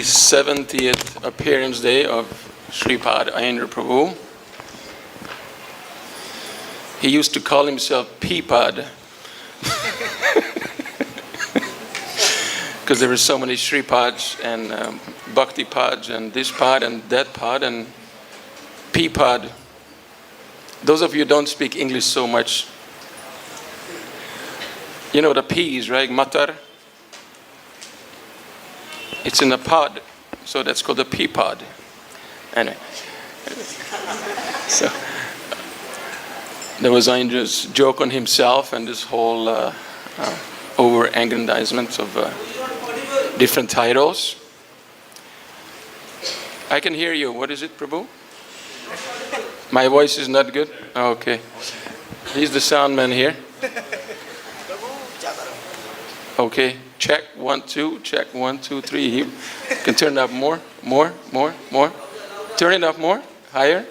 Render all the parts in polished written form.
70th appearance day of Sripad Aindra Prabhu. He used to call himself Peapad because there were so many Sripads and Bhakti Pads and this Pad and that Pad and Peapad. Those of you who don't speak English so much, you know the peas, right? Matar. It's in a pod, so that's called a pea pod. Anyway, so there was Aindra's joke on himself and this whole over-aggrandizement of different titles. I can hear you. What is it, Prabhu? My voice is not good? Okay. He's the sound man here. Okay. Check, 1, 2, check, 1, 2, 3. You can turn it up more. Turn it up more, higher.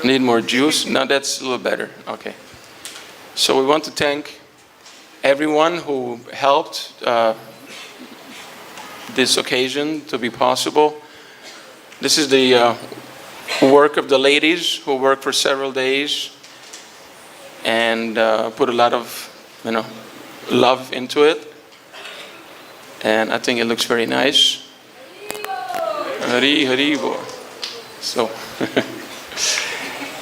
Need more juice. Now that's a little better. Okay. So we want to thank everyone who helped this occasion to be possible. This is the work of the ladies who worked for several days and put a lot of, love into it, and I think it looks very nice. Hari Bo. So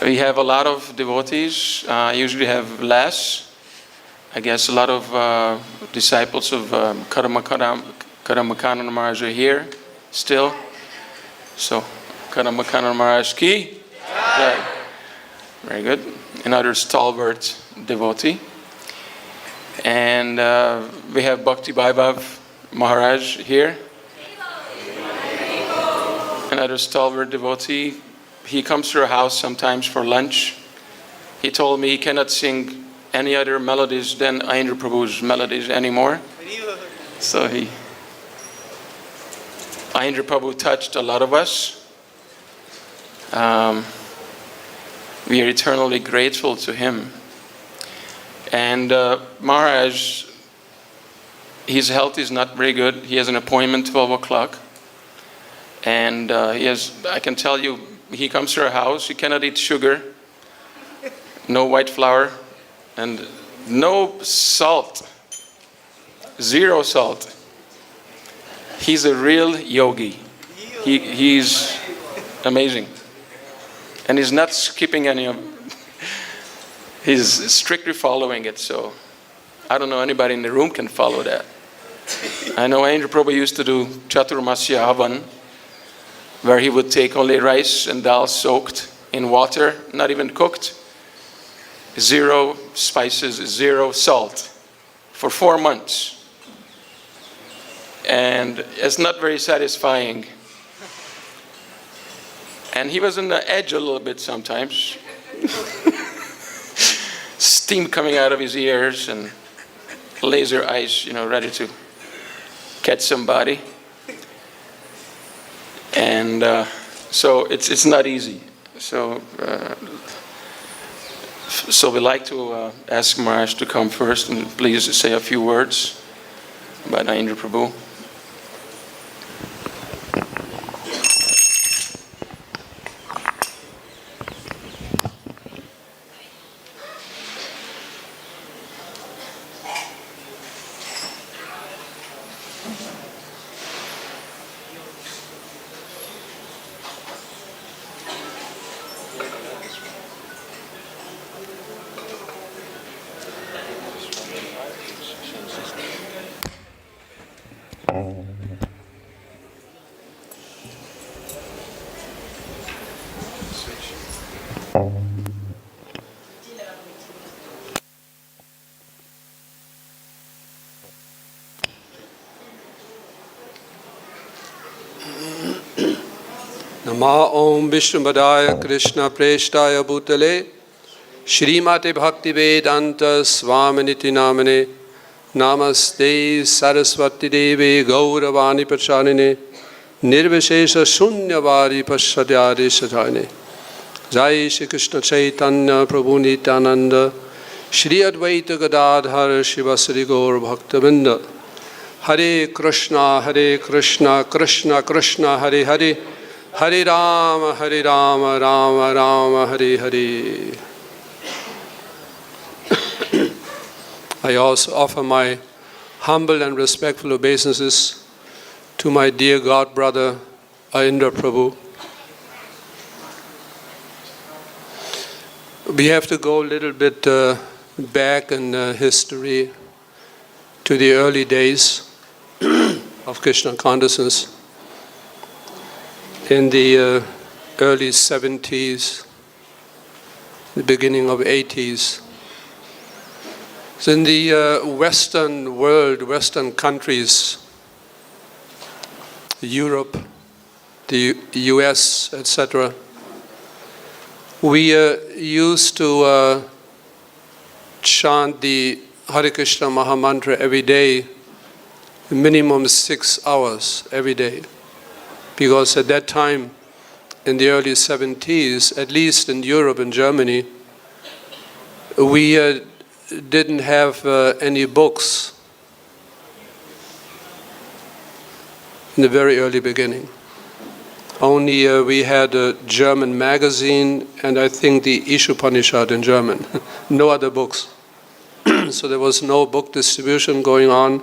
we have a lot of devotees. Usually have less. I guess a lot of disciples of Karamakanana Maharaj are here still. So Karamakanana Maharaj ki. Yeah. Very good. Another stalwart devotee. And we have Bhakti Vaibhav Maharaj here. Another stalwart devotee. He comes to our house sometimes for lunch. He told me he cannot sing any other melodies than Aindra Prabhu's melodies anymore. So Aindra Prabhu touched a lot of us. We are eternally grateful to him. And Maharaj, his health is not very good. He has an appointment 12 o'clock. And I can tell you, he comes to our house, he cannot eat sugar, no white flour, and no salt, 0 salt. He's a real yogi. He's amazing. And he's not skipping any of he's strictly following it, so I don't know anybody in the room can follow that. I know Aindra Prabhu used to do Chaturmasya Havan, where he would take only rice and dal soaked in water, not even cooked, 0 spices, 0 salt, for 4 months. And it's not very satisfying. And he was on the edge a little bit sometimes. Steam coming out of his ears and laser eyes, ready to catch somebody. And so it's not easy. So we like to ask Maharaj to come first and please say a few words about Aindra Prabhu. Nama Om Vishnupadaya Krishna Preshtaya Bhutale Shrimate Bhakti Vedanta Swaminiti Namane Namaste Saraswati Devi Gauravani Pacharine Nirvishesha Shunyavari Pashadyade Sadhane Jai Shri Krishna Chaitanya Prabhu Nityananda Shri Advaita Gadadhar Shivasari Gaur Bhaktavinda Hare Krishna, Krishna Krishna, Hare Hare, Hare Rama, Rama Rama, Hare Hare. I also offer my humble and respectful obeisances to my dear God brother, Aindra Prabhu. We have to go a little bit back in history to the early days of Krishna consciousness. In the early 70s, the beginning of 80s. So in the Western world, Western countries, Europe, the US, etc., we used to chant the Hare Krishna Mahamantra every day, minimum 6 hours every day. Because at that time, in the early 70s, at least in Europe and Germany, we didn't have any books in the very early beginning. Only we had a German magazine and I think the Ishopanishad in German. No other books. So there was no book distribution going on.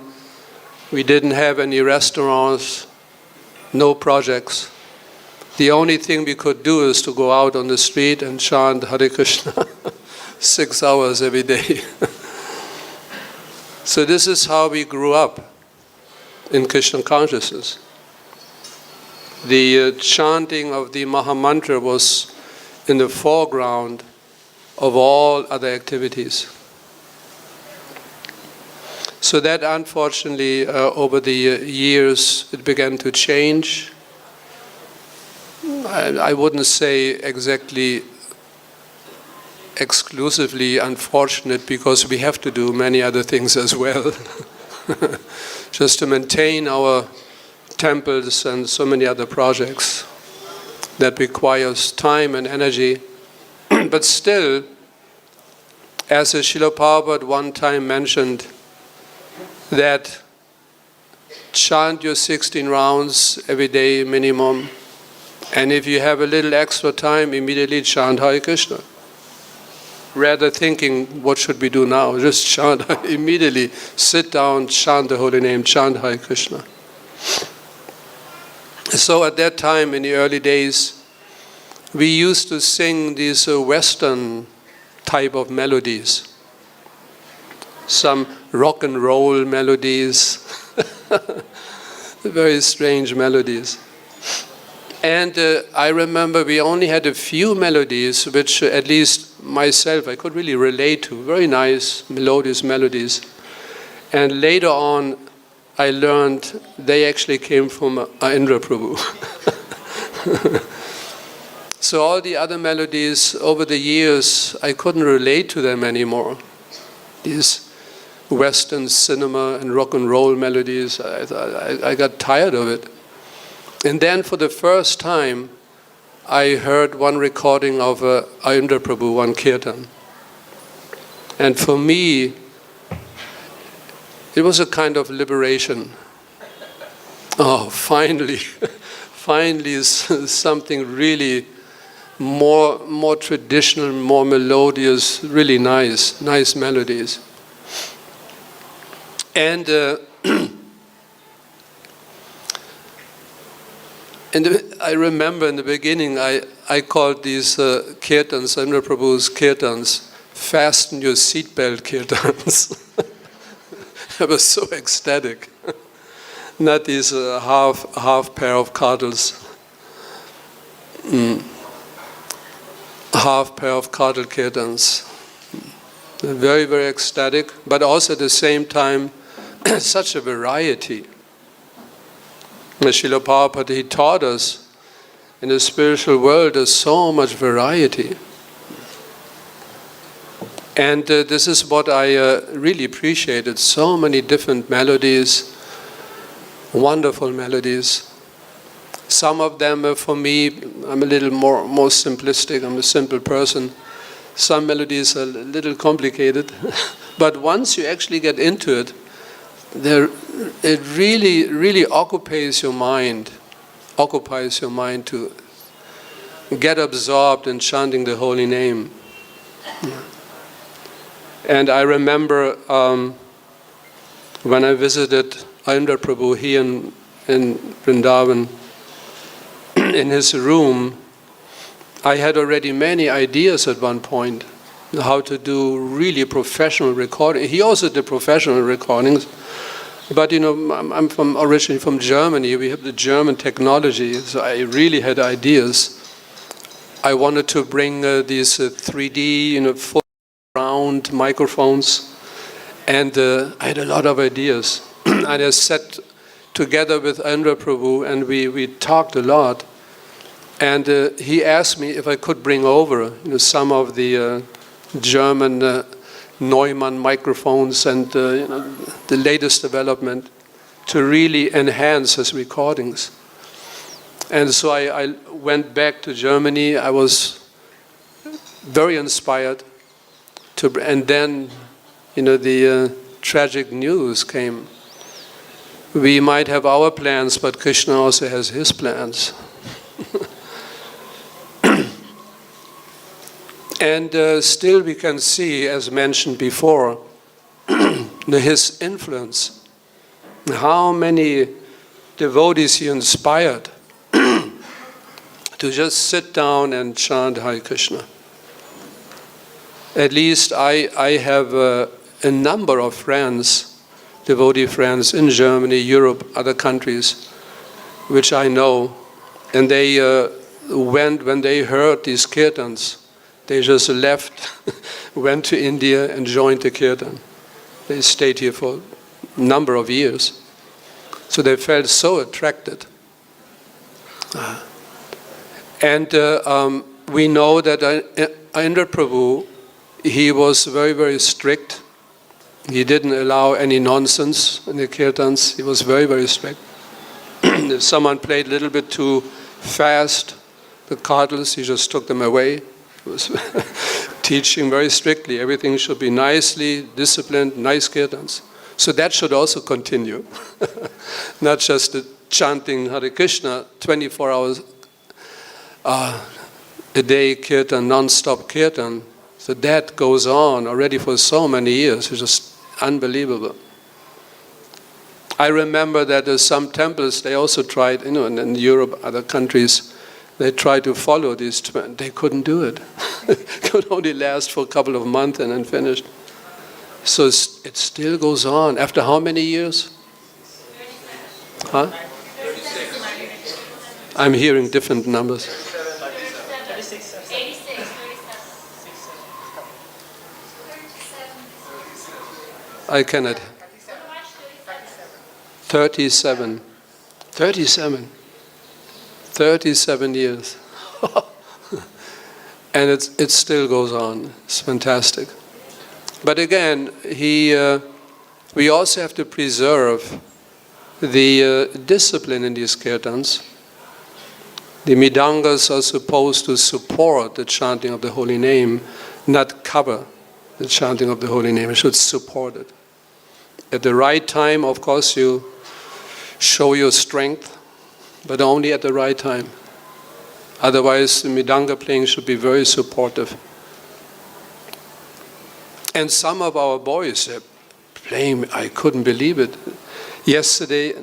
We didn't have any restaurants, no projects. The only thing we could do is to go out on the street and chant Hare Krishna 6 hours every day. So this is how we grew up in Krishna consciousness. The chanting of the Mahamantra was in the foreground of all other activities. So that unfortunately over the years it began to change. I wouldn't say exactly exclusively unfortunate because we have to do many other things as well. Just to maintain our temples and so many other projects that requires time and energy. But still, as Srila Prabhupada one time mentioned, that chant your 16 rounds every day minimum, and if you have a little extra time, immediately chant Hare Krishna. Rather thinking, what should we do now? Just chant, immediately sit down, chant the holy name, chant Hare Krishna. So at that time, in the early days, we used to sing these Western type of melodies. Some rock and roll melodies, very strange melodies. And I remember we only had a few melodies which at least myself I could really relate to, very nice melodious melodies. And later on I learned they actually came from Aindra Prabhu. So all the other melodies over the years I couldn't relate to them anymore. These Western cinema and rock and roll melodies, I got tired of it. And then for the first time, I heard one recording of Aindra Prabhu, one kirtan. And for me, it was a kind of liberation. Oh, finally, finally something really more traditional, more melodious, really nice melodies. And I remember in the beginning, I called these kirtans, Aindra Prabhu's kirtans, fasten your seatbelt kirtans. I was so ecstatic. Not these half pair of cardles. Half pair of cardle kirtans. Very, very ecstatic, but also at the same time, such a variety. Srila Prabhupada, he taught us in the spiritual world there's so much variety. And this is what I really appreciated. So many different melodies, wonderful melodies. Some of them, for me, I'm a little more simplistic. I'm a simple person. Some melodies are a little complicated. But once you actually get into it, they're it really, really occupies your mind to get absorbed in chanting the holy name. And I remember when I visited Aindra Prabhu here in Vrindavan, in his room, I had already many ideas at one point how to do really professional recording. He also did professional recordings, but I'm originally from Germany. We have the German technology, so I really had ideas. I wanted to bring these 3D, full round microphones, and I had a lot of ideas. And I sat together with Aindra Prabhu, and we talked a lot. And he asked me if I could bring over some of the German Neumann microphones and the latest development to really enhance his recordings. And so I went back to Germany. I was very inspired and then the tragic news came. We might have our plans, but Krishna also has his plans. And still we can see, as mentioned before, his influence. How many devotees he inspired to just sit down and chant Hare Krishna. At least I have a number of friends, devotee friends in Germany, Europe, other countries, which I know, and they when they heard these kirtans, they just left, went to India and joined the kirtan. They stayed here for a number of years. So they felt so attracted. And we know that Aindra Prabhu, he was very, very strict. He didn't allow any nonsense in the kirtans. He was very, very strict. If someone played a little bit too fast, the cartels, he just took them away. He was teaching very strictly. Everything should be nicely disciplined, nice kirtans. So that should also continue. Not just the chanting Hare Krishna 24 hours a day kirtan, non-stop kirtan. So that goes on already for so many years. It's just unbelievable. I remember that some temples, they also tried, in Europe, other countries, they tried to follow these trends. They couldn't do it. It could only last for a couple of months and then finished. So it still goes on. After how many years? Huh? I'm hearing different numbers. 86. I cannot. 37. 37 years. And it still goes on. It's fantastic. But again, we also have to preserve the discipline in these kirtans. The midangas are supposed to support the chanting of the holy name, not cover the chanting of the holy name. It should support it. At the right time, of course, you show your strength, but only at the right time. Otherwise, the midanga playing should be very supportive. And some of our boys are playing, I couldn't believe it. Yesterday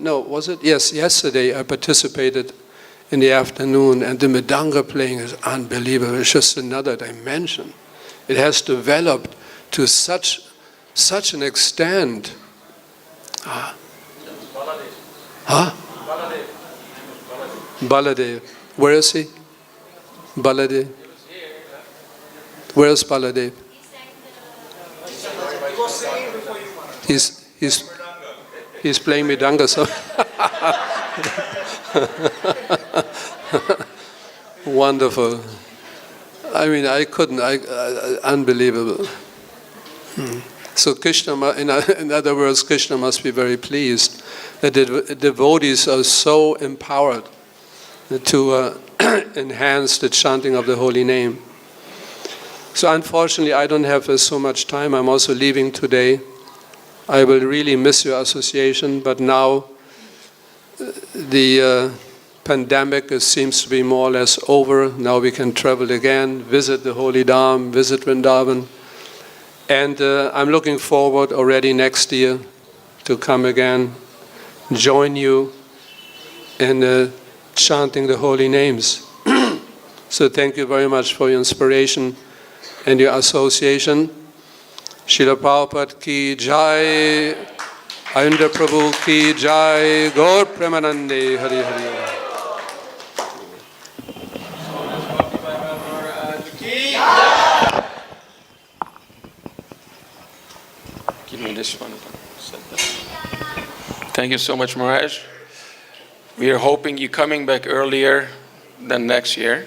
I participated in the afternoon, and the midanga playing is unbelievable. It's just another dimension. It has developed to such an extent. Baladev. Where is he? Baladev. Where is Baladev? He's playing midanga. So wonderful. I mean, unbelievable. So Krishna, in other words, Krishna must be very pleased that the devotees are so empowered to enhance the chanting of the holy name. So unfortunately, I don't have so much time. I'm also leaving today. I will really miss your association, but now the pandemic seems to be more or less over. Now we can travel again, visit the Holy Dham, visit Vrindavan. And I'm looking forward already next year to come again, join you in chanting the holy names. So thank you very much for your inspiration and your association. Srila Prabhupada ki jai, Aindra Prabhu ki jai, Gaur Premanande, Hari Hari. Give me this one. Thank you so much, Maharaj. We are hoping you're coming back earlier than next year.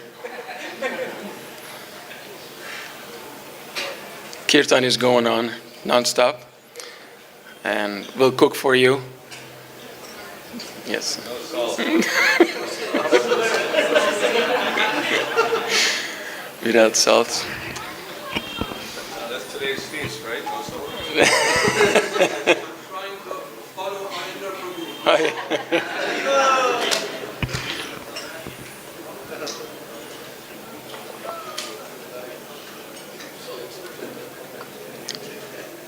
Kirtan is going on non-stop, and we'll cook for you. Yes. Without salt. That's today's feast, right? Oh, yeah.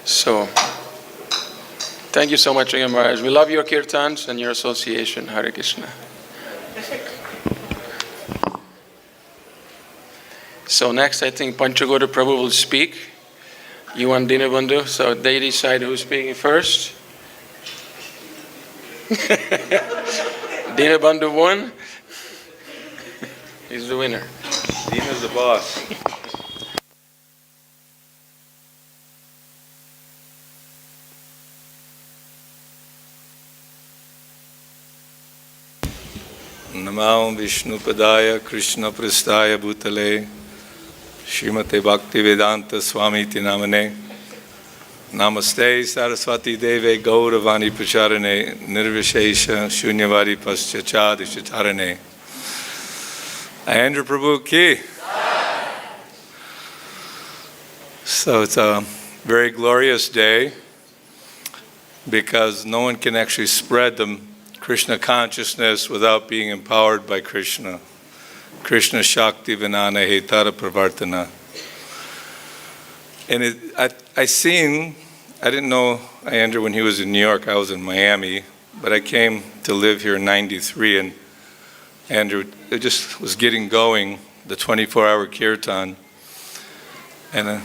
So, thank you so much again, Maharaj. We love your kirtans and your association. Hare Krishna. So next, I think Panchagoda Prabhu will speak. You and Dinabandhu, so they decide who's speaking first. Dinabandhu won. He's the winner. Dina's the boss. Namo Vishnu Padaya Krishna Prastaya Bhutale Srimate Bhakti Vedanta Swami Tinamane Namaste Saraswati Deve Gauravani Pracharane Nirvishesha Shunyavadi Paschachadishatarane. Aindra Prabhu Ki. So it's a very glorious day because no one can actually spread the Krishna consciousness without being empowered by Krishna. Krishna Shakti Vinana Hetara Pravartana. And I didn't know Aindra when he was in New York. I was in Miami, but I came to live here in '93, and Aindra, it just was getting going, the 24-hour kirtan. And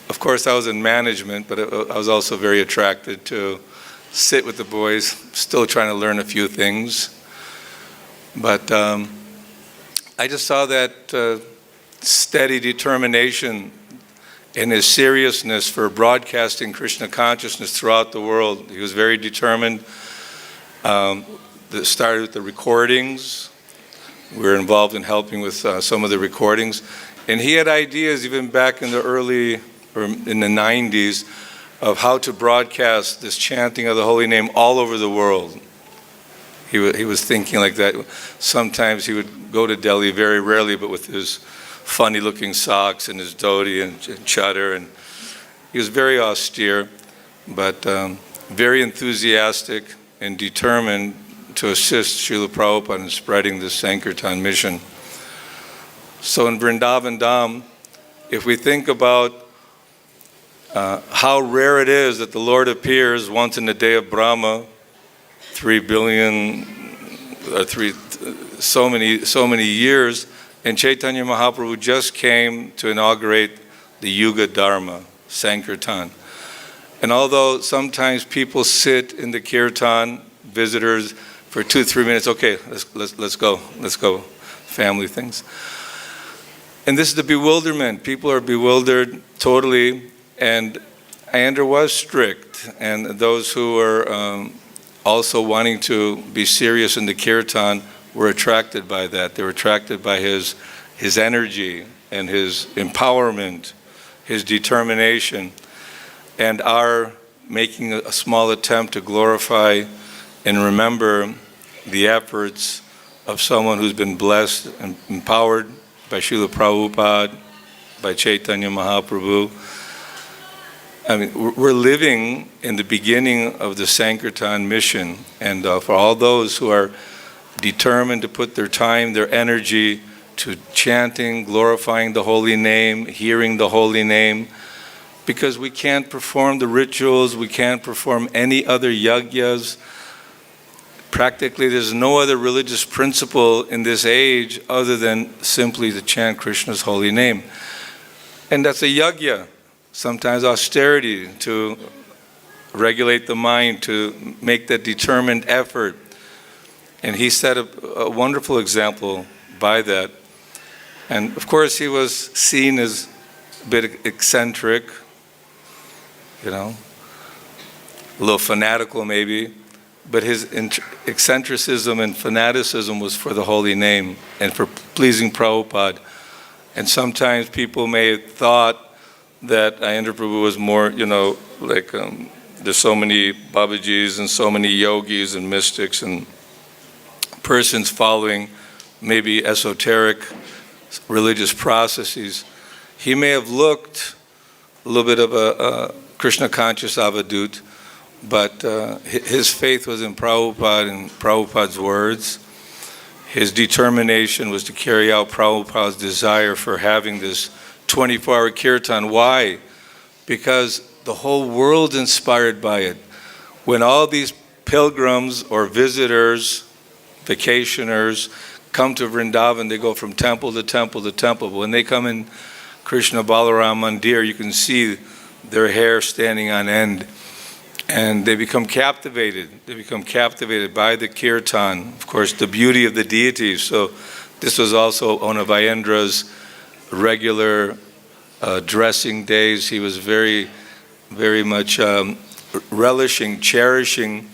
of course I was in management, but I was also very attracted to sit with the boys, still trying to learn a few things. But I just saw that steady determination and his seriousness for broadcasting Krishna consciousness throughout the world. He was very determined. That started with the recordings. We were involved in helping with some of the recordings. And he had ideas even back in the early, or in the 90s, of how to broadcast this chanting of the holy name all over the world. He was thinking like that. Sometimes he would go to Delhi, very rarely, but with his funny looking socks and his dhoti and chadar. And he was very austere, but very enthusiastic and determined to assist Srila Prabhupada in spreading this Sankirtan mission. So in Vrindavan Dham, if we think about how rare it is that the Lord appears once in the day of Brahma, 3 billion, so many years, and Chaitanya Mahaprabhu just came to inaugurate the Yuga Dharma, Sankirtan. And although sometimes people sit in the kirtan, visitors, for 2-3 minutes, okay, let's go, family things. And this is the bewilderment. People are bewildered totally. And Aindra was strict, and those who were also wanting to be serious in the kirtan were attracted by that. They were attracted by his energy and his empowerment, his determination, and our making a small attempt to glorify and remember the efforts of someone who's been blessed and empowered by Srila Prabhupada, by Chaitanya Mahaprabhu. I mean, we're living in the beginning of the Sankirtan mission, and for all those who are determined to put their time, their energy to chanting, glorifying the holy name, hearing the holy name, because we can't perform the rituals, we can't perform any other yagyas. Practically, there's no other religious principle in this age other than simply to chant Krishna's holy name. And that's a yagya, sometimes austerity, to regulate the mind, to make that determined effort. And he set a wonderful example by that. And of course, he was seen as a bit eccentric, you know, a little fanatical maybe, but his eccentricism and fanaticism was for the holy name and for pleasing Prabhupada. And sometimes people may have thought that Aindra Prabhu was more, you know, like there's so many Babajis and so many yogis and mystics and persons following maybe esoteric religious processes. He may have looked a little bit of a Krishna conscious avadut, but his faith was in Prabhupada and Prabhupada's words. His determination was to carry out Prabhupada's desire for having this 24-hour kirtan. Why? Because the whole world's inspired by it. When all these pilgrims or visitors, vacationers, come to Vrindavan, they go from temple to temple to temple. When they come in Krishna Balaram Mandir, you can see their hair standing on end. And they become captivated. They become captivated by the kirtan. Of course, the beauty of the deities. So this was also one of Aindra's regular dressing days. He was very, very much relishing, cherishing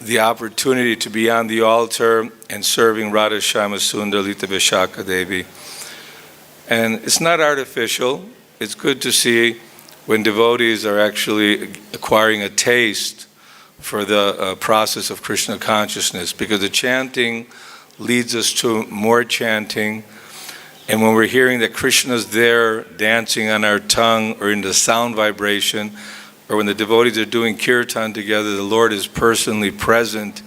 the opportunity to be on the altar and serving Radha Shyama Sundar Lita Vishaka Devi. And it's not artificial. It's good to see when devotees are actually acquiring a taste for the process of Krishna consciousness, because the chanting leads us to more chanting. And when we're hearing that Krishna's there dancing on our tongue or in the sound vibration, or when the devotees are doing kirtan together, the Lord is personally present,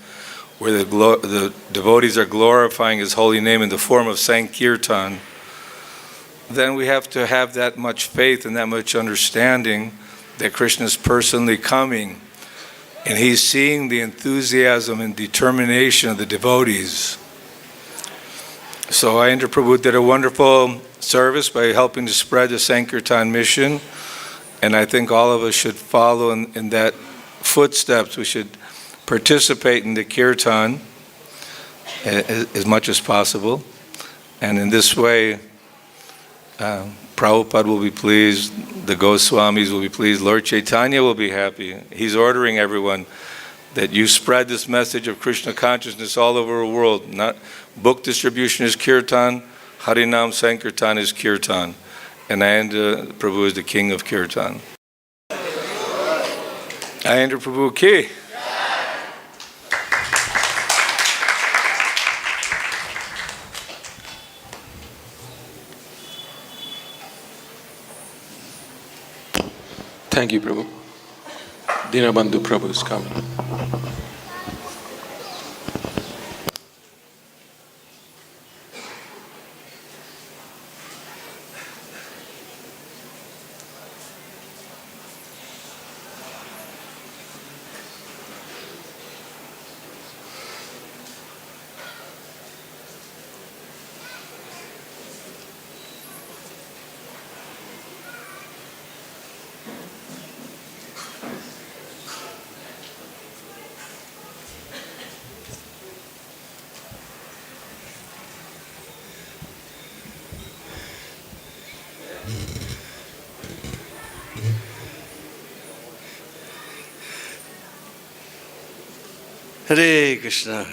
where the devotees are glorifying His holy name in the form of Sankirtan, then we have to have that much faith and that much understanding that Krishna is personally coming, and He's seeing the enthusiasm and determination of the devotees. So Aindra Prabhu did a wonderful service by helping to spread the Sankirtan mission, and I think all of us should follow in that footsteps. We should participate in the kirtan as much as possible, and in this way Prabhupada will be pleased, the Goswamis will be pleased, Lord Chaitanya will be happy. He's ordering everyone that you spread this message of Krishna consciousness all over the world. Not book distribution is kirtan, Harinam Sankirtan is kirtan, and Aindra Prabhu is the king of kirtan. Aindra Prabhu ki. Thank you, Prabhu. Dinabandhu Prabhu is coming. Hare Krishna.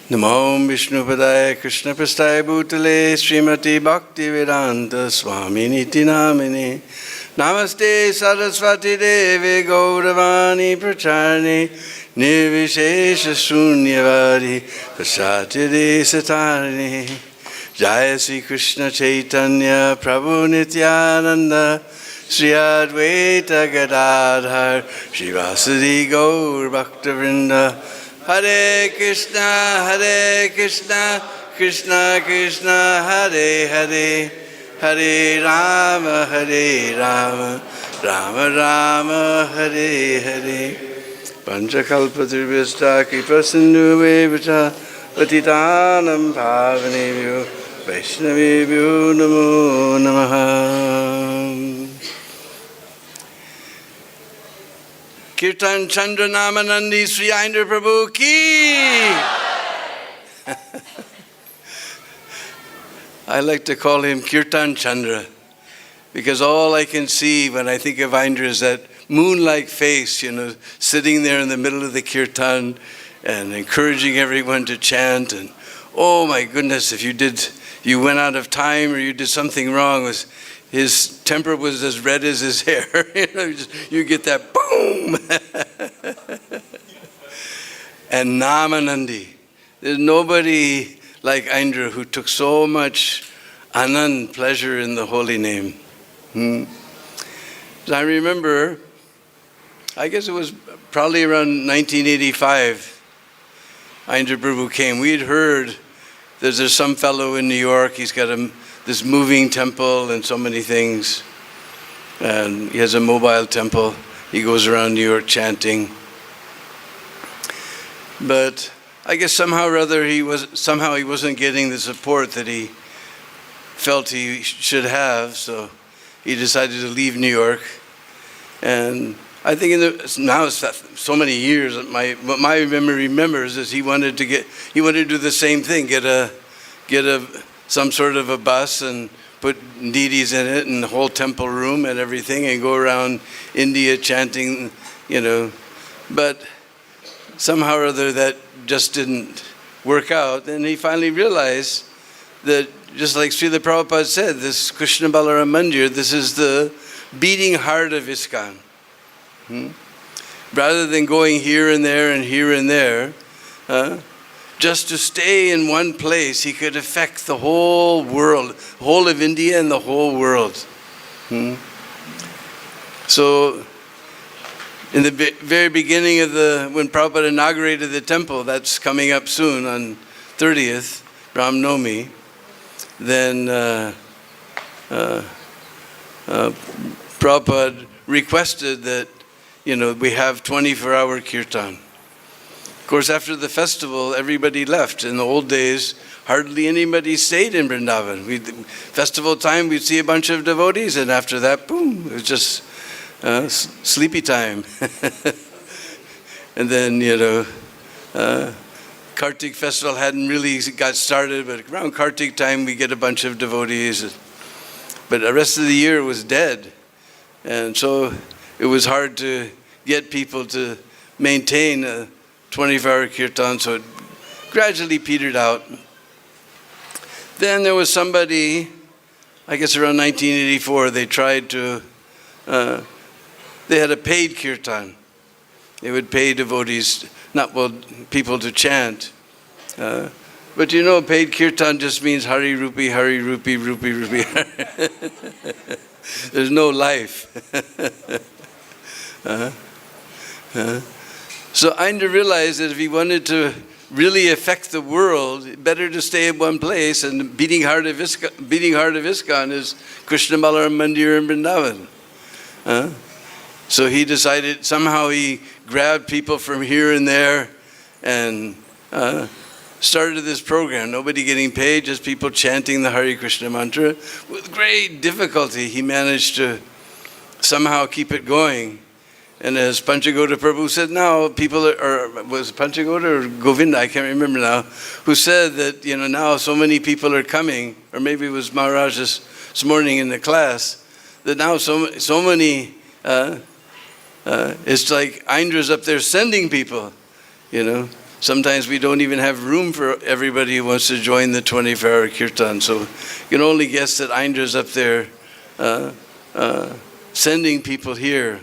Namo Vishnu Padaya Krishna Prasthaya Bhutale Srimati Bhakti Vedanta Swami Niti Namini Namaste Saraswati Devi Gauravani Pracharni Nirvishesha Shunyavadi Prasatiri Satarni Jaya Sri Krishna Chaitanya Prabhu Nityananda Sri Advaita Gadadhar Srivasadi Gaur Bhaktavrinda Hare Krishna Krishna Krishna Hare Hare Hare Rama Rama Rama Hare Hare Panchakalpatrivishta Kripasindu Vevacha Patitanam Pavanebhyo Vaishnavebhyo Namo Namaha. Kirtan Chandra Namanandi Sri Aindra Prabhu Ki. I like to call him Kirtan Chandra because all I can see when I think of Aindra is that moon-like face, sitting there in the middle of the kirtan and encouraging everyone to chant. And oh my goodness, if you went out of time or you did something wrong, his temper was as red as his hair. You get that boom. And Namanandi. There's nobody like Aindra who took so much anand, pleasure in the holy name. I remember, I guess it was probably around 1985, Aindra Prabhu came. We had heard there's some fellow in New York, he's got this moving temple and so many things. And he has a mobile temple. He goes around New York chanting. But I guess somehow or other he wasn't getting the support that he felt he should have, so he decided to leave New York. And I think now it's so many years. What my memory remembers is he wanted to do the same thing, get some sort of a bus and put deities in it and the whole temple room and everything and go around India chanting, But somehow or other that just didn't work out. And he finally realized that, just like Srila Prabhupada said, this Krishna Balaram Mandir, this is the beating heart of ISKCON. Rather than going here and there and here and there, just to stay in one place, he could affect the whole world, the whole of India and the whole world. So, in the very beginning of when Prabhupada inaugurated the temple, that's coming up soon on 30th, Ram Navami, then Prabhupada requested that, we have 24-hour kirtan. Of course, after the festival, everybody left. In the old days, hardly anybody stayed in Vrindavan. Festival time, we'd see a bunch of devotees, and after that, boom, it was just sleepy time. And then, Kartik festival hadn't really got started, but around Kartik time, we get a bunch of devotees. But the rest of the year was dead. And so it was hard to get people to maintain a 24-hour kirtan, so it gradually petered out. Then there was somebody, I guess around 1984, they tried to, they had a paid kirtan. They would pay devotees, people to chant. But paid kirtan just means Hari Rupi, Rupi, Rupi. There's no life. So Aindra realized that if he wanted to really affect the world, better to stay in one place, and the beating heart of ISKCON is Krishna Balaram Mandir in Vrindavan. So he decided, somehow he grabbed people from here and there and started this program. Nobody getting paid, just people chanting the Hare Krishna mantra. With great difficulty, he managed to somehow keep it going. And as Panchagoda Prabhu said now, was it Panchagoda or Govinda, I can't remember now, who said that, now so many people are coming, or maybe it was Maharaj this morning in the class, that now so many, it's like Aindra's up there sending people, Sometimes we don't even have room for everybody who wants to join the 24-hour kirtan. So you can only guess that Aindra's up there sending people here.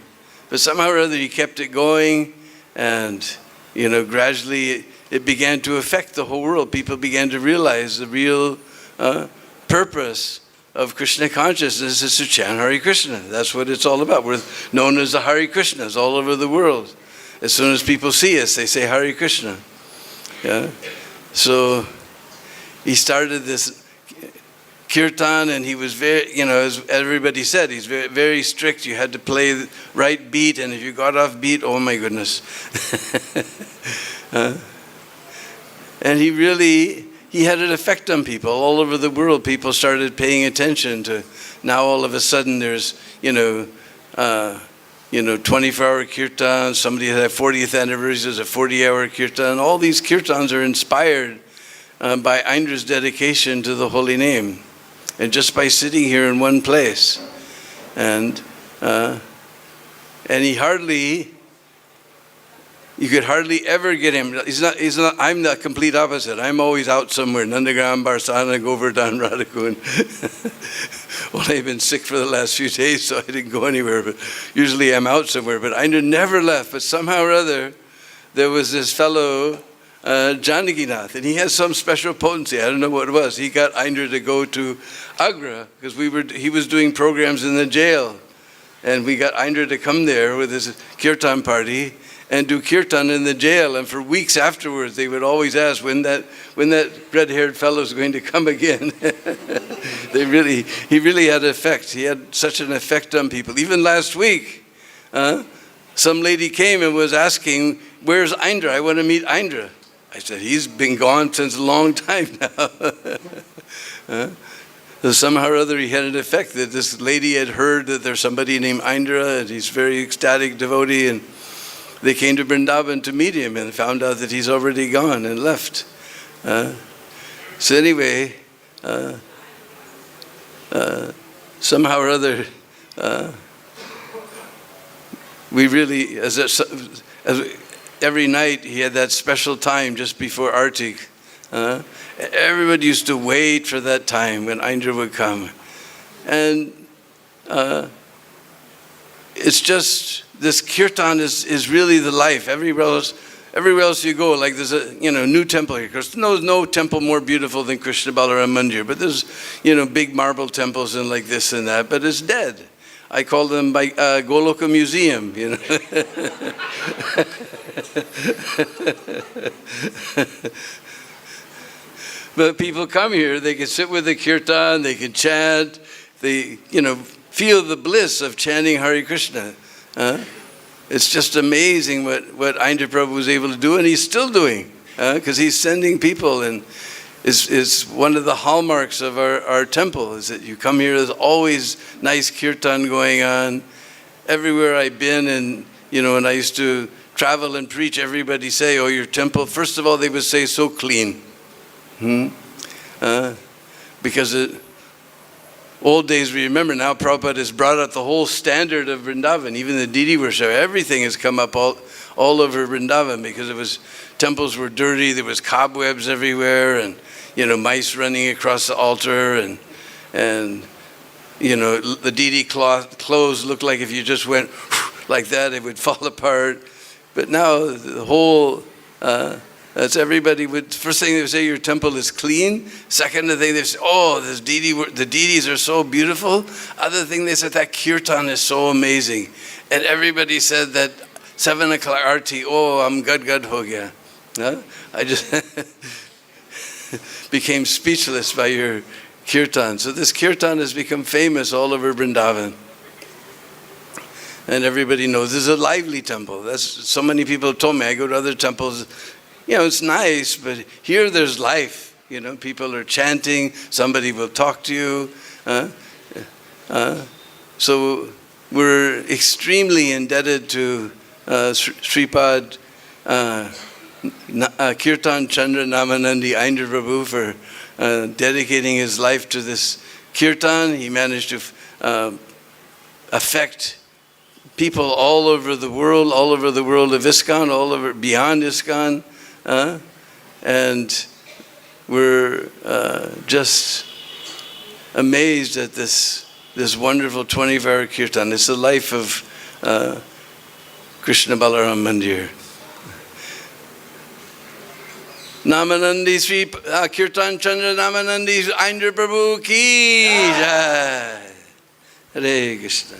But somehow or other he kept it going, and gradually it began to affect the whole world. People began to realize the real purpose of Krishna consciousness is to chant Hare Krishna. That's what it's all about. We're known as the Hare Krishnas all over the world. As soon as people see us, they say Hare Krishna. Yeah. So he started this kirtan, and he was very, as everybody said, he's very, very strict. You had to play the right beat, and if you got off beat, oh my goodness. And he had an effect on people all over the world. People started paying attention to. Now all of a sudden there's 24-hour kirtan. Somebody had a 40th anniversary, there's a 40-hour kirtan. All these kirtans are inspired by Aindra's dedication to the holy name, and just by sitting here in one place. And you could hardly ever get him. He's not. I'm the complete opposite. I'm always out somewhere. Nandagram, Barsana, Govardhan, Radhakun. Well, I've been sick for the last few days, so I didn't go anywhere. But usually I'm out somewhere. But Aindra never left. But somehow or other, there was this fellow, Janakinath, and he has some special potency. I don't know what it was. He got Aindra to go to Agra because he was doing programs in the jail, and we got Aindra to come there with his kirtan party and do kirtan in the jail. And for weeks afterwards, they would always ask when that red-haired fellow is going to come again. He really had an effect. He had such an effect on people. Even last week, some lady came and was asking, "Where's Aindra? I want to meet Aindra." I said, "He's been gone since a long time now." So somehow or other he had an effect that this lady had heard that there's somebody named Aindra, and he's a very ecstatic devotee, and they came to Vrindavan to meet him and found out that he's already gone and left. So anyway, somehow or other, we really, every night he had that special time just before Arti. Everybody used to wait for that time when Aindra would come. And it's just, this kirtan is really the life. Everywhere else you go, like there's a new temple here. There's no temple more beautiful than Krishna Balaram Mandir, but there's big marble temples and like this and that, but it's dead. I call them by Goloka Museum, But people come here, they can sit with the kirtan, they can chant, they feel the bliss of chanting Hare Krishna. It's just amazing what Aindra Prabhu was able to do, and he's still doing, because he's sending people, and is one of the hallmarks of our temple, is that you come here, there's always nice kirtan going on. Everywhere I've been, and when I used to travel and preach, everybody say, "Oh, your temple," first of all, they would say, "so clean." Because old days, we remember, now Prabhupada has brought out the whole standard of Vrindavan, even the Didi worship, everything has come up all over Vrindavan, because temples were dirty, there was cobwebs everywhere, and mice running across the altar, and the Didi clothes looked like if you just went like that, it would fall apart. But now the whole that's everybody would, first thing they would say, your temple is clean. Second thing they say, oh, the Didis are so beautiful. Other thing they said, that kirtan is so amazing. And everybody said that 7 o'clock arti, oh, I'm gad ho gaya. I just became speechless by your kirtan. So this kirtan has become famous all over Vrindavan. And everybody knows this is a lively temple. So many people have told me, I go to other temples, it's nice, but here there's life. People are chanting, somebody will talk to you. So we're extremely indebted to Sripad Kirtan Chandra Namanandi Aindra Prabhu for dedicating his life to this kirtan. He managed to affect people all over the world of ISKCON, all over beyond ISKCON. And we're just amazed at this wonderful 24-hour kirtan. It's the life of Krishna Balaram Mandir. Namanandi Sri Kirtan Chandra Namanandi Aindra Prabhu Ki Jai. Hare Krishna.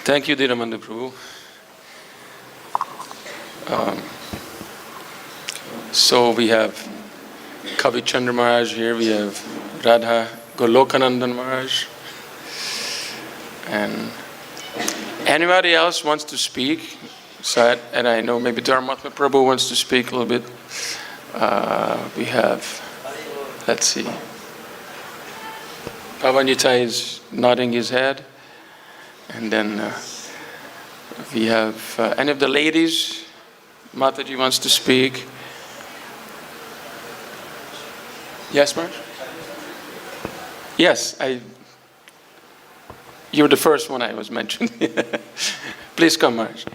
Thank you, Dhiramandu Prabhu. So we have Kavi Chandra Maharaj here, we have Radha Golokanandan Maharaj, and anybody else wants to speak? So, and I know maybe Dharmatma Prabhu wants to speak a little bit. We have, let's see, Pavanita is nodding his head. And then we have any of the ladies. Mataji wants to speak. Yes, Marge? Yes, you were the first one I was mentioning. Please come, Marge.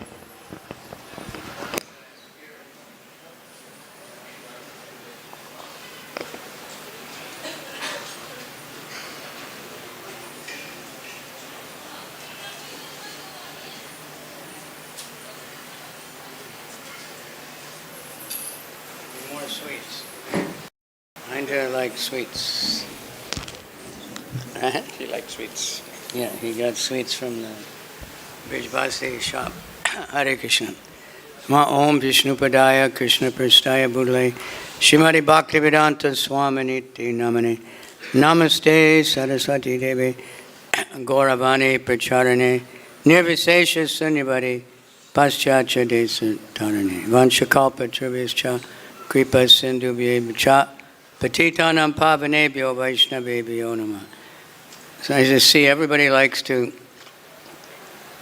Aindra likes sweets. He likes sweets. Yeah, he got sweets from the Brijbasi shop. Hare Krishna. Ma Om Vishnu Padaya Krishna Prasthaya Budale Shrimati Bhaktivedanta Swaminiti Namane Namaste Saraswati Devi Gauravani Pracharane Nirvisesha Sunyavadi Paschatya Desa Tarane Vanchakalpa Trivischa Kripa Sindhu Vyecha Patitanam Pavanebhyo Vaishnavebhyo Namah. So I just see everybody likes to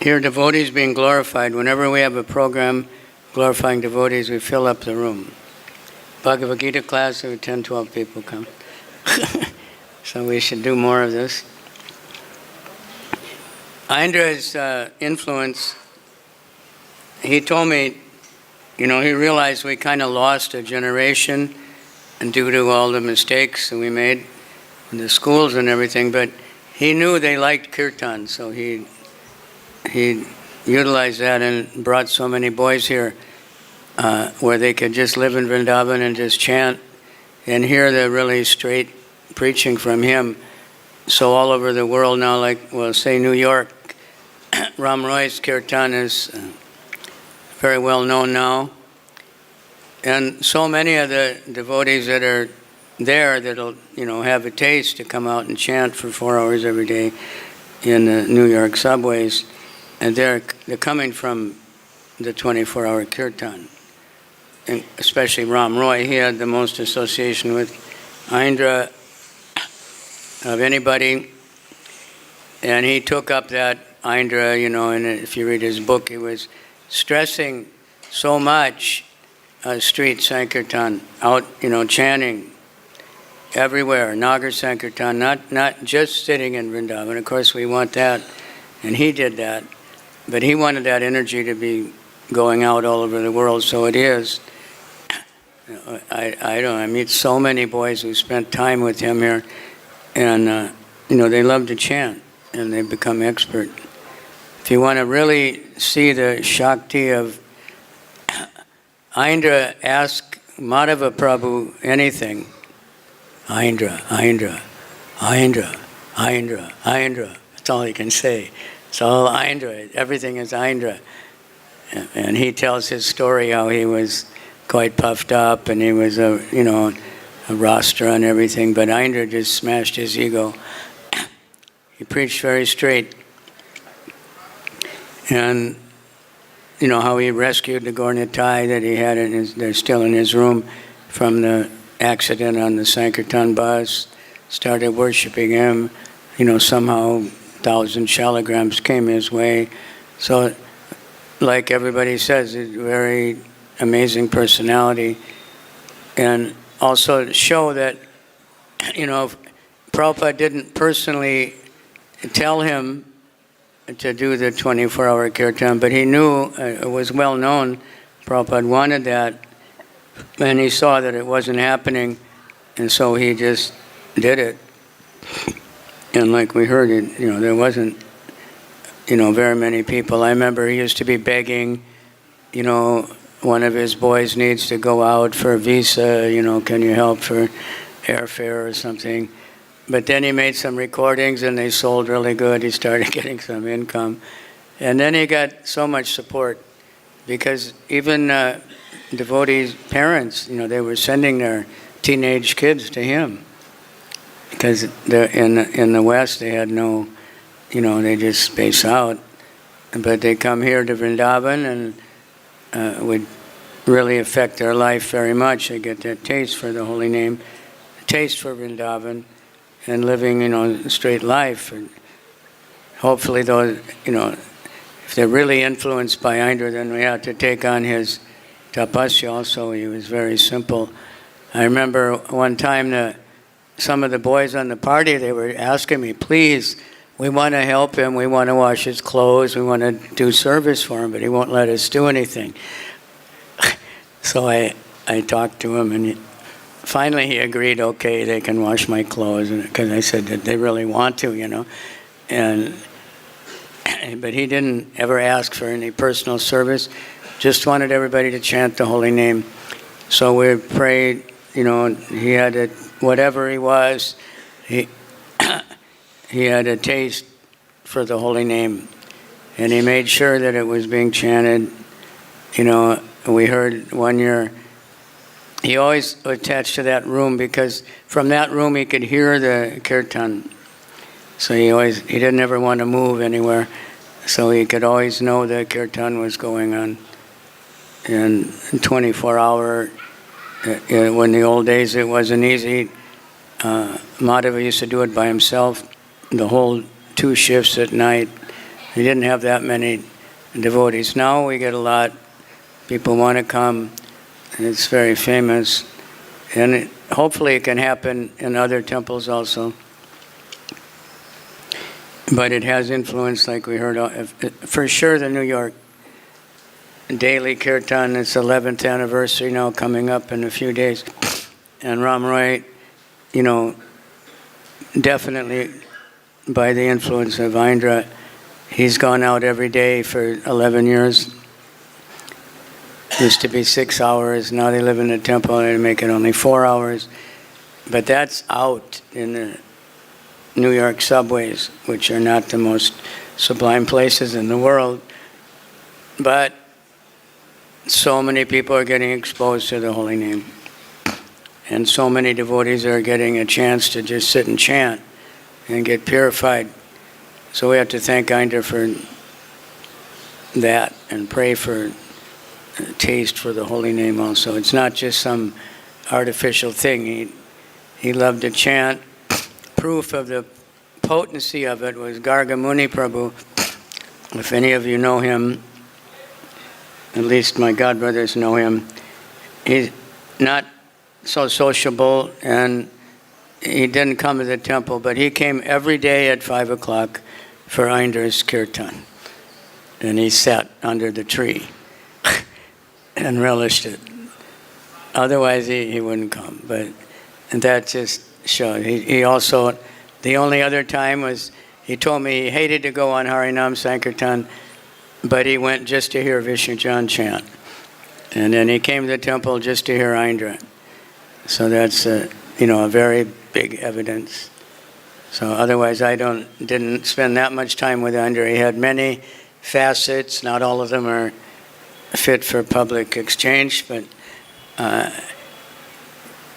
hear devotees being glorified. Whenever we have a program glorifying devotees, we fill up the room. Bhagavad Gita class, there were 10, 12 people come. So we should do more of this. Aindra's influence, he told me, he realized we kind of lost a generation and due to all the mistakes that we made in the schools and everything, but he knew they liked kirtan, so he utilized that and brought so many boys here where they could just live in Vrindavan and just chant and hear the really straight preaching from him. So all over the world now, like, well, say New York, Ram Roy's kirtan is very well known now. And so many of the devotees that are there that'll, have a taste to come out and chant for 4 hours every day in the New York subways, and they're coming from the 24-hour kirtan. And especially Ram Roy, he had the most association with Aindra of anybody, and he took up that Aindra, and if you read his book, he was stressing so much street Sankirtan, out, chanting everywhere, Nagar Sankirtan, not just sitting in Vrindavan. Of course, we want that, and he did that, but he wanted that energy to be going out all over the world, so it is. I meet so many boys who spent time with him here, and, they love to chant, and they become expert. If you want to really see the Shakti of Aindra, ask Madhava Prabhu anything. Aindra, Aindra, Aindra, Aindra, Aindra. That's all he can say. It's all Aindra. Everything is Aindra. And he tells his story how he was quite puffed up and he was a Rastra and everything, but Aindra just smashed his ego. He preached very straight. And how he rescued the Gornitai that he had they're still in his room from the accident on the Sankirtan bus, started worshiping him. Somehow 1,000 shalagrams came his way. So, like everybody says, a very amazing personality. And also to show that, Prabhupada didn't personally tell him to do the 24-hour kirtan, but he knew, it was well known, Prabhupada wanted that, and he saw that it wasn't happening, and so he just did it. And like we heard, there wasn't very many people. I remember he used to be begging, one of his boys needs to go out for a visa, can you help for airfare or something? But then he made some recordings and they sold really good. He started getting some income. And then he got so much support because even devotees' parents, they were sending their teenage kids to him. Because in the West, they had no, they just space out. But they come here to Vrindavan and would really affect their life very much. They get that taste for the holy name, taste for Vrindavan, and living, a straight life. And hopefully, those, if they're really influenced by Aindra, then we have to take on his tapasya also. He was very simple. I remember one time some of the boys on the party, they were asking me, please, we want to help him, we want to wash his clothes, we want to do service for him, but he won't let us do anything. So I talked to him, and finally he agreed, okay, they can wash my clothes, because I said that they really want to, but he didn't ever ask for any personal service, just wanted everybody to chant the holy name. So we prayed, he had whatever he was, he had a taste for the holy name, and he made sure that it was being chanted. We heard one year, he always attached to that room because from that room he could hear the kirtan. So he didn't ever want to move anywhere, so he could always know the kirtan was going on. And 24-hour, when the old days it wasn't easy, Madhava used to do it by himself, the whole 2 shifts at night. He didn't have that many devotees. Now we get a lot. People want to come. And it's very famous. And hopefully it can happen in other temples also. But it has influence, like we heard. For sure, the New York daily kirtan, it's 11th anniversary now, coming up in a few days. And Ram Roy, definitely by the influence of Aindra, he's gone out every day for 11 years. Used to be 6 hours, now they live in the temple and they make it only 4 hours. But that's out in the New York subways, which are not the most sublime places in the world. But so many people are getting exposed to the holy name. And so many devotees are getting a chance to just sit and chant and get purified. So we have to thank Aindra for that and pray for taste for the holy name also. It's not just some artificial thing. He loved to chant. Proof of the potency of it was Garga Muni Prabhu. If any of you know him, at least my godbrothers know him, he's not so sociable, and he didn't come to the temple, but he came every day at 5 o'clock for Aindra's kirtan. And he sat under the tree and relished it. Otherwise, he wouldn't come. And that just showed. He also, the only other time was, he told me he hated to go on Harinam Sankirtan, but he went just to hear Vishnu Jan chant. And then he came to the temple just to hear Aindra. So that's a very big evidence. So otherwise, I didn't spend that much time with Aindra. He had many facets. Not all of them are fit for public exchange, but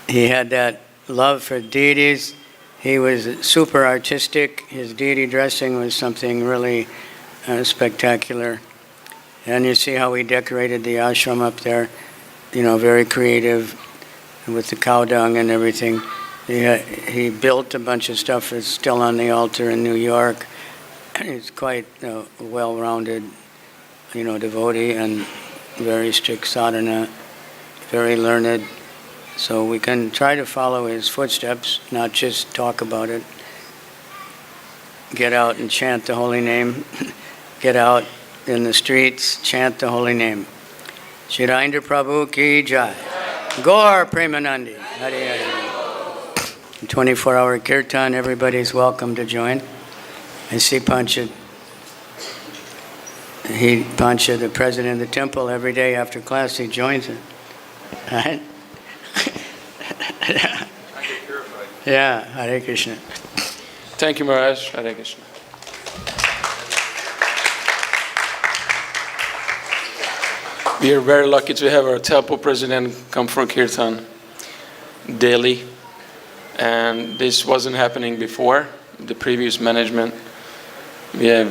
he had that love for deities. He was super artistic. His deity dressing was something really spectacular. And you see how he decorated the ashram up there, very creative with the cow dung and everything. He built a bunch of stuff that's still on the altar in New York. He's quite a well-rounded, devotee and very strict sadhana, very learned. So we can try to follow his footsteps, not just talk about it. Get out and chant the holy name. Get out in the streets, chant the holy name. Shri Aindra Prabhu ki jai. Gaur Premanandi. Hare Hare. 24-hour kirtan, everybody's welcome to join. I see Panchit Pancha, the president of the temple, every day after class he joins it. Right? Yeah, Hare Krishna. Thank you, Maharaj. Hare Krishna. We are very lucky to have our temple president come from Kirtan daily. And this wasn't happening before, the previous management. We have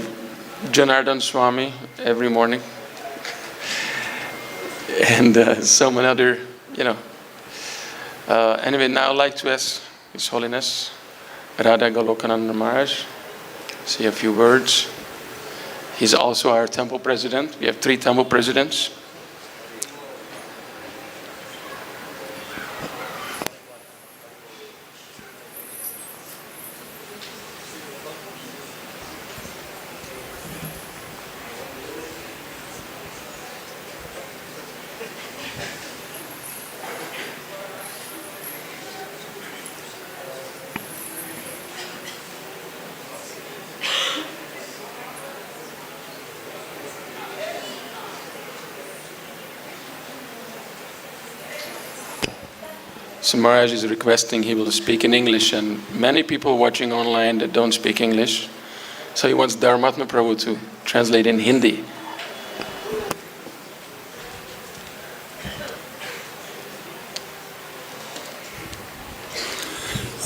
Janardhan Swami every morning. And so many other, Anyway, now I'd like to ask His Holiness Radha Golokananda Maharaj, say a few words. He's also our temple president. We have 3 temple presidents. So Maharaj is requesting he will speak in English, and many people watching online that don't speak English. So he wants Dharmatma Prabhu to translate in Hindi.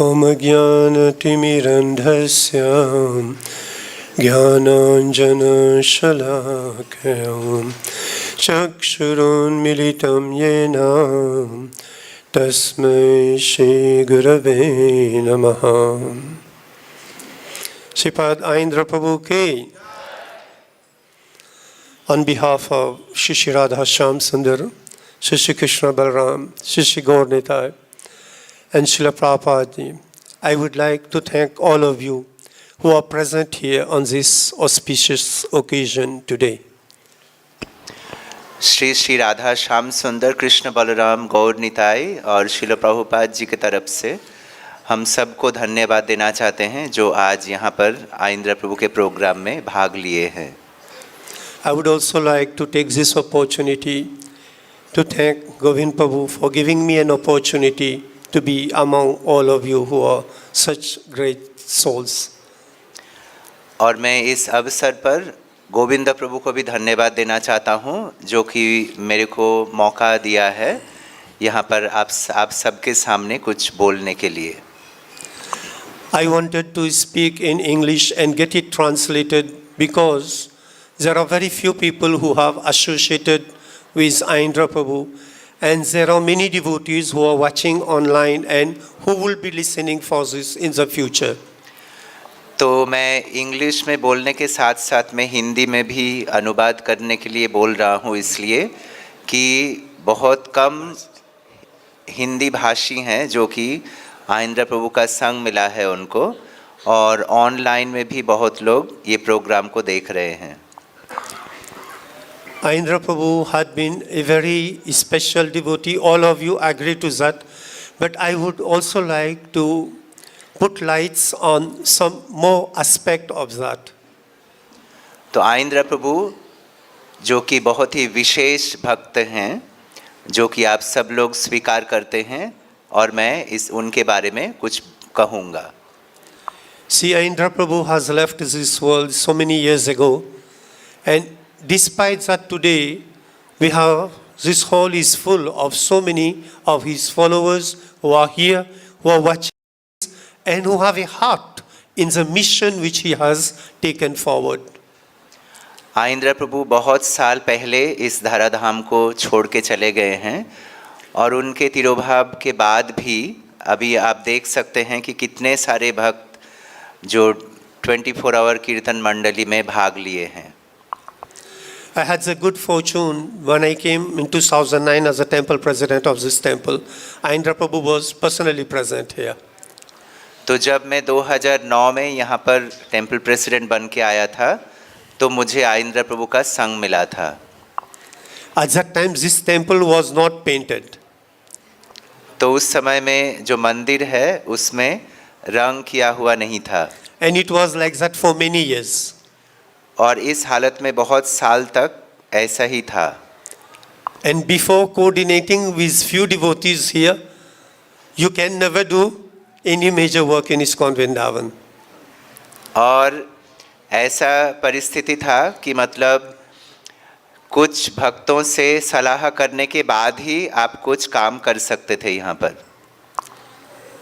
Om Jnanatimmirandhasya Jnananjana Shalakayam Chakshurunmilitam Yena Tasmai Shri Gurave Namaha. Sripad Aindra Prabhu Ke. On behalf of Shri Radha Shyam Sundar, Shri Krishna Balram, Shri Gaur Nitai, and Srila Prabhupada, I would like to thank all of you who are present here on this auspicious occasion today. Shri Shri Radha Shyam सुंदर कृष्ण बलराम गौर निताई और श्रील प्रभुपाद जी की तरफ से हम सबको धन्यवाद देना चाहते हैं जो आज यहाँ पर आइंद्र प्रभु के प्रोग्राम में भाग लिए हैं. I would also like to take this opportunity to thank Govind Prabhu for giving me an opportunity to be among all of you who are such great souls. और मैं इस अवसर पर गोविंद प्रभु को भी धन्यवाद देना चाहता हूँ जो कि मेरे को मौका दिया है यहाँ पर आप सबके सामने कुछ बोलने के लिए. I wanted to speak in English and get it translated because there are very few people who have associated with Aindra Prabhu, and there are many devotees who are watching online and who will be listening for this in the future. तो मैं English में बोलने के साथ साथ में हिंदी में भी अनुवाद करने के लिए बोल रहा हूँ इसलिए कि बहुत कम हिंदी भाषी हैं जो कि आइंद्र प्रभु का संग मिला है उनको, और ऑनलाइन में भी बहुत लोग ये प्रोग्राम को देख रहे हैं. Aindra Prabhu had been a very special devotee. All of you agree to that. But I would also like to put lights on some more aspect of that. तो आइंद्र प्रभु जो कि बहुत ही विशेष भक्त हैं जो कि आप सब लोग स्वीकार करते हैं, और मैं इस उनके बारे में कुछ कहूँगा. See, Aindra Prabhu has left this world so many years ago, and despite that today we have, this hall is full of so many of his followers who are here, who are watching, and who have a heart in the mission which he has taken forward. आइंद्र प्रभु बहुत साल पहले इस धराधाम को छोड़ के चले गए हैं, और उनके तिरोभाव के बाद भी अभी आप देख सकते हैं कि कितने सारे भक्त जो 24 आवर कीर्तन मंडली में भाग लिए हैं. I had the good fortune when I came in 2009 as a temple president of this temple. Aindra Prabhu was personally present here. तो जब मैं 2009 में यहाँ पर टेम्पल प्रेसिडेंट बन के आया था तो मुझे आइंद्र प्रभु का संग मिला था. At that time this temple was not painted. तो उस समय में जो मंदिर है उसमें रंग किया हुआ नहीं था. And it was like that for many years. और इस हालत में बहुत साल तक ऐसा ही था। And before coordinating with few devotees here, you can never do any major work in ISKCON Vrindavan. और ऐसा परिस्थिति था कि मतलब कुछ भक्तों से सलाह करने के बाद ही आप कुछ काम कर सकते थे यहाँ पर।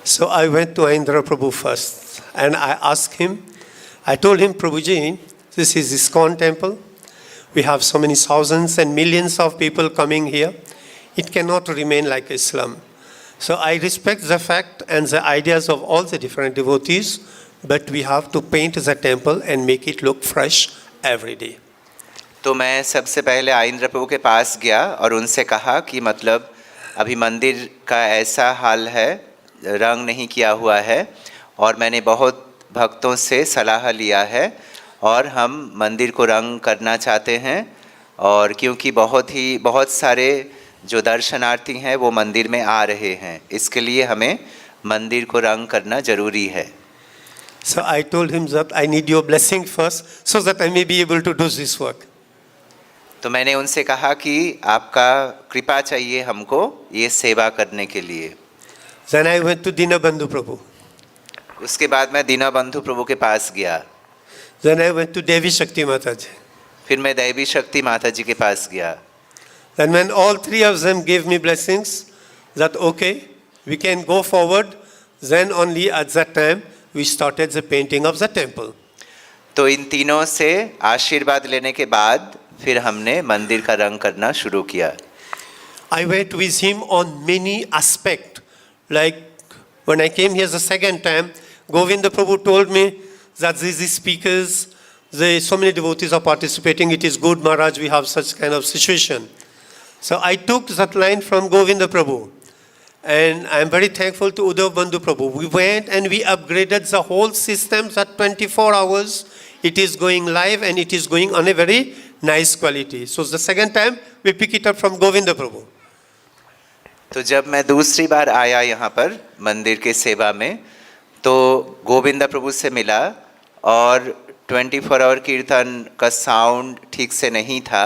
So I went to Aindra Prabhu first and I asked him, I told him, Prabhuji, this is ISKCON temple. We have so many thousands and millions of people coming here. It cannot remain like a slum. So I respect the fact and the ideas of all the different devotees, but we have to paint the temple and make it look fresh every day. तो मैं सबसे पहले आइंद्र प्रभु के पास गया और उनसे कहा कि मतलब अभी मंदिर का ऐसा हाल है, रंग नहीं किया हुआ है और मैंने बहुत भक्तों से सलाह लिया है और हम मंदिर को रंग करना चाहते हैं और क्योंकि बहुत सारे जो दर्शनार्थी हैं वो मंदिर में आ रहे हैं, इसके लिए हमें मंदिर को रंग करना ज़रूरी है। So I told him that I need your blessing first so that I may be able to do this work. तो मैंने उनसे कहा कि आपका कृपा चाहिए हमको ये सेवा करने के लिए। Then I went to Dinabandhu Prabhu. उसके बाद मैं दीनबंधु प्रभु के पास गया। Then I went to Devi Shakti Mataji. फिर मैं देवी शक्ति माता जी के पास गया। Then when all three of them gave me blessings that okay, we can go forward, then only at that time we started the painting of the temple. तो इन तीनों से आशीर्वाद लेने के बाद फिर हमने मंदिर का रंग करना शुरू किया। I went with him on many aspects. Like when I came here the second time, Govinda Prabhu told me that these speakers, so many devotees are participating. It is good, Maharaj, we have such kind of situation. So I took that line from Govinda Prabhu. And I am very thankful to Uddhav Bandhu Prabhu. We went and we upgraded the whole system at 24 hours. It is going live and it is going on a very nice quality. So the second time we pick it up from Govinda Prabhu. तो जब मैं दूसरी बार आया यहाँ पर मंदिर के सेवा में तो गोविंदा प्रभु से मिला और 24 आवर कीर्तन का साउंड ठीक से नहीं था,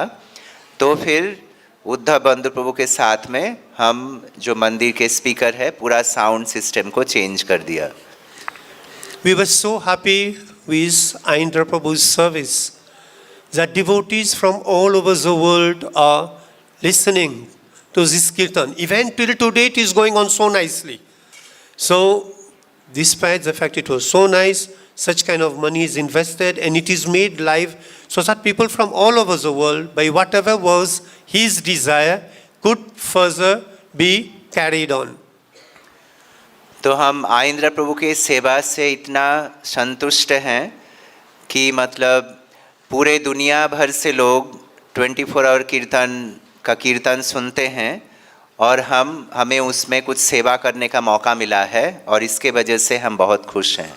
तो फिर उद्धव बंधु प्रभु के साथ में हम जो मंदिर के स्पीकर है पूरा साउंड सिस्टम को चेंज कर दिया। We were so happy with Aindra Prabhu's service that devotees from all over the world are listening to this kirtan. Even till today it is going on so nicely. So despite the fact it was so nice, such kind of money is invested and it is made live so that people from all over the world, by whatever was his desire, could further be carried on. तो हम आइंद्र प्रभु के सेवा से इतना संतुष्ट हैं कि मतलब पूरे दुनिया भर से लोग 24 आवर कीर्तन सुनते हैं और हमें उसमें कुछ सेवा करने का मौका मिला है और इसके वजह से हम बहुत खुश हैं।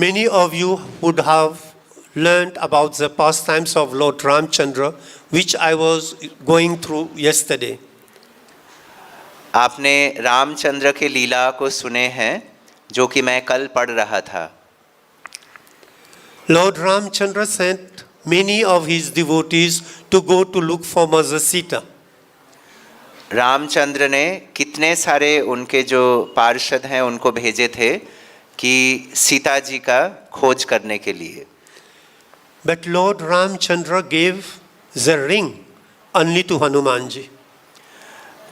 Many of you would have learned about the pastimes of Lord Ramchandra, which I was going through yesterday. आपने रामचंद्र के लीला को सुने हैं जो कि मैं कल पढ़ रहा था। Lord Ramchandra sent many of his devotees to go to look for Mother Sita. Ramchandra ने कितने सारे उनके जो पार्षद हैं उनको भेजे थे कि सीता जी का खोज करने के लिए। But Lord Ramchandra gave the ring only to Hanuman ji.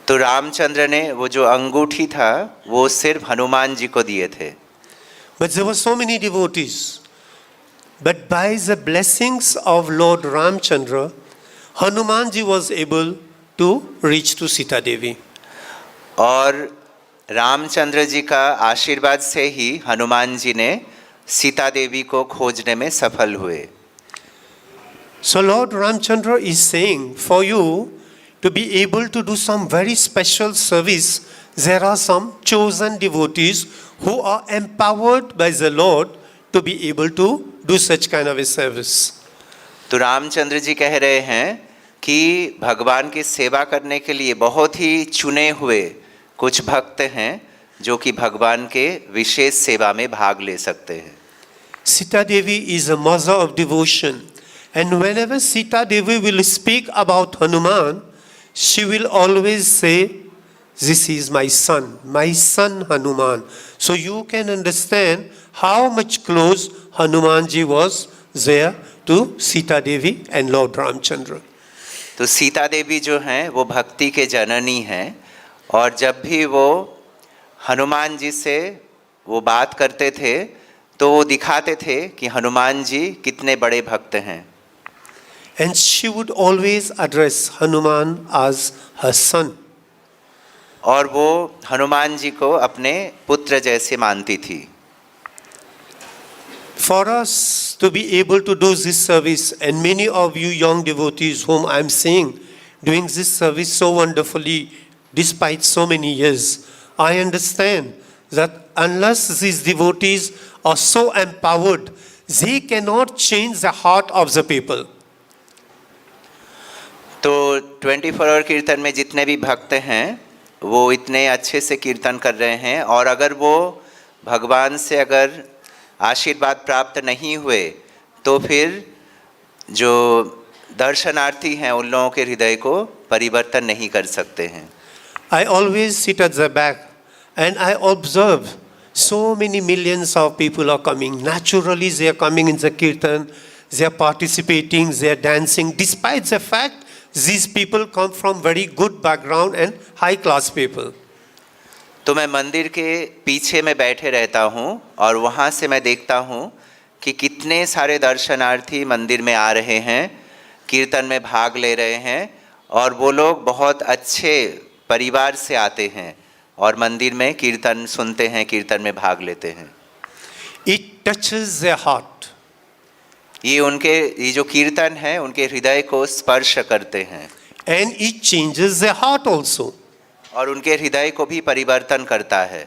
तो रामचंद्र ने वो जो अंगूठी था वो सिर्फ हनुमान जी को दिए थे। But there were so many devotees. But by the blessings of Lord Ramchandra, Hanuman ji was able to reach to Sita Devi. और रामचंद्र जी का आशीर्वाद से ही हनुमान जी ने सीता देवी को खोजने में सफल हुए। So Lord Ramchandra is saying, for you to be able to do some very special service, there are some chosen devotees who are empowered by the Lord to be able to do such kind of a service. तो रामचंद्र जी कह रहे हैं कि भगवान की सेवा करने के लिए बहुत ही चुने हुए कुछ भक्त हैं जो कि भगवान के विशेष सेवा में भाग ले सकते हैं। Sita Devi is a mother of devotion And whenever Sita Devi will speak about Hanuman, she will always say, this is my son Hanuman. So you can understand how much close Hanumanji was there to Sita Devi and Lord Ramchandra. तो सीता देवी जो हैं वो भक्ति के जननी हैं, और जब भी वो हनुमान जी से वो बात करते थे तो वो दिखाते थे कि हनुमान जी कितने बड़े भक्त हैं. And she would always address Hanuman as her son. और वो हनुमान जी को अपने पुत्र जैसे मानती थी. For us to be able to do this service, and many of you young devotees whom I am seeing doing this service so wonderfully despite so many years, I understand that unless these devotees are so empowered, they cannot change the heart of the people. तो 24 our कीर्तन में जितने भी भक्त हैं वो इतने अच्छे से कीर्तन कर रहे हैं, और अगर वो भगवान से अगर आशीर्वाद प्राप्त नहीं हुए तो फिर जो दर्शनार्थी हैं उन लोगों के हृदय को परिवर्तन नहीं कर सकते हैं. I always sit at the back and I observe so many millions of people are coming. Naturally they are coming in the kirtan, they are participating, they are dancing, despite the fact these people come from very good background and high class people. तो मैं मंदिर के पीछे में बैठे रहता हूँ और वहाँ से मैं देखता हूँ कि कितने सारे दर्शनार्थी मंदिर में आ रहे हैं, कीर्तन में भाग ले रहे हैं, और वो लोग बहुत अच्छे परिवार से आते हैं और मंदिर में कीर्तन सुनते हैं, कीर्तन में भाग लेते हैं. It touches their heart. ये जो कीर्तन है उनके हृदय को स्पर्श करते हैं. And it changes their heart also. और उनके हृदय को भी परिवर्तन करता है.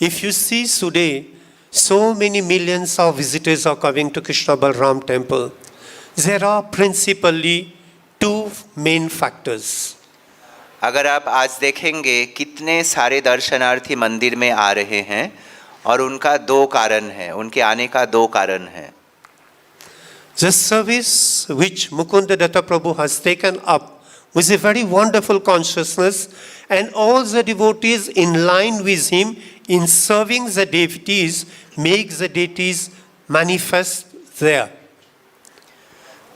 If you see today, so many millions of visitors are coming to Krishna Balram temple. There are principally two main factors. अगर आप आज देखेंगे कितने सारे दर्शनार्थी मंदिर में आ रहे हैं, और उनका दो कारण है, उनके आने का दो कारण है. The service which Mukunda Datta Prabhu has taken up with a very wonderful consciousness, and all the devotees in line with him in serving the deities make the deities manifest there.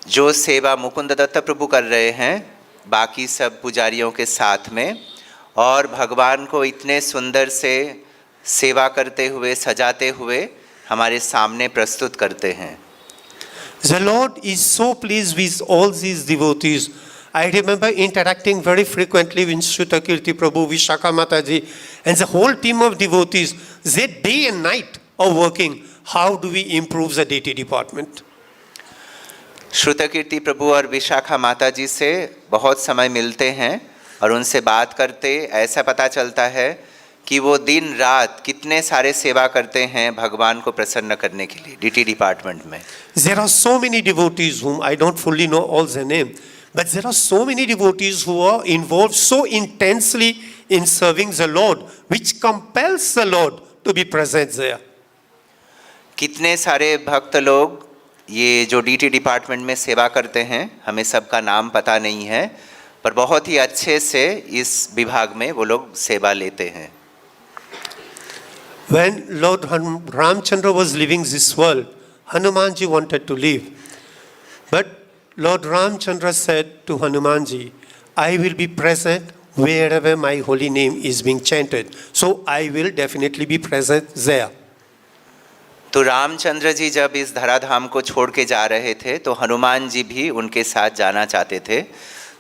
जो सेवा मुकुंद दत्त प्रभु कर रहे हैं बाकी सब पुजारियों के साथ में, और भगवान को इतने सुंदर से सेवा करते हुए, सजाते हुए हमारे सामने प्रस्तुत करते हैं. The Lord is so pleased with all these devotees. I remember interacting very frequently with Shrutakirti Prabhu, Vishakha Mataji, and the whole team of devotees. They day and night are working. How do we improve the deity department? Shrutakirti प्रभु और विशाखा माता जी से बहुत समय मिलते हैं और उनसे बात करते ऐसा पता चलता है कि वो दिन रात कितने सारे सेवा करते हैं भगवान को प्रसन्न करने के लिए डीटी डिपार्टमेंट में. There are so many devotees whom I don't fully know all their name, but there are so many devotees who are involved so intensely in serving the Lord, which compels the Lord to be present there. कितने सारे भक्त लोग ये जो DT department में सेवा करते हैं, हमें सबका नाम पता नहीं है, पर बहुत ही अच्छे से इस विभाग में वो लोग सेवा लेते हैं. When Lord Ramchandra was leaving this world, Hanumanji wanted to leave. But Lord Ramchandra said to Hanumanji, I will be present wherever my holy name is being chanted. So I will definitely be present there. तो रामचंद्र जी जब इस धराधाम को छोड़ के जा रहे थे तो हनुमान जी भी उनके साथ जाना चाहते थे,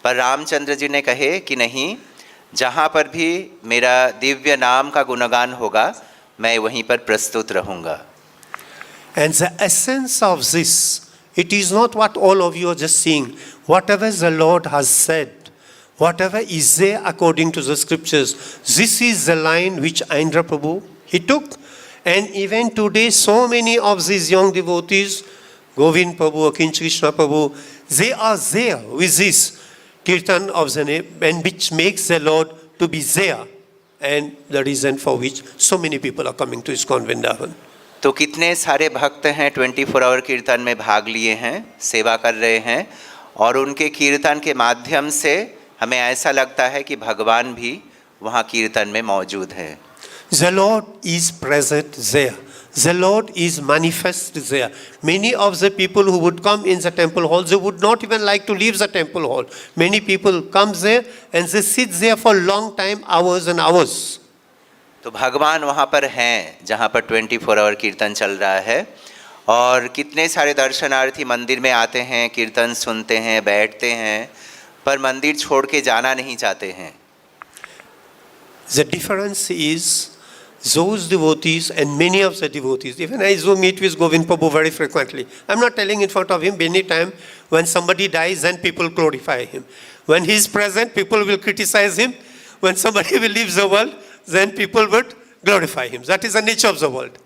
पर रामचंद्र जी ने कहे कि नहीं, जहाँ पर भी मेरा दिव्य नाम का गुणगान होगा मैं वहीं पर प्रस्तुत रहूँगा. And the essence of this, it is not what all of you are just seeing. Whatever the Lord has said, whatever is there according to the scriptures, this is the line which Aindra Prabhu, he took. And even today, so many of these young devotees, Govind Prabhu, Akinch Krishna Prabhu, they are there with this kirtan of the name, and which makes the Lord to be there, and the reason for which so many people are coming to ISKCON Vrindavan. तो कितने सारे भक्त हैं 24 our कीर्तन में भाग लिए हैं, सेवा कर रहे हैं, और उनके कीर्तन के माध्यम से हमें ऐसा लगता है कि भगवान भी वहाँ कीर्तन में मौजूद है। The Lord is present there. The Lord is manifest there. Many of the people who would come in the temple hall, they would not even like to leave the temple hall. Many people come there and they sit there for long time, hours and hours. तो भगवान वहाँ पर हैं जहाँ पर 24 our कीर्तन चल रहा है, और कितने सारे दर्शनार्थी मंदिर में आते हैं, कीर्तन सुनते हैं, बैठते हैं, पर मंदिर छोड़ के जाना नहीं चाहते हैं। The difference is those devotees and many of the devotees, even I do meet with Govind Prabhu very frequently. I'm not telling in front of him. Many times when somebody dies, then people glorify him. When he is present, people will criticize him. When somebody will leave the world, then people would glorify him. That is the nature of the world.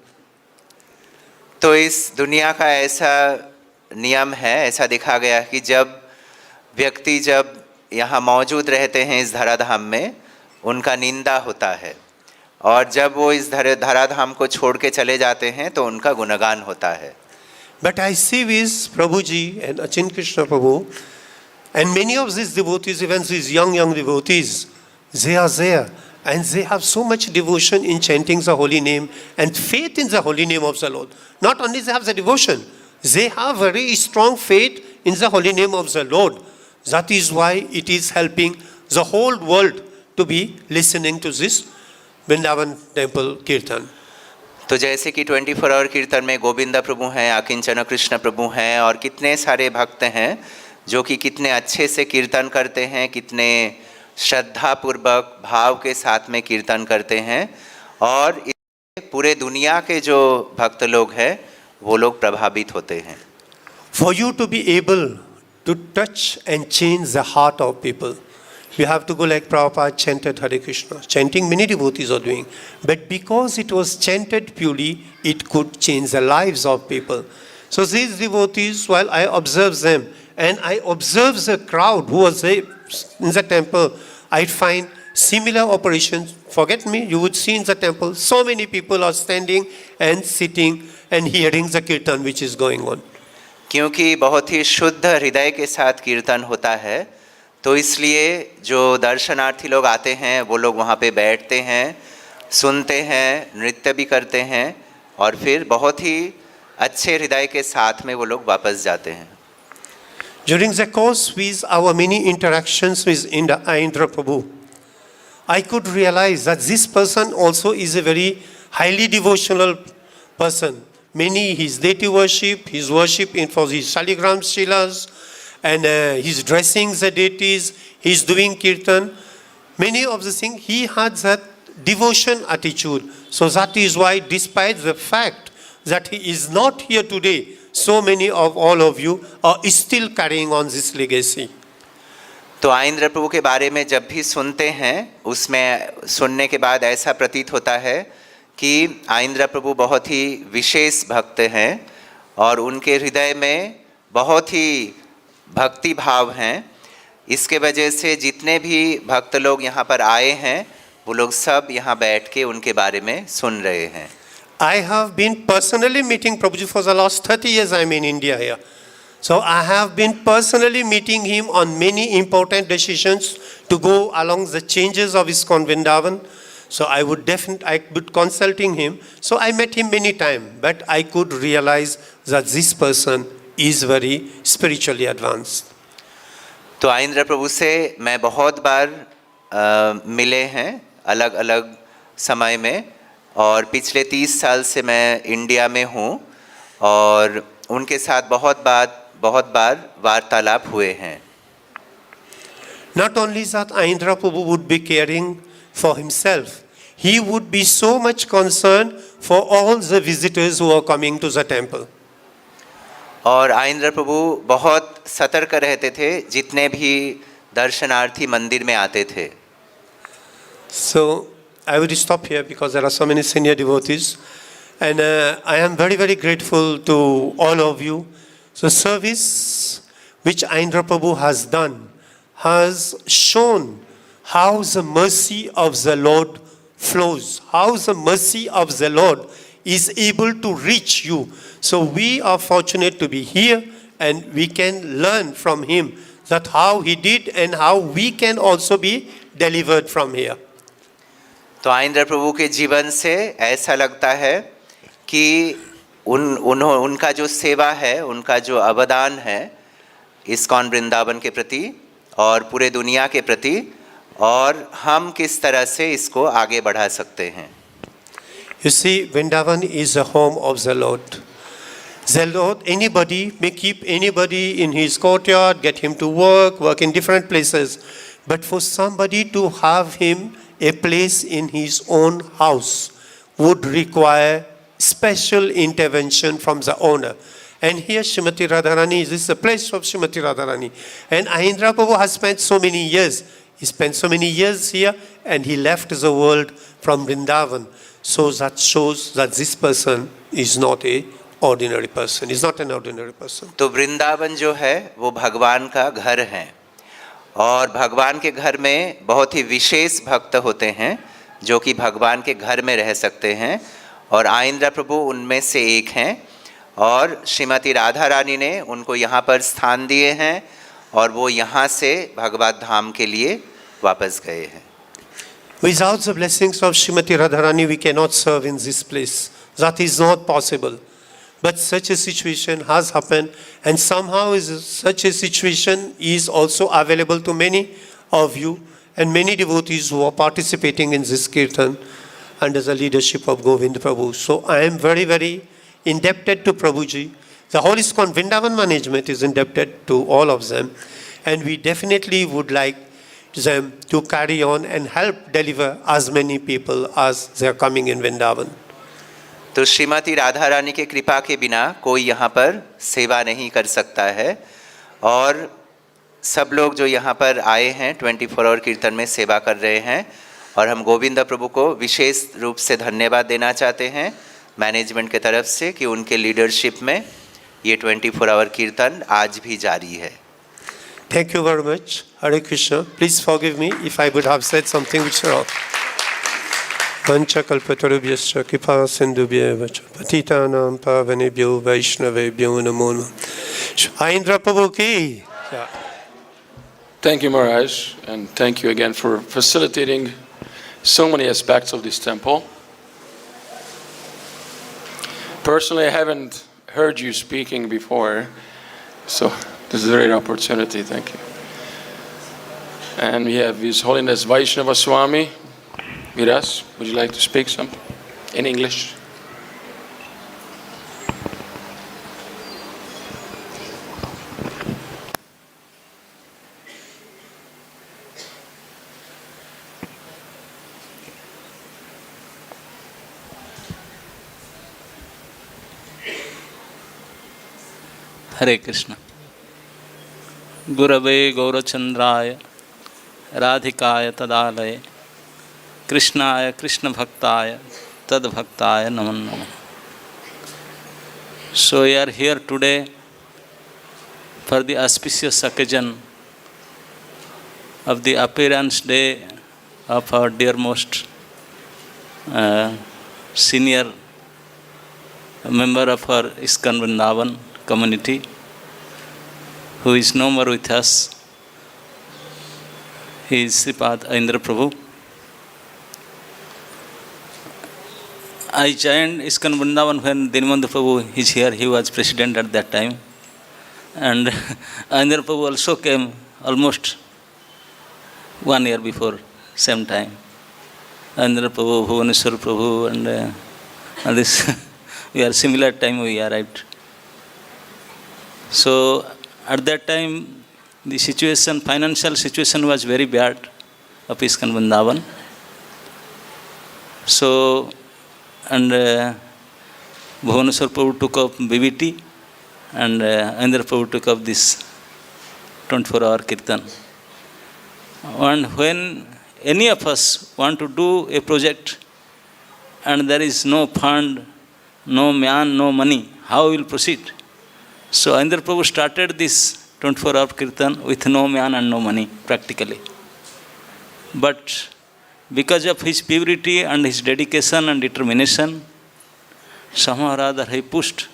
तो इस दुनिया का ऐसा नियम है, ऐसा देखा गया कि जब व्यक्ति जब यहाँ मौजूद रहते हैं इस धराधाम में, उनका निंदा होता है, और जब वो इस धराधाम को छोड़ के चले जाते हैं तो उनका गुणगान होता है। But I see with Prabhuji and Achin Krishna Prabhu and many of these devotees, even these young devotees, they are there and they have so much devotion in chanting the holy name and faith in the holy name of the Lord. Not only they have the devotion, they have very strong faith in the holy name of the Lord. That is why it is helping the whole world to be listening to this Vrindavan temple kirtan. तो जैसे कि 24 our कीर्तन में गोविंदा प्रभु हैं, आकिंचन कृष्ण प्रभु हैं, और कितने सारे भक्त हैं जो कि कितने अच्छे से कीर्तन करते हैं, कितने श्रद्धापूर्वक भाव के साथ में कीर्तन करते हैं, और पूरे दुनिया के जो भक्त लोग हैं वो लोग प्रभावित होते हैं। For you to be able to touch and change the heart of people, you have to go like Prabhupada chanted Hare Krishna. Chanting many devotees are doing. But because it was chanted purely, it could change the lives of people. So these devotees, while I observe them, and I observe the crowd who was there in the temple, I find similar operations. Forget me, you would see in the temple, so many people are standing and sitting and hearing the kirtan which is going on. क्योंकि बहुत ही शुद्ध हृदय के साथ कीर्तन होता है, तो इसलिए जो दर्शनार्थी लोग आते हैं वो लोग वहाँ पे बैठते हैं, सुनते हैं, नृत्य भी करते हैं, और फिर बहुत ही अच्छे हृदय के साथ में वो लोग वापस जाते हैं। During the course with our many interactions with Aindra Prabhu, I could realize that this person also is a very highly devotional person. Many his deity worship, his worship in for his Shaligram Shilas, and he's dressing the deities, he's doing kirtan. Many of the things, he had that devotion attitude. So that is why, despite the fact that he is not here today, so many of all of you are still carrying on this legacy. तो आइंद्र प्रभु के बारे में जब भी सुनते हैं, उसमें सुनने के बाद ऐसा प्रतीत होता है कि आइंद्र प्रभु बहुत ही विशेष भक्त हैं, और उनके हृदय में बहुत ही भक्ति भाव हैं। इसके वजह से जितने भी भक्त लोग यहाँ पर आए हैं वो लोग सब यहाँ बैठ के उनके बारे में सुन रहे हैं। I have been personally meeting Prabhuji for the last 30 years. I'm in India here. So I have been personally meeting him on many important decisions to go along the changes of ISKCON Vrindavan. So I would consulting him. So I met him many times, but I could realize that this person is very spiritually advanced. तो आइंद्र प्रभु से मैं बहुत बार मिले हैं अलग अलग समय में, और पिछले 30 साल से मैं इंडिया में हूँ, और उनके साथ बहुत बार वार्तालाप हुए हैं। Not only that, Aindra Prabhu would be caring for himself. He would be so much concerned for all the visitors who are coming to the temple. और आइंद्र प्रभु बहुत सतर्क रहते थे जितने भी दर्शनार्थी मंदिर में आते थे। So I would stop here because there are so many senior devotees, and I am very, very grateful to all of you. The service which Aindra Prabhu has done has shown how the mercy of the Lord flows, how the mercy of the Lord is able to reach you. So we are fortunate to be here and we can learn from him that how he did and how we can also be delivered from here. तो आइंद्र प्रभु के जीवन से ऐसा लगता है कि उनका जो सेवा है, उनका जो अवदान है इस्कॉन वृंदावन के प्रति और पूरे दुनिया के प्रति, और हम किस तरह से इसको आगे बढ़ा सकते हैं. You see, Vrindavan is the home of the Lord. The Lord, anybody may keep anybody in his courtyard, get him to work in different places. But for somebody to have him a place in his own house would require special intervention from the owner. And here Srimati Radharani, this is the place of Srimati Radharani. And Aindra Prabhu has spent so many years. He spent so many years here and he left the world from Vrindavan. So that shows that this person is not a ordinary person. He's not an ordinary person. तो वृंदावन जो है वो भगवान का घर है और भगवान के घर में बहुत ही विशेष भक्त होते हैं जो कि भगवान के घर में रह सकते हैं, और आइंद्र प्रभु उनमें से एक हैं और श्रीमती राधा रानी ने उनको यहाँ पर स्थान दिए हैं और वो यहाँ से भगवत धाम के लिए वापस गए हैं. Without the blessings of Srimati Radharani, we cannot serve in this place. That is not possible. But such a situation has happened, and somehow such a situation is also available to many of you and many devotees who are participating in this kirtan under the leadership of Govind Prabhu. So I am very, very indebted to Prabhuji. The whole ISKCON Vrindavan management is indebted to all of them, and we definitely would like them to carry on and help deliver as many people as they are coming in Vrindavan. तो श्रीमती राधा रानी के कृपा के बिना कोई यहाँ पर सेवा नहीं कर सकता है, और सब लोग जो यहाँ पर आए हैं 24 आवर कीर्तन में सेवा कर रहे हैं, और हम गोविंद प्रभु को विशेष रूप से धन्यवाद देना चाहते हैं मैनेजमेंट के तरफ से कि उनके लीडरशिप में ये 24 आवर कीर्तन आज भी जारी है. Thank you very much. Hare Krishna. Please forgive me if I would have said something which is wrong. Vancha kalpatarubhyascha kripa sindhubhyeva cha patitanam pavanebhyo vaishnavebhyo namo namaha. Aindra Prabhu ki. Thank you, Maharaj, and thank you again for facilitating so many aspects of this temple. Personally, I haven't heard you speaking before, so this is a great opportunity. Thank you. And we have His Holiness Vaishnava Swami with us. Would you like to speak something in English? हरे कृष्ण. गुरवे गौरचंद्राय राधिकाय तदालये कृष्णाय कृष्णभक्ताय तद्भक्ताय नमो नमः. So we are here today for the auspicious occasion of the appearance day of our dearmost senior member of our ISKCON Vrindavan community, who is no more with us. He is Sripad Aindra Prabhu. I joined ISKCON Vrindavan when Dinabandhu Prabhu is here. He was president at that time. And Aindra Prabhu also came almost 1 year before, same time. Aindra Prabhu, Bhuvaneshwar Prabhu, and this, we are similar time we arrived. So at that time, the situation, financial situation was very bad of ISKCON Vrindavan. So, and Bhuvaneshwar Prabhu took up BBT, and Aindra Prabhu took up this 24-hour kirtan. And when any of us want to do a project and there is no fund, no man, no money, how we will proceed? So Aindra Prabhu started this 24-hour kirtan with no man and no money, practically. But because of his purity and his dedication and determination, somehow or other he pushed.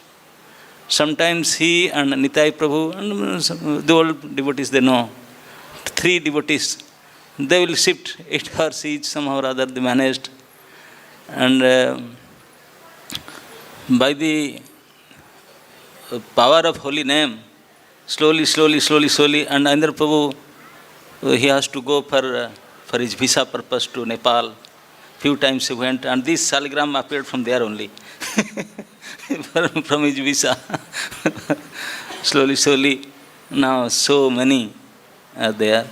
Sometimes he and Nitai Prabhu and the old devotees, they know, 3 devotees, they will shift 8 hours each, somehow or other they managed. And by the power of holy name, slowly, and Aindra Prabhu, he has to go for his visa purpose to Nepal. Few times he went, and this Saligram appeared from there only, from his visa. slowly, now so many are there.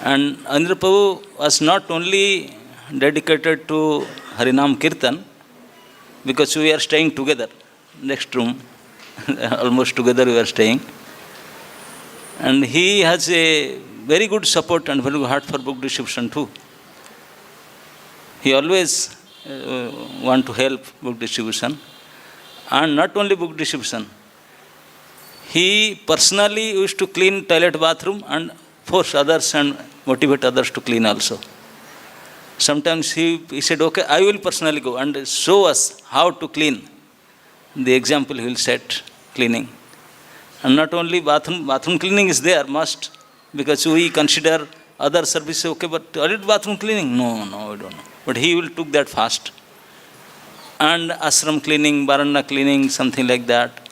And Aindra Prabhu was not only dedicated to Harinam Kirtan, because we are staying together, next room, almost together we are staying. And he has a very good support and very good heart for book distribution too. He always want to help book distribution. And not only book distribution, he personally used to clean toilet, bathroom and force others and motivate others to clean also. Sometimes he said, okay, I will personally go and show us how to clean. The example he will set, cleaning. And not only bathroom cleaning is there, must, because we consider other services, okay, but toilet, bathroom cleaning, no, we don't know. But he will took that fast. And ashram cleaning, baranda cleaning, something like that.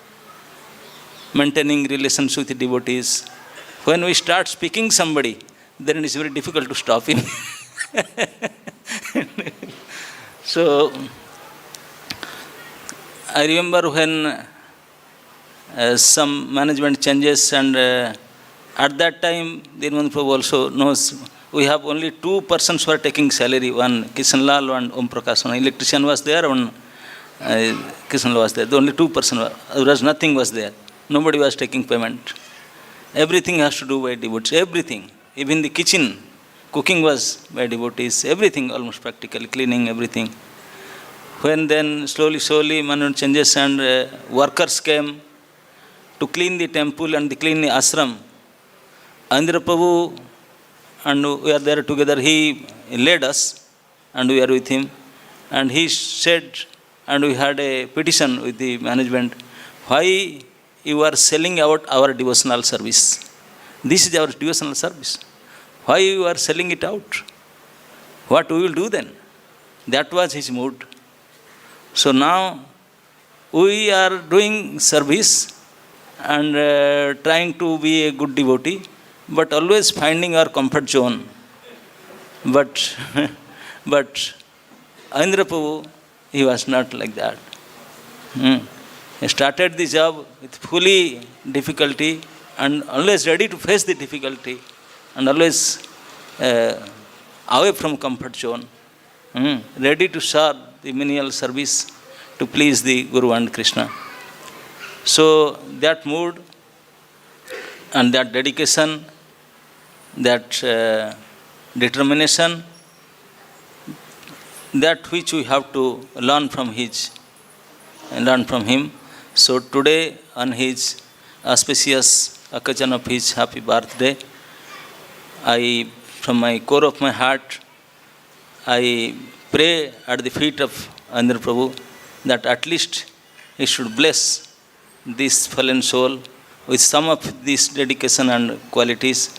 Maintaining relations with the devotees. When we start speaking somebody, then it is very difficult to stop him. So, I remember when some management changes, and at that time, the Nirmal Prabhu also knows, we have only 2 persons who are taking salary, one Kishan Lal and Om Prakash. One electrician was there, one Kishan Lal was there. The only 2 persons were, otherwise nothing was there. Nobody was taking payment. Everything has to do by devotees, everything. Even the kitchen, cooking was by devotees, everything almost practically, cleaning, everything. When then slowly management changes and workers came to clean the temple and clean the ashram, Aindra Prabhu and we are there together, he led us and we are with him. And he said, and we had a petition with the management, why you are selling out our devotional service? This is our devotional service. Why you are selling it out? What we will do then? That was his mood. So now we are doing service and trying to be a good devotee, but always finding our comfort zone. But Aindra Prabhu, he was not like that. He started the job with fully difficulty and always ready to face the difficulty and always away from comfort zone, ready to serve the menial service to please the Guru and Krishna. So that mood and that dedication, that determination, that which we have to learn from him. So today, on his auspicious occasion of his happy birthday, I, from my core of my heart, I pray at the feet of Aindra Prabhu that at least he should bless this fallen soul with some of these dedication and qualities,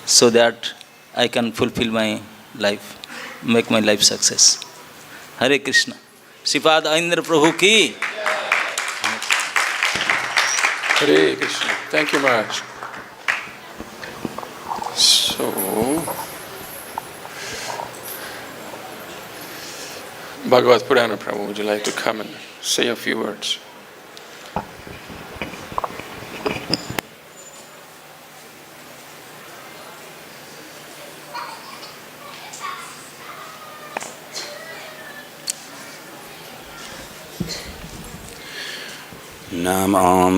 so that I can fulfill my life, make my life success. Hare Krishna. Sripad Aindra Prabhu ki. Hare Krishna. Thank you, Maharaj. So, Bhagavad Purana Prabhu, would you like to come and say a few words? Namam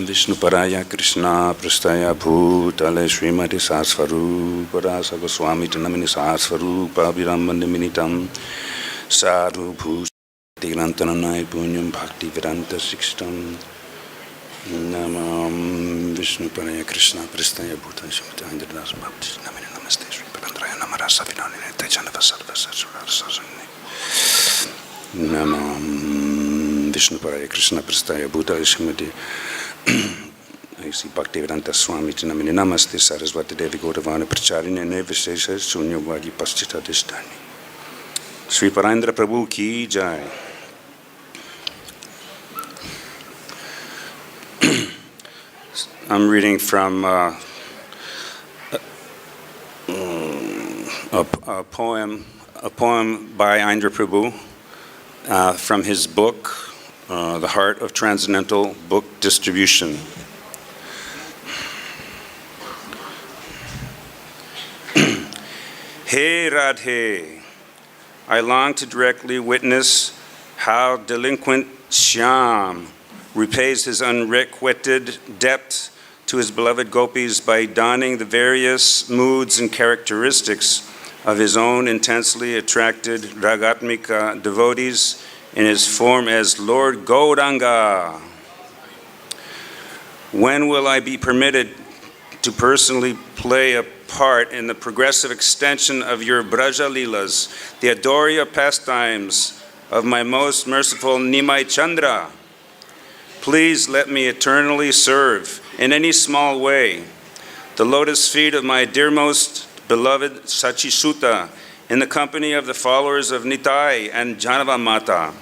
Vishnuparaya Krishna Prastaya Bhutale Srimati Sasvarupa Rasa Goswami Tanamini Sasvarupa Viramandaminitam Sadhu Bhuti Grantananai Punyam Bhakti Vedanta Sikstam Namam Vishnuparaya Krishna Prastaya Bhutale Srimati Aindra Bhakti Namini Namaste Sri Padandraya Namarasa Vinani Tejana Vasarva Sasura Sasani Namo Vishnuparaya Krishna Prasthaya Bhutale Srimati Bhaktivedanta Swami Namini Namaste Sarasvati Devi Gauravani Pracharine Nevishesha Sunyavagi Paschitadishtani Sri Parindra Prabhu Ki Jai. I'm reading from a poem by Aindra Prabhu from his book, The Heart of Transcendental Book Distribution. Hey Radhe, I long to directly witness how delinquent Shyam repays his unrequited debt to his beloved gopis by donning the various moods and characteristics of his own intensely attracted Ragatmika devotees in his form as Lord Gauranga. When will I be permitted to personally play a part in the progressive extension of your Braja Leelas, the Adorya pastimes of my most merciful Nimai Chandra? Please let me eternally serve, in any small way, the lotus feet of my dearmost beloved Sachisuta in the company of the followers of Nitai and Janava Mata.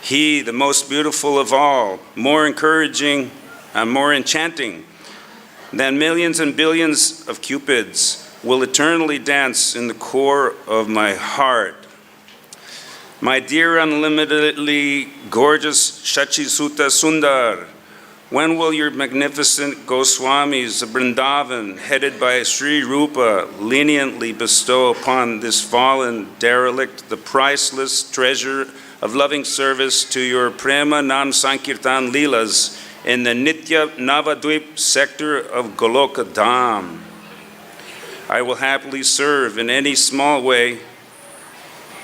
He, the most beautiful of all, more encouraging and more enchanting than millions and billions of cupids, will eternally dance in the core of my heart. My dear unlimitedly gorgeous Shachisuta Sundar, when will your magnificent Goswamis of Vrindavan, headed by Sri Rupa, leniently bestow upon this fallen derelict the priceless treasure of loving service to your Prema Nam Sankirtan Leelas in the Nitya Navadvip sector of Goloka Dham? I will happily serve in any small way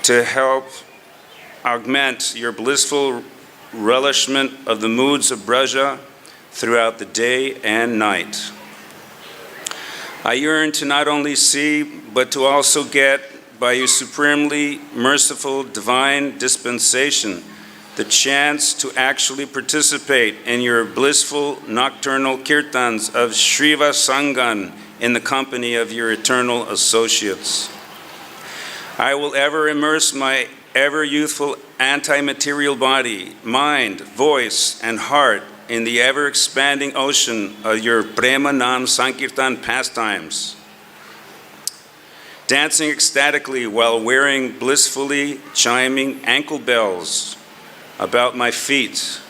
to help augment your blissful relishment of the moods of Braja throughout the day and night. I yearn to not only see, but to also get, by your supremely merciful divine dispensation, the chance to actually participate in your blissful nocturnal kirtans of Shriva Sangan in the company of your eternal associates. I will ever immerse my ever-youthful anti-material body, mind, voice, and heart in the ever-expanding ocean of your Prema Nam Sankirtan pastimes, dancing ecstatically while wearing blissfully chiming ankle bells about my feet.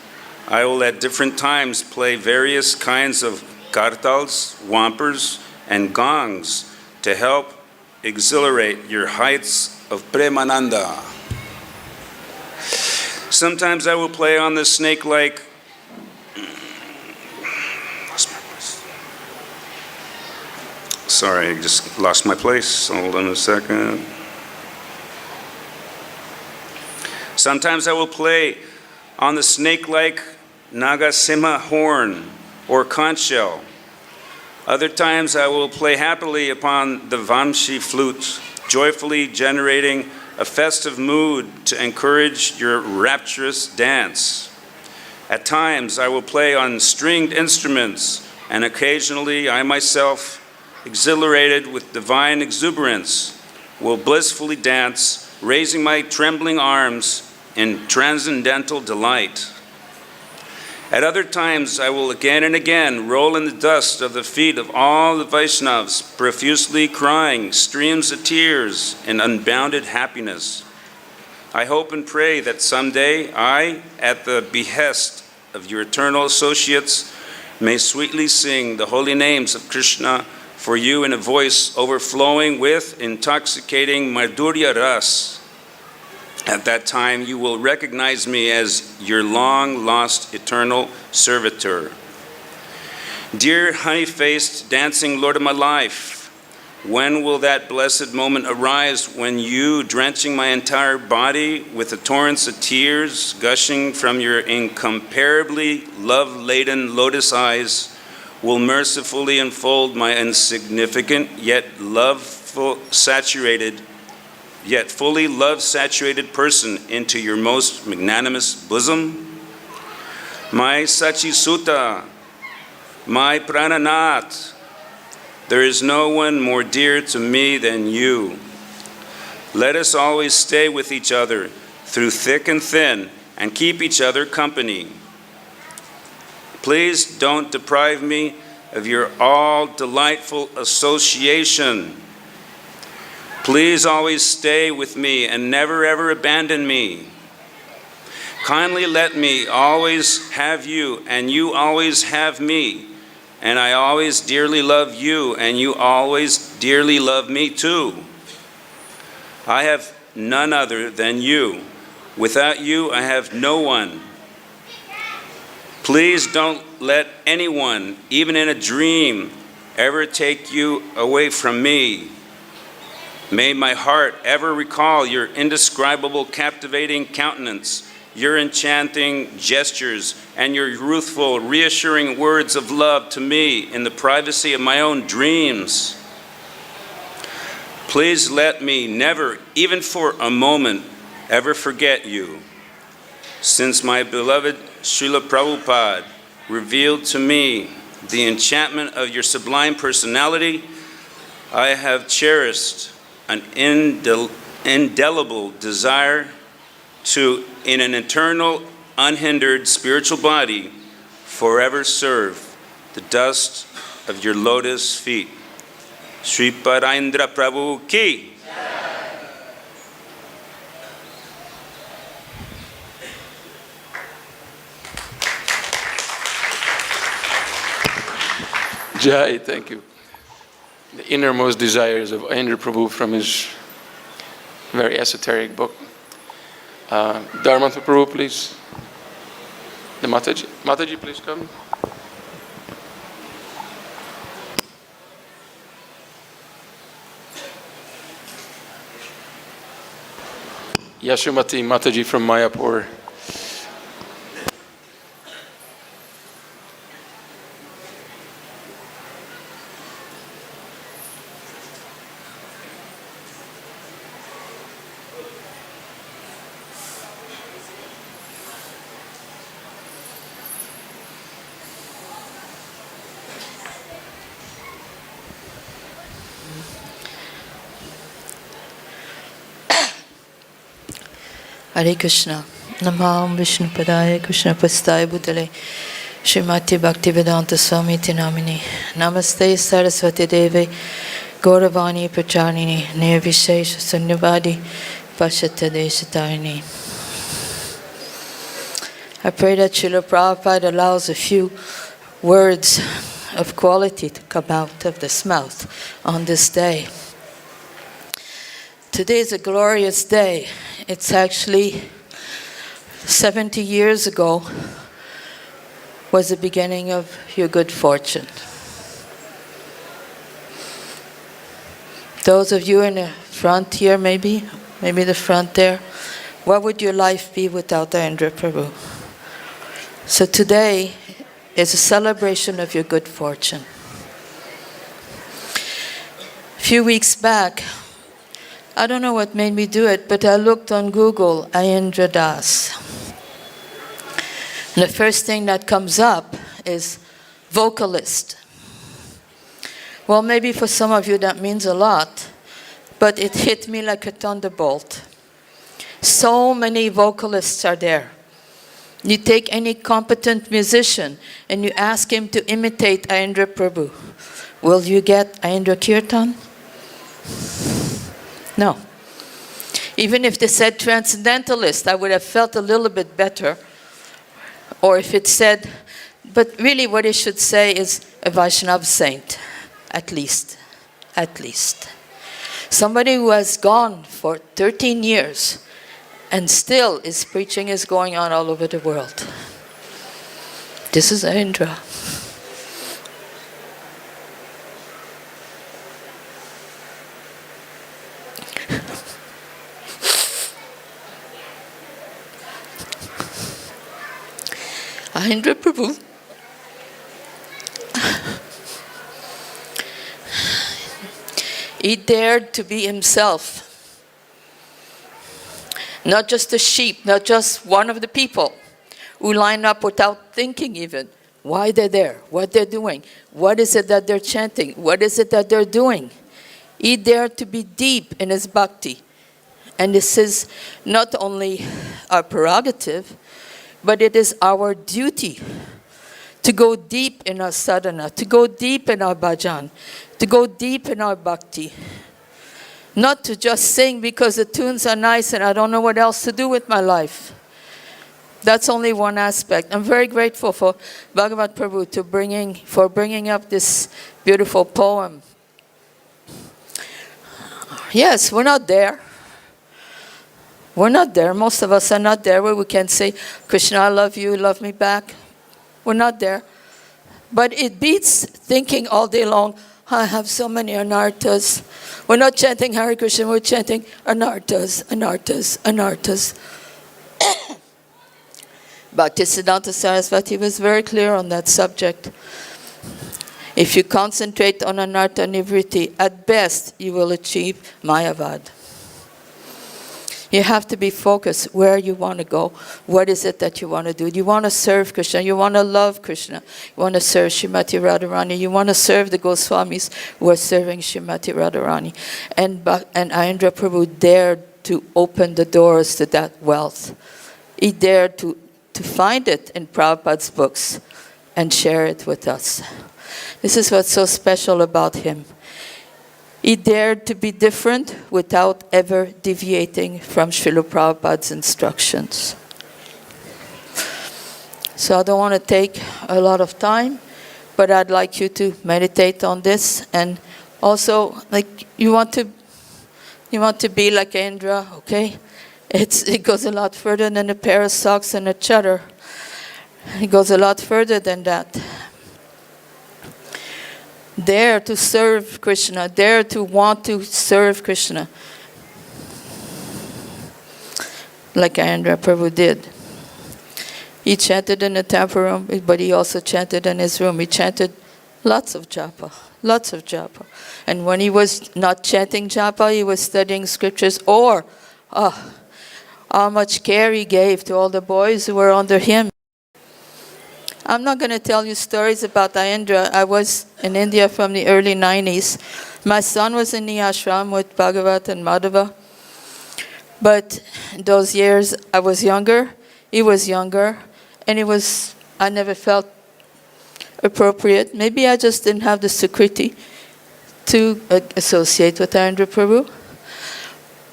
I will at different times play various kinds of kartals, wampers, and gongs to help exhilarate your heights of Premananda. Sometimes I will play on the snake-like Sorry, I just lost my place. Hold on a second. Sometimes I will play on the snake-like Nagasimha horn or conch shell. Other times I will play happily upon the Vamshi flute, joyfully generating a festive mood to encourage your rapturous dance. At times I will play on stringed instruments, and occasionally I myself, exhilarated with divine exuberance, will blissfully dance, raising my trembling arms in transcendental delight. At other times, I will again and again roll in the dust of the feet of all the Vaishnavas, profusely crying streams of tears in unbounded happiness. I hope and pray that someday I, at the behest of your eternal associates, may sweetly sing the holy names of Krishna for you in a voice overflowing with intoxicating Madhurya Ras. At that time, you will recognize me as your long-lost eternal servitor. Dear honey-faced dancing Lord of my life, when will that blessed moment arise when you, drenching my entire body with the torrents of tears gushing from your incomparably love-laden lotus eyes, will mercifully enfold my insignificant yet loveful, saturated yet fully love-saturated person into your most magnanimous bosom? My Sachi Sutta, my Prananath, there is no one more dear to me than you. Let us always stay with each other through thick and thin and keep each other company. Please don't deprive me of your all delightful association. Please always stay with me and never ever abandon me. Kindly let me always have you and you always have me, and I always dearly love you and you always dearly love me too. I have none other than you. Without you, I have no one. Please don't let anyone, even in a dream, ever take you away from me. May my heart ever recall your indescribable, captivating countenance, your enchanting gestures, and your youthful, reassuring words of love to me in the privacy of my own dreams. Please let me never, even for a moment, ever forget you. Since my beloved Srila Prabhupada revealed to me the enchantment of your sublime personality, I have cherished an indelible desire to, in an eternal, unhindered spiritual body, forever serve the dust of your lotus feet. Sripad Aindra Prabhu ki. Jai, thank you. The innermost desires of Aindra Prabhu from his very esoteric book. Dharmantha Prabhu, please. The Mataji. Mataji, please come. Yashomati Mataji from Mayapur. Hare Krishna. Namah Vishnu Padaya Krishna Pastaya Bhutale Srimati Bhaktivedanta Swami Tinamini Namaste Saraswati Deve Gauravani Pracharnini Nirvishesha Sunyavadi Pashata Desatarini. I pray that Srila Prabhupada allows a few words of quality to come out of this mouth on this day. Today is a glorious day. It's actually 70 years ago was the beginning of your good fortune. Those of you in the front here, maybe the front there, what would your life be without Aindra Prabhu? So today is a celebration of your good fortune. A few weeks back, I don't know what made me do it, but I looked on Google, Aindra Das. And the first thing that comes up is vocalist. Well, maybe for some of you that means a lot, but it hit me like a thunderbolt. So many vocalists are there. You take any competent musician and you ask him to imitate Aindra Prabhu. Will you get Aindra Kirtan? No. Even if they said transcendentalist, I would have felt a little bit better. Or if it said, but really what it should say is a Vaishnav saint, at least. At least. Somebody who has gone for 13 years and still his preaching is going on all over the world. This is Aindra. Aindra Prabhu he dared to be himself. Not just a sheep, not just one of the people who line up without thinking even why they're there, what they're doing, what is it that they're chanting, what is it that they're doing. He dared to be deep in his bhakti. And this is not only our prerogative, but it is our duty to go deep in our sadhana, to go deep in our bhajan, to go deep in our bhakti. Not to just sing because the tunes are nice and I don't know what else to do with my life. That's only one aspect. I'm very grateful for Bhagavat Prabhu for bringing up this beautiful poem. Yes, we're not there. We're not there. Most of us are not there where we can say, Krishna, I love you, love me back. We're not there. But it beats thinking all day long, I have so many anarthas. We're not chanting Hare Krishna, we're chanting anarthas, anarthas, anarthas. Bhaktisiddhanta Saraswati was very clear on that subject. If you concentrate on anartha nivritti, at best you will achieve mayavad. You have to be focused where you want to go. What is it that you want to do? You want to serve Krishna. You want to love Krishna. You want to serve Srimati Radharani. You want to serve the Goswamis who are serving Srimati Radharani. And Aindra Prabhu dared to open the doors to that wealth. He dared to find it in Prabhupada's books and share it with us. This is what's so special about him. He dared to be different without ever deviating from Srila Prabhupada's instructions. So I don't want to take a lot of time, but I'd like you to meditate on this. And also, like, you want to be like Aindra, okay? It goes a lot further than a pair of socks and a cheddar. It goes a lot further than that. Dare to serve Krishna, dare to want to serve Krishna. Like Aindra Prabhu did. He chanted in the temple room, but he also chanted in his room. He chanted lots of japa, lots of japa. And when he was not chanting japa, he was studying scriptures, or how much care he gave to all the boys who were under him. I'm not going to tell you stories about Aindra. I was in India from the early 90s. My son was in the ashram with Bhagavat and Madhava. But in those years, I was younger, he was younger, and I never felt appropriate. Maybe I just didn't have the sukriti to associate with Aindra Prabhu,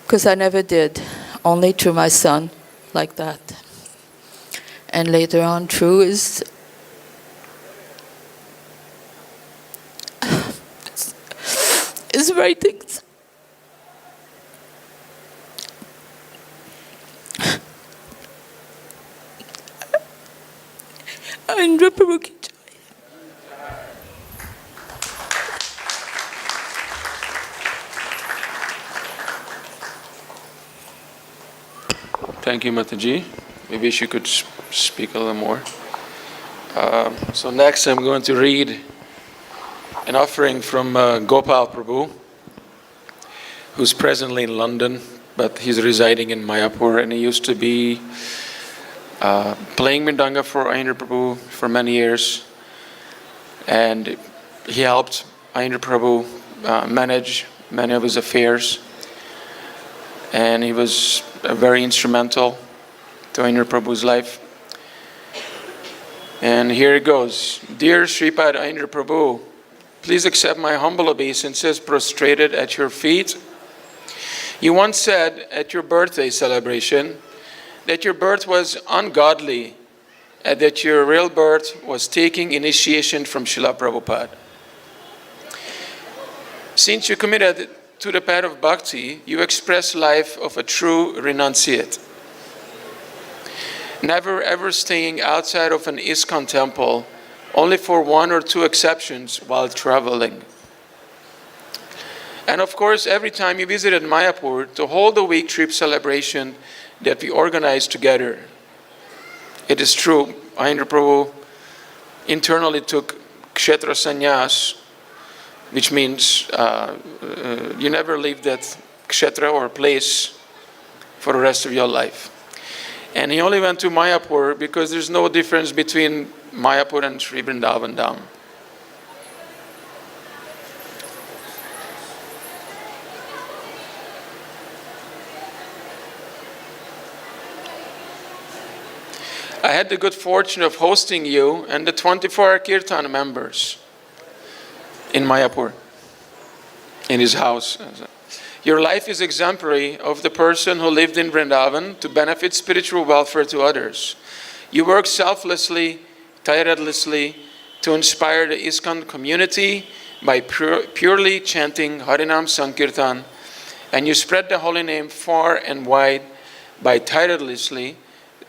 because I never did, only through my son, like that. And later on, through his writings. Aindra Prabhu ki jai. Thank you, Mataji. Maybe she could speak a little more. So next I'm going to read an offering from Gopal Prabhu, who's presently in London, but he's residing in Mayapur, and he used to be playing Mridanga for Aindra Prabhu for many years, and he helped Aindra Prabhu manage many of his affairs, and he was very instrumental to Aindra Prabhu's life. And here it goes. Dear Sripad Aindra Prabhu, please accept my humble obeisances prostrated at your feet. You once said at your birthday celebration that your birth was ungodly and that your real birth was taking initiation from Srila Prabhupada. Since you committed to the path of bhakti, you express life of a true renunciate. Never ever staying outside of an ISKCON temple, only for one or two exceptions while traveling. And of course, every time you visited Mayapur to hold a week trip celebration that we organized together. It is true, Aindra Prabhu internally took Kshetra Sannyas, which means you never leave that Kshetra or place for the rest of your life. And he only went to Mayapur because there's no difference between Mayapur and Sri Vrindavan Dham. I had the good fortune of hosting you and the 24-hour Kirtan members in Mayapur, in his house. Your life is exemplary of the person who lived in Vrindavan to benefit spiritual welfare to others. You work selflessly, tirelessly to inspire the ISKCON community by purely chanting Harinam Sankirtan, and you spread the holy name far and wide by tirelessly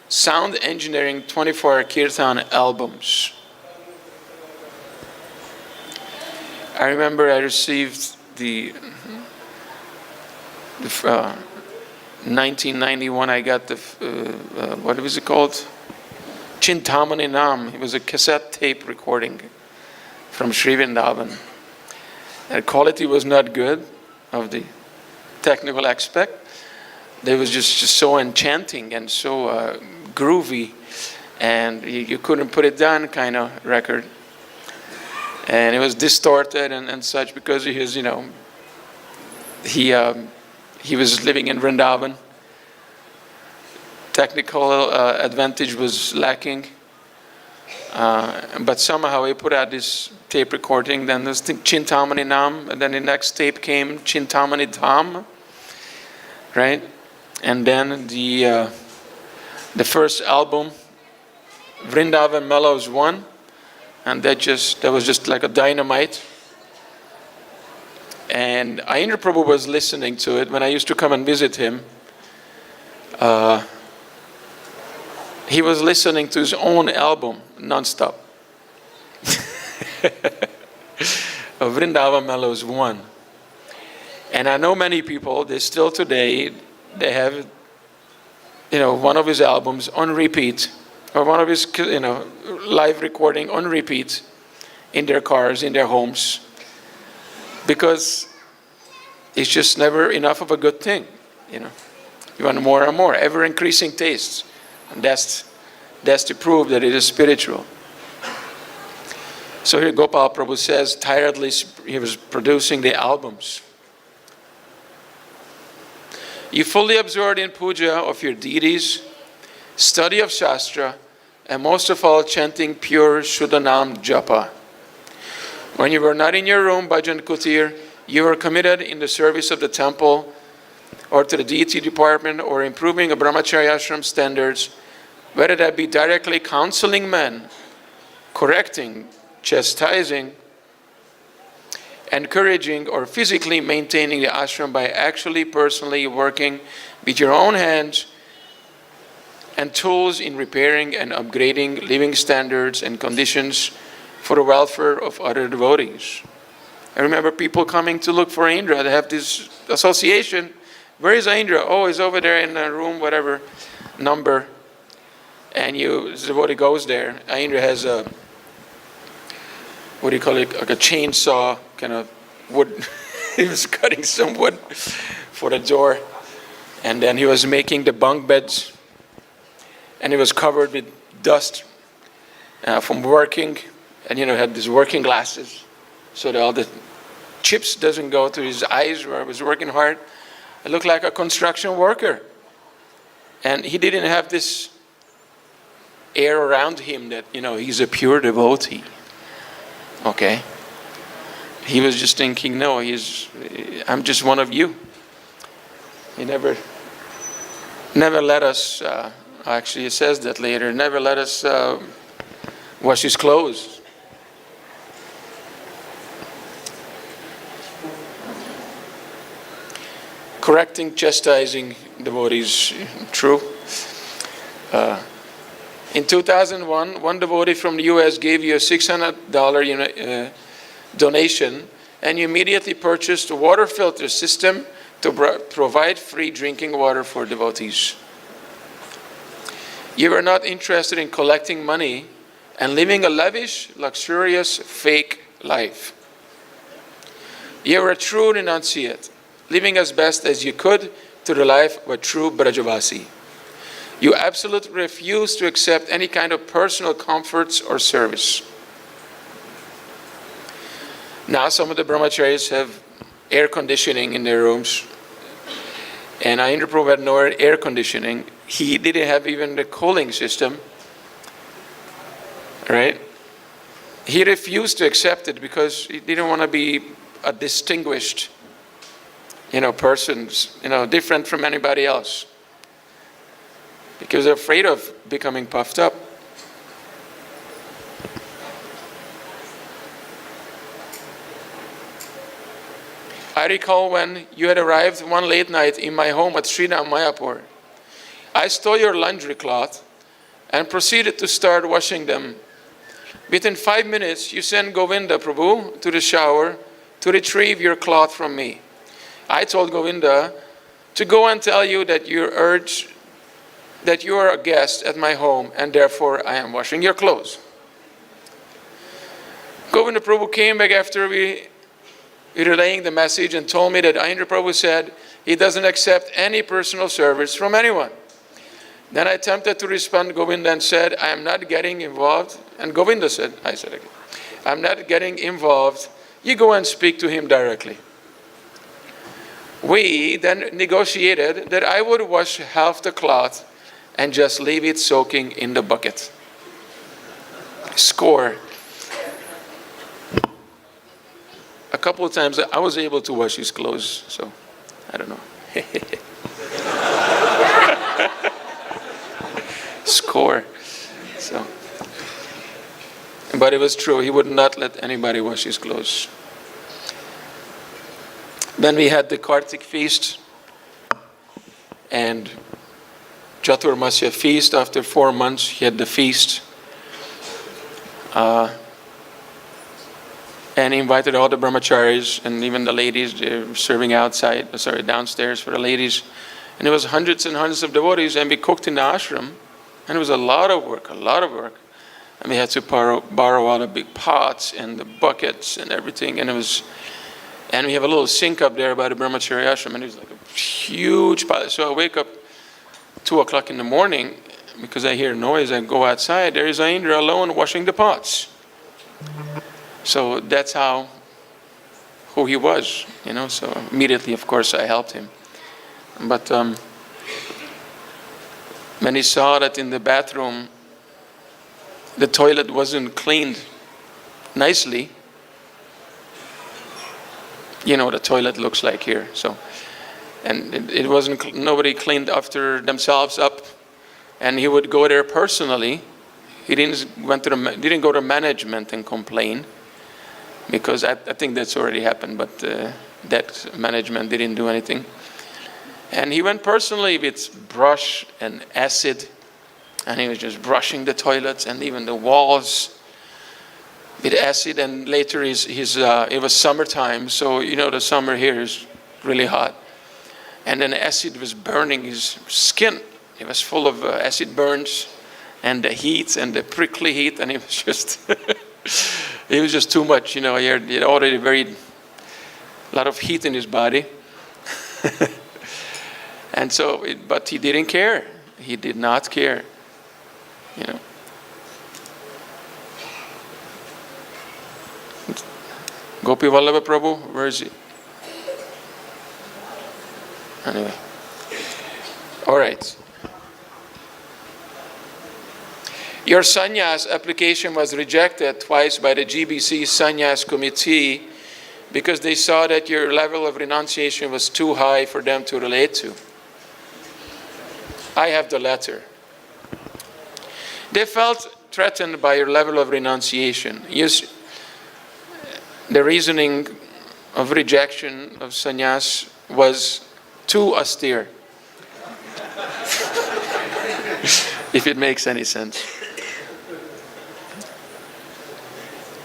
sound engineering 24-hour Kirtan albums. I remember I received the 1991, I got the, what was it called? Chintamani Nam. It was a cassette tape recording from Sri Vrindavan. The quality was not good of the technical aspect. It was just so enchanting and so groovy, and you couldn't put it down kind of record. And it was distorted and such because he was, he was living in Vrindavan. Technical advantage was lacking, but somehow he put out this tape recording. Then this Chintamani Nam, and then the next tape came Chintamani Dham, right? And then the first album, Vrindavan Mellows 1, and that was just like a dynamite. And Aindra Prabhu was listening to it when I used to come and visit him. He was listening to his own album non-stop. Vrindavan Mellows 1. And I know many people, they still today, they have, one of his albums on repeat, or one of his, live recording on repeat in their cars, in their homes, because it's just never enough of a good thing, You want more and more, ever increasing tastes, and that's to prove that it is spiritual. So here Gopal Prabhu says, tirelessly he was producing the albums. You fully absorbed in puja of your deities, study of Shastra, and most of all, chanting pure Shuddhanam Japa. When you were not in your room, Bhajan Kutir, you were committed in the service of the temple, or to the deity department, or improving a brahmacharya ashram standards, whether that be directly counseling men, correcting, chastising, encouraging, or physically maintaining the ashram by actually personally working with your own hands and tools in repairing and upgrading living standards and conditions for the welfare of other devotees. I remember people coming to look for Aindra. They have this association. Where is Aindra? Oh, he's over there in a room, whatever number. And the devotee goes there. Aindra has a, what do you call it, like a chainsaw, kind of wood. He was cutting some wood for the door. And then he was making the bunk beds. And it was covered with dust from working. And had these working glasses, so that all the chips doesn't go to his eyes where he was working hard. It looked like a construction worker. And he didn't have this air around him that, he's a pure devotee. Okay? He was just thinking, no, I'm just one of you. He never let us, actually it says that later, never let us wash his clothes. Correcting, chastising devotees, true. In 2001, one devotee from the US gave you a $600 donation, and you immediately purchased a water filter system to provide free drinking water for devotees. You were not interested in collecting money and living a lavish, luxurious, fake life. You were a true renunciate, living as best as you could to to the life of a true Brajavasi. You absolutely refuse to accept any kind of personal comforts or service. Now some of the brahmacharis have air conditioning in their rooms, and Aindra Prabhu had no air conditioning. He didn't have even the cooling system, right? He refused to accept it because he didn't want to be a distinguished, person, different from anybody else. Because they're afraid of becoming puffed up. I recall when you had arrived one late night in my home at Sridham Mayapur. I stole your laundry cloth and proceeded to start washing them. Within 5 minutes, you sent Govinda Prabhu to the shower to retrieve your cloth from me. I told Govinda to go and tell you that you are a guest at my home and therefore I am washing your clothes. Govinda Prabhu came back after we relaying the message and told me that Aindra Prabhu said he doesn't accept any personal service from anyone. Then I attempted to respond to Govinda and said, I am not getting involved. And Govinda said, I'm not getting involved. You go and speak to him directly. We then negotiated that I would wash half the cloth and just leave it soaking in the bucket. Score. A couple of times I was able to wash his clothes, so I don't know. Score. So, but it was true. He would not let anybody wash his clothes. Then we had the Kartik feast and Chaturmasya feast. After 4 months, he had the feast. And he invited all the brahmacharis and even the ladies. They were serving downstairs for the ladies. And there was hundreds and hundreds of devotees, and we cooked in the ashram. And it was a lot of work. And we had to borrow all the big pots and the buckets and everything. And we have a little sink up there by the brahmachari ashram, and it was like a huge pot. So I wake up 2 o'clock in the morning because I hear noise. I go outside. There is Aindra alone washing the pots. So that's who he was, So immediately, of course, I helped him. But when he saw that in the bathroom, the toilet wasn't cleaned nicely, the toilet looks like here. So, and it wasn't. Nobody cleaned after themselves up, and he would go there personally. He didn't go to management and complain, because I think that's already happened. But that management didn't do anything. And he went personally with brush and acid, and he was just brushing the toilets and even the walls with acid. And later it was summertime, so the summer here is really hot. And then acid was burning his skin. It was full of acid burns and the heat and the prickly heat, and it was just it was just too much. He had already a lot of heat in his body. And so, but he didn't care. He did not care, Gopi Vallabha Prabhu, where is he? Anyway. All right. Your sannyas application was rejected twice by the GBC sannyas committee because they saw that your level of renunciation was too high for them to relate to. I have the letter. They felt threatened by your level of renunciation. The reasoning of rejection of sannyas was too austere, if it makes any sense.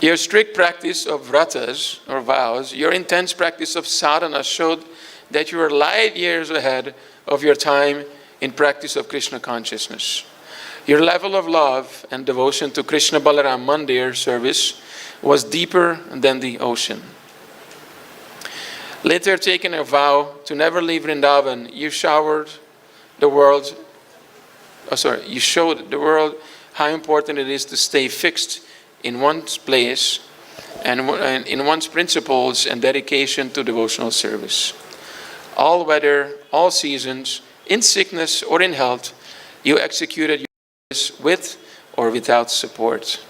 Your strict practice of vratas, or vows, your intense practice of sadhana showed that you were light years ahead of your time in practice of Krishna consciousness. Your level of love and devotion to Krishna Balaram Mandir service was deeper than the ocean. Later taking a vow to never leave Vrindavan, you showed the world how important it is to stay fixed in one's place and in one's principles and dedication to devotional service. All weather, all seasons, in sickness or in health, you executed your service with or without support.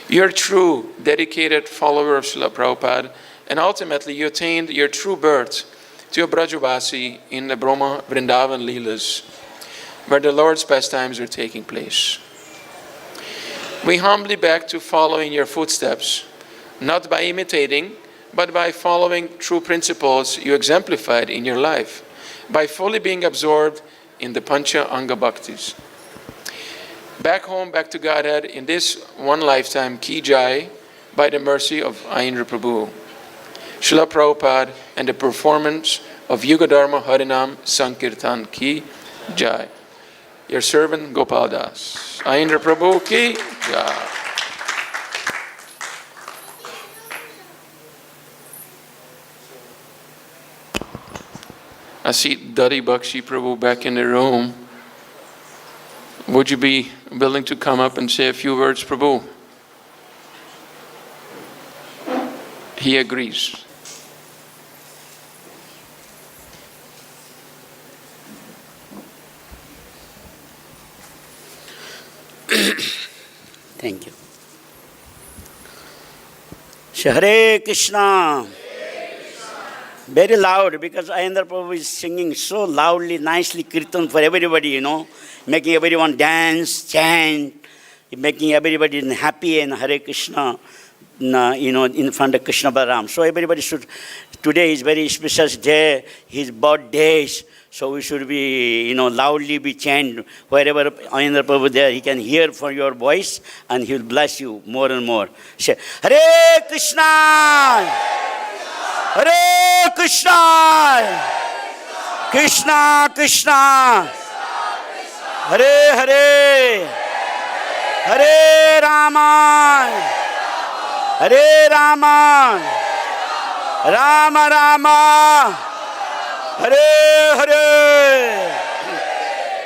You're a true, dedicated follower of Srila Prabhupada, and ultimately you attained your true birth to a Brajavasi in the Brahma Vrindavan Leelas, where the Lord's pastimes are taking place. We humbly beg to follow in your footsteps, not by imitating, but by following true principles you exemplified in your life, by fully being absorbed in the Pancha Anga Bhaktis. Back home, back to Godhead, in this one lifetime, Ki Jai, by the mercy of Aindra Prabhu, Srila Prabhupada, and the performance of Yuga Dharma Harinam Sankirtan Ki Jai. Your servant Gopal Das. Aindra Prabhu Ki Jai. I see Dari Bakshi Prabhu back in the room. Would you be willing to come up and say a few words, Prabhu? He agrees. Thank you. Hare Krishna. Very loud, because Aindra Prabhu is singing so loudly, nicely kirtan for everybody, making everyone dance, chant, making everybody happy and Hare Krishna, in front of Krishna Balaram. So everybody should, today is very special day, his birthday, so we should be, loudly be chant. Wherever Aindra Prabhu there, he can hear from your voice and he will bless you more and more. Say, Hare Krishna! Hare Krishna! Krishna Krishna! Hare Hare! Hare Rama! Hare Rama! Rama Rama! Hare Hare!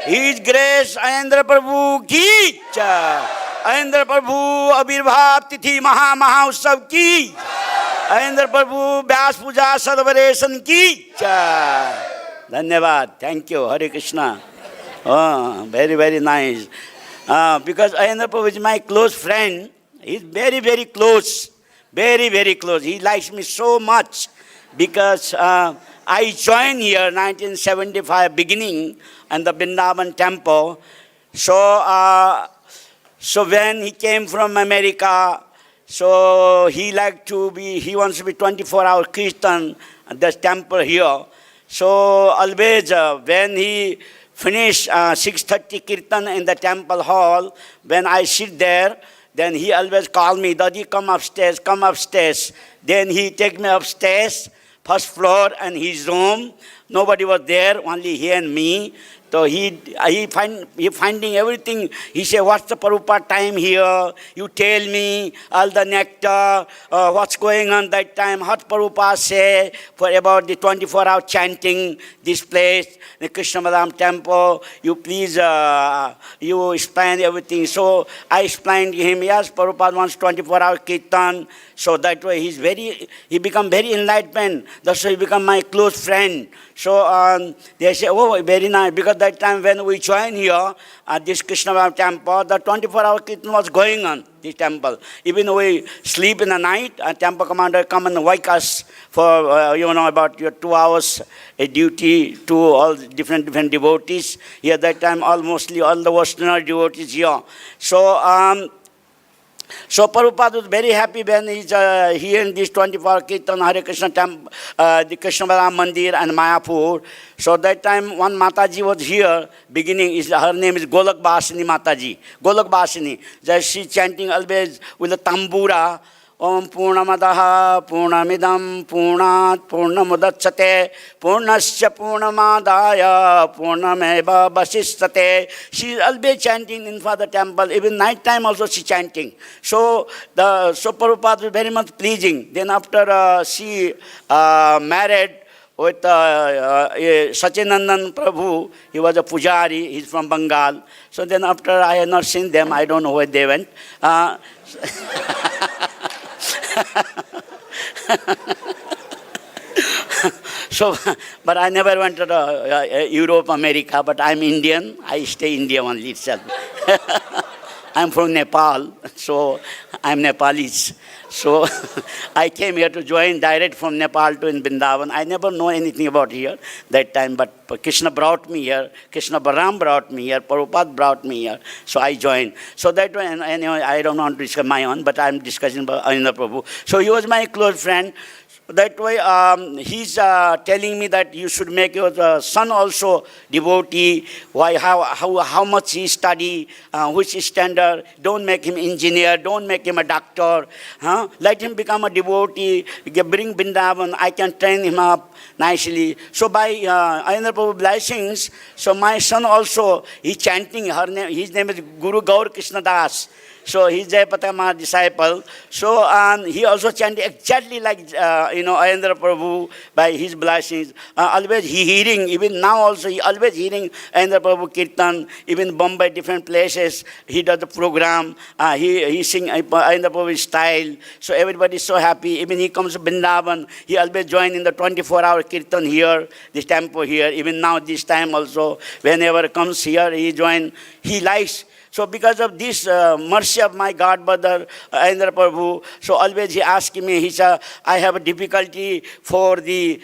His Grace Aindra Prabhu ki jai! Aindra Prabhu Abhirbhav Tithi Maha Mahotsav ki! Aindra Prabhu Vyas Puja Sarvaresan ki jai! Dhanyavad. Thank you. Hare Krishna. Oh, very, very nice. Because Aindra Prabhu is my close friend. He's very, very close. Very, very close. He likes me so much because I joined here 1975 beginning in the Vrindavan temple. So when he came from America, so he wants to be 24-hour Kirtan at the temple here. So always when he finished 6:30 Kirtan in the temple hall, when I sit there, then he always call me, Dadi, come upstairs, come upstairs. Then he take me upstairs, first floor and his room. Nobody was there, only he and me. So he finding everything. He say, what's the Prabhupada time here? You tell me all the nectar, what's going on that time, what Prabhupada say for about the 24-hour chanting this place, the Krishna Balaram temple. You please, you explain everything. So I explained to him, yes, Prabhupada wants 24-hour kirtan. So that way he become very enlightened. That's why he become my close friend. So they say, oh, very nice. Because that time when we joined here at this Krishna Balaram temple, the 24-hour kirtan was going on, this temple. Even we sleep in the night, a temple commander come and wake us for, about 2 hours a duty to all different devotees. Here that time, mostly all the Western devotees here. So Prabhupada was very happy when he's here in this 24-hour Kirtan Hare Krishna temple, the Krishna Balaram Mandir and Mayapur. So that time one Mataji was here, beginning, her name is Golak Basini Mataji. Golak Basini. She's chanting always with a tambura. Om Purnamadaha Purnamidam Purnat Purnamudachyate Purnasya Purnamadaya Purnameva Vasistate. She is always chanting in the temple. Even night time also she chanting. So Prabhupada was very much pleasing. Then after she married with Sachinandan Prabhu, he was a pujari, he's from Bengal. So then after I had not seen them, I don't know where they went. So, but I never went to Europe, America, but I'm Indian. I stay India only itself. I'm from Nepal, so I'm Nepalese. So I came here to join direct from Nepal to in Vrindavan. I never know anything about here that time, but Krishna brought me here. Krishna Balaram brought me here. Prabhupada brought me here. So I joined. So that way, anyway, I don't want to discuss my own, but I'm discussing about Aindra Prabhu. So he was my close friend. That way, he's telling me that you should make your son also devotee. Why? How much he study? Which standard? Don't make him engineer. Don't make him a doctor. Let him become a devotee. Bring Vrindavan. I can train him up nicely. So by Aindra Prabhu blessings, so my son also he's chanting. His name is Guru Gaur Krishna Das. So he's Jayapatama disciple. So he also chanted exactly like Aindra Prabhu by his blessings. Always he hearing, even now also he always hearing Aindra Prabhu Kirtan, even Bombay, different places. He does the program. He sing Aindra Prabhu style. So everybody is so happy. Even he comes to Vrindavan, he always join in the 24-hour Kirtan here, this temple here. Even now this time also, whenever comes here, he join. He likes. So because of this mercy of my godmother, Aindra Prabhu, so always he asked me, he said, I have a difficulty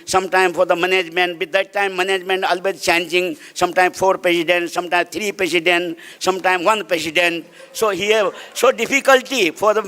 sometime for the management. With that time, management always changing, sometimes 4 presidents, sometimes 3 presidents, sometimes 1 president. So he have so difficulty for the,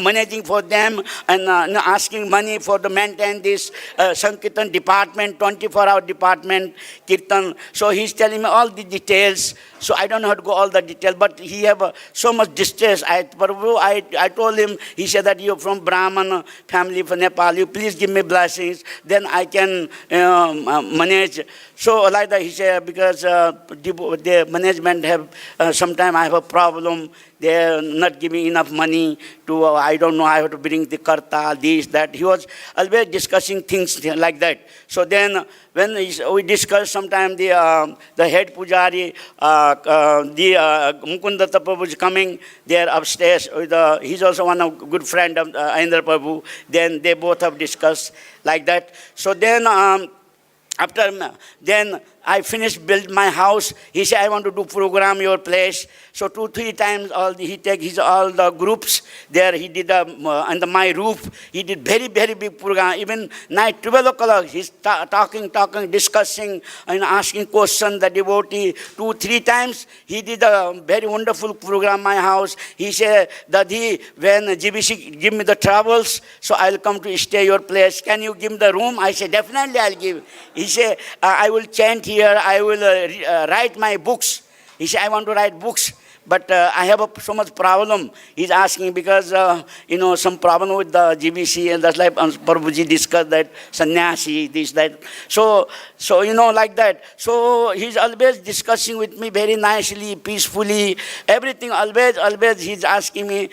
managing for them and asking money for to maintain this Sankirtan department, 24-hour department, Kirtan. So he's telling me all the details. So I don't know how to go all the details, but he have so much distress. I told him, he said that you're from Brahman family from Nepal, you please give me blessings, then I can manage. So like that he said, because the management have, sometimes I have a problem, they are not giving enough money to, I don't know, I have to bring the karta, this, that. He was always discussing things like that. So then when we discussed sometime the head pujari, the Mukundatta Prabhu is coming there upstairs. He's also one of good friend of Aindra Prabhu. Then they both have discussed like that. So then then I finished build my house. He said, I want to do program your place. So 2-3 times he take all the groups there. He did under my roof. He did very, very big program. Even night 12 o'clock, he's talking, discussing, and asking questions. The devotee 2-3 times he did a very wonderful program. My house. He said, Dadhi, when GBC give me the travels, so I'll come to stay your place. Can you give me the room? I said, definitely I'll give. He said, I will chant here. I will write my books. He said, I want to write books, but I have so much problem. He's asking because, some problem with the GBC, and that's like Prabhuji discussed that, sannyasi, this, that. So, like that. So he's always discussing with me very nicely, peacefully, everything, always he's asking me,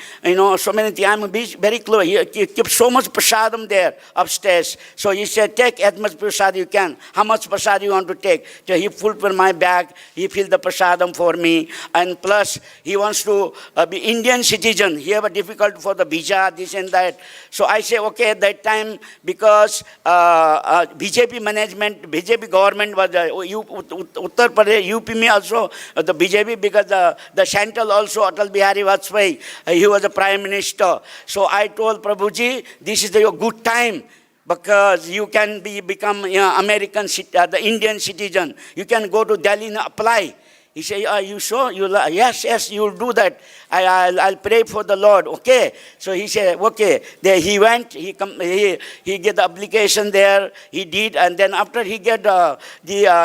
so many things. I'm very close. He keeps so much prasadam there upstairs. So he said, take as much prasad you can. How much prasad you want to take? So he fulfilled my bag. He filled the prasadam for me. And plus, he wants to be Indian citizen. He have a difficulty for the visa, this and that. So I say, okay, at that time, because BJP management, BJP government was Uttar Pradesh, UP me also, the BJP, because the central also, Atal Bihari Vajpayee, he was a prime minister. So I told Prabhuji, this is your good time, because you can become American, the Indian citizen. You can go to Delhi and apply. He said, are you sure? Yes, you'll do that. I'll pray for the Lord, okay? So he said, okay. There he went, he get the application there, he did, and then after he get the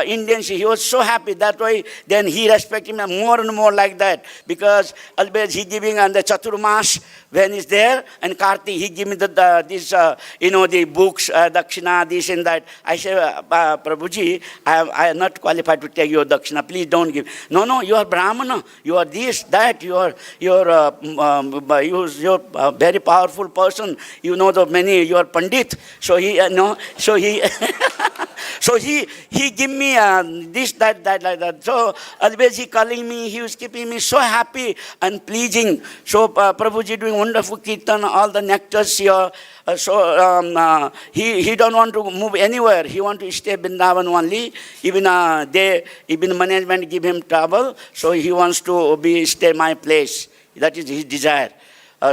Indians, he was so happy. That way, then he respected him more and more like that, because always he giving on the Chaturmas when he's there, and Karti, he give me the books, Dakshina, this and that. I say, Prabhuji, I am not qualified to take your Dakshina, please don't give. No, you are Brahmana, you are this, that, you're a very powerful person. You know the many. You are Pandit. So he so he give me this, that, like that. So always he calling me. He was keeping me so happy and pleasing. So Prabhuji doing wonderful kirtan, all the nectars here. He don't want to move anywhere. He want to stay Vrindavan only. Even management give him trouble. So he wants to stay my place. That is his desire.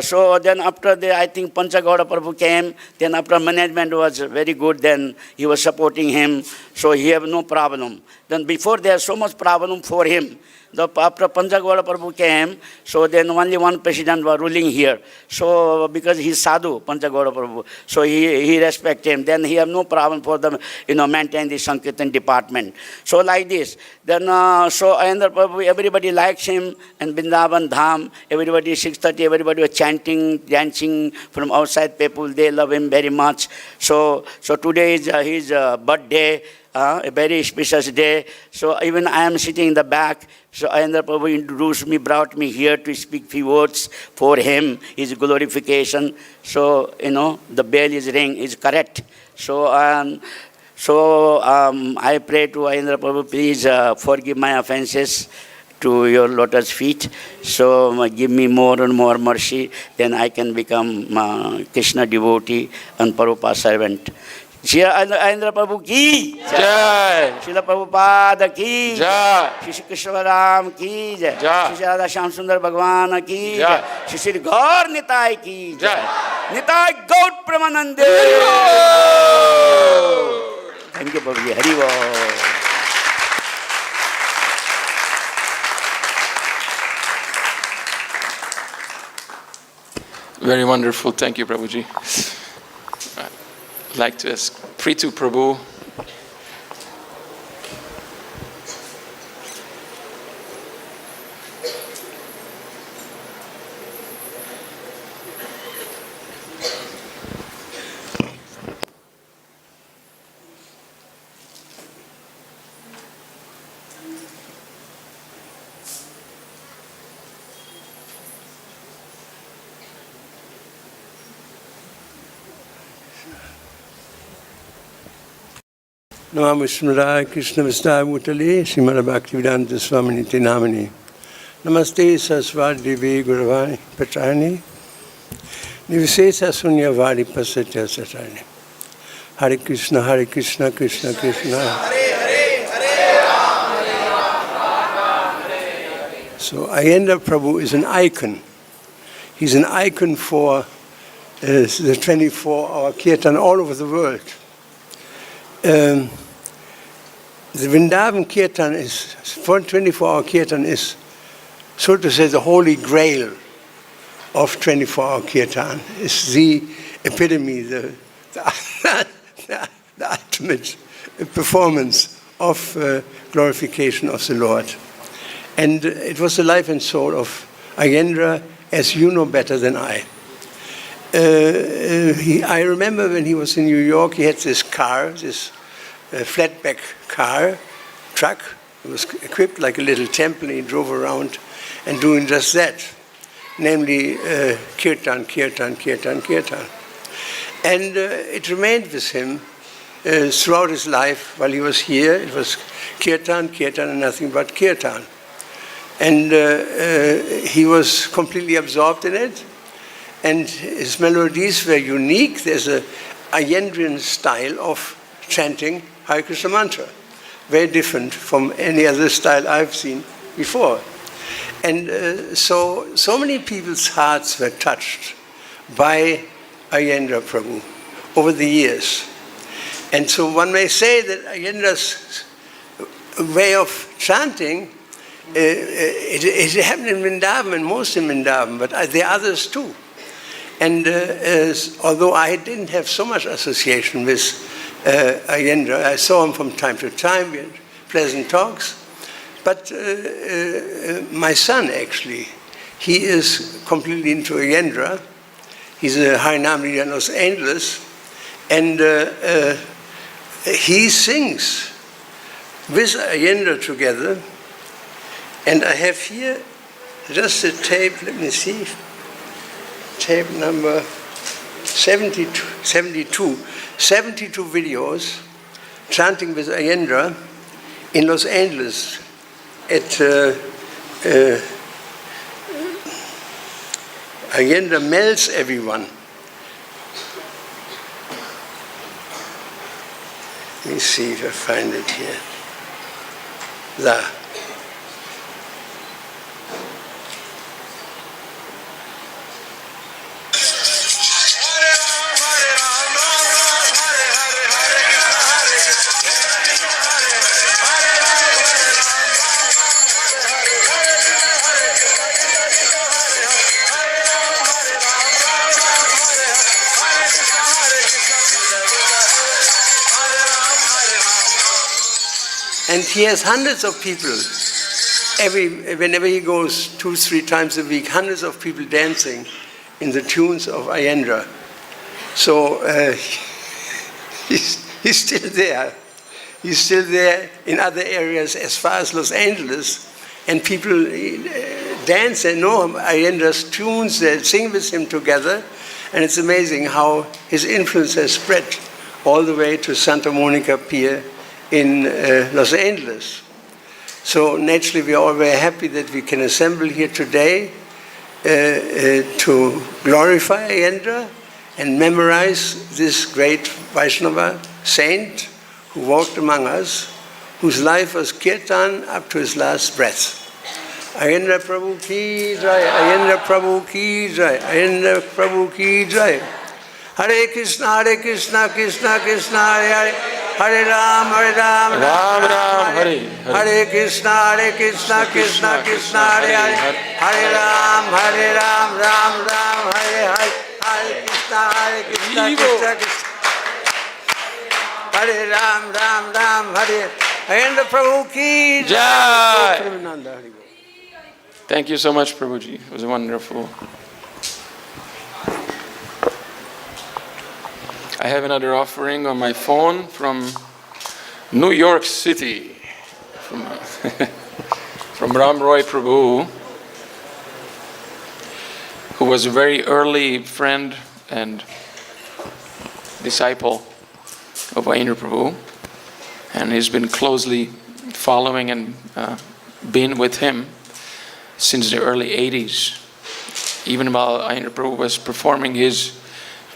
So then after I think Panchagauda Prabhu came, then after management was very good, then he was supporting him, so he have no problem. Then before there so much problem for him. After Panchagauda Prabhu came, so then only one president was ruling here. So because he's sadhu, Panchagauda Prabhu, so he respect him. Then he have no problem for them, maintain the Sankirtan department. So like this. Then so Aindra Prabhu, everybody likes him, and Vrindavan Dham, everybody 6:30, everybody was chanting, dancing from outside people. They love him very much. So today is his birthday. A very specious day. So even I am sitting in the back. So Aindra Prabhu introduced me, brought me here to speak few words for him, his glorification. So, the bell is ring is correct. So I pray to Aindra Prabhu, please forgive my offenses to your lotus feet. So give me more and more mercy, then I can become Krishna devotee and Prabhupada servant. Shri Aindra Prabhu ki Jai. Srila Prabhupada ki Jai. Shri Krishna Ram ki Jai. Shri Radha Shyam Sundar Bhagwan ki Jai. Shri Gaur Nitai ki Jai. Nitai Gaur Pramanande. Thank you, Prabhuji. Hari Very wonderful. Thank you, Prabhuji. I'd like to ask Pritu Prabhu. Namo Vishnurai Krishna Vistaya Bhutale Srimad Bhaktivedanta Swami Niti Namani Namaste Saraswati Devi Guravani Pachani Nivasesa Sunyavadi Pasatya Satani Hare Krishna Krishna Krishna Hare So Aindra Prabhu is an icon. He's an icon for the 24-hour kirtan all over the world. The Vrindavan Kirtan is, for 24-hour Kirtan is, so to say, the holy grail of 24-hour Kirtan. It's the epitome, the ultimate performance of glorification of the Lord. And it was the life and soul of Aindra, as you know better than I. I remember when he was in New York, he had this car, this flatback truck. It was equipped like a little temple. He drove around and doing just that, namely kirtan. And it remained with him throughout his life while he was here. It was kirtan, and nothing but kirtan. And he was completely absorbed in it. And his melodies were unique. There's a Aindrian style of chanting Hare Krishna mantra, very different from any other style I've seen before. And so many people's hearts were touched by Aindra Prabhu over the years. And so one may say that Aindra's way of chanting it happened in Vrindavan, and most in Vrindavan, but there are others too. And although I didn't have so much association with Aindra, I saw him from time to time, we had pleasant talks. But my son, actually, he is completely into Aindra. He's a Harinam leader in Los Angeles. And he sings with Aindra together. And I have here just a tape, let me see, tape number 72 videos chanting with Aindra in Los Angeles at Aindra melts everyone. Let me see if I find it here. There. And he has hundreds of people. Whenever he goes 2-3 times a week, hundreds of people dancing in the tunes of Aindra. So he's still there. He's still there in other areas as far as Los Angeles. And people dance and know Aindra's tunes, they sing with him together. And it's amazing how his influence has spread all the way to Santa Monica Pier in Los Angeles. So naturally we are all very happy that we can assemble here today to glorify Aindra and memorize this great Vaishnava saint who walked among us, whose life was kirtan up to his last breath. Aindra Prabhu ki jai, Aindra Prabhu ki jai, Aindra Prabhu ki jai. Hare Krishna, Krishna Krishna, Hare Hare. Hare Ram, Ram Ram, Hare Hare. Hare Krishna, Krishna Krishna, Hare Hare. Hare Ram, Ram Hare Hare. Hare Krishna, Krishna Krishna. Hare Ram, Hare. Aindra Prabhu ki Jai. Thank you so much, Prabhuji. It was wonderful. I have another offering on my phone from New York City, from Ram Roy Prabhu, who was a very early friend and disciple of Aindra Prabhu, and he's been closely following and been with him since the early 80s, even while Aindra Prabhu was performing his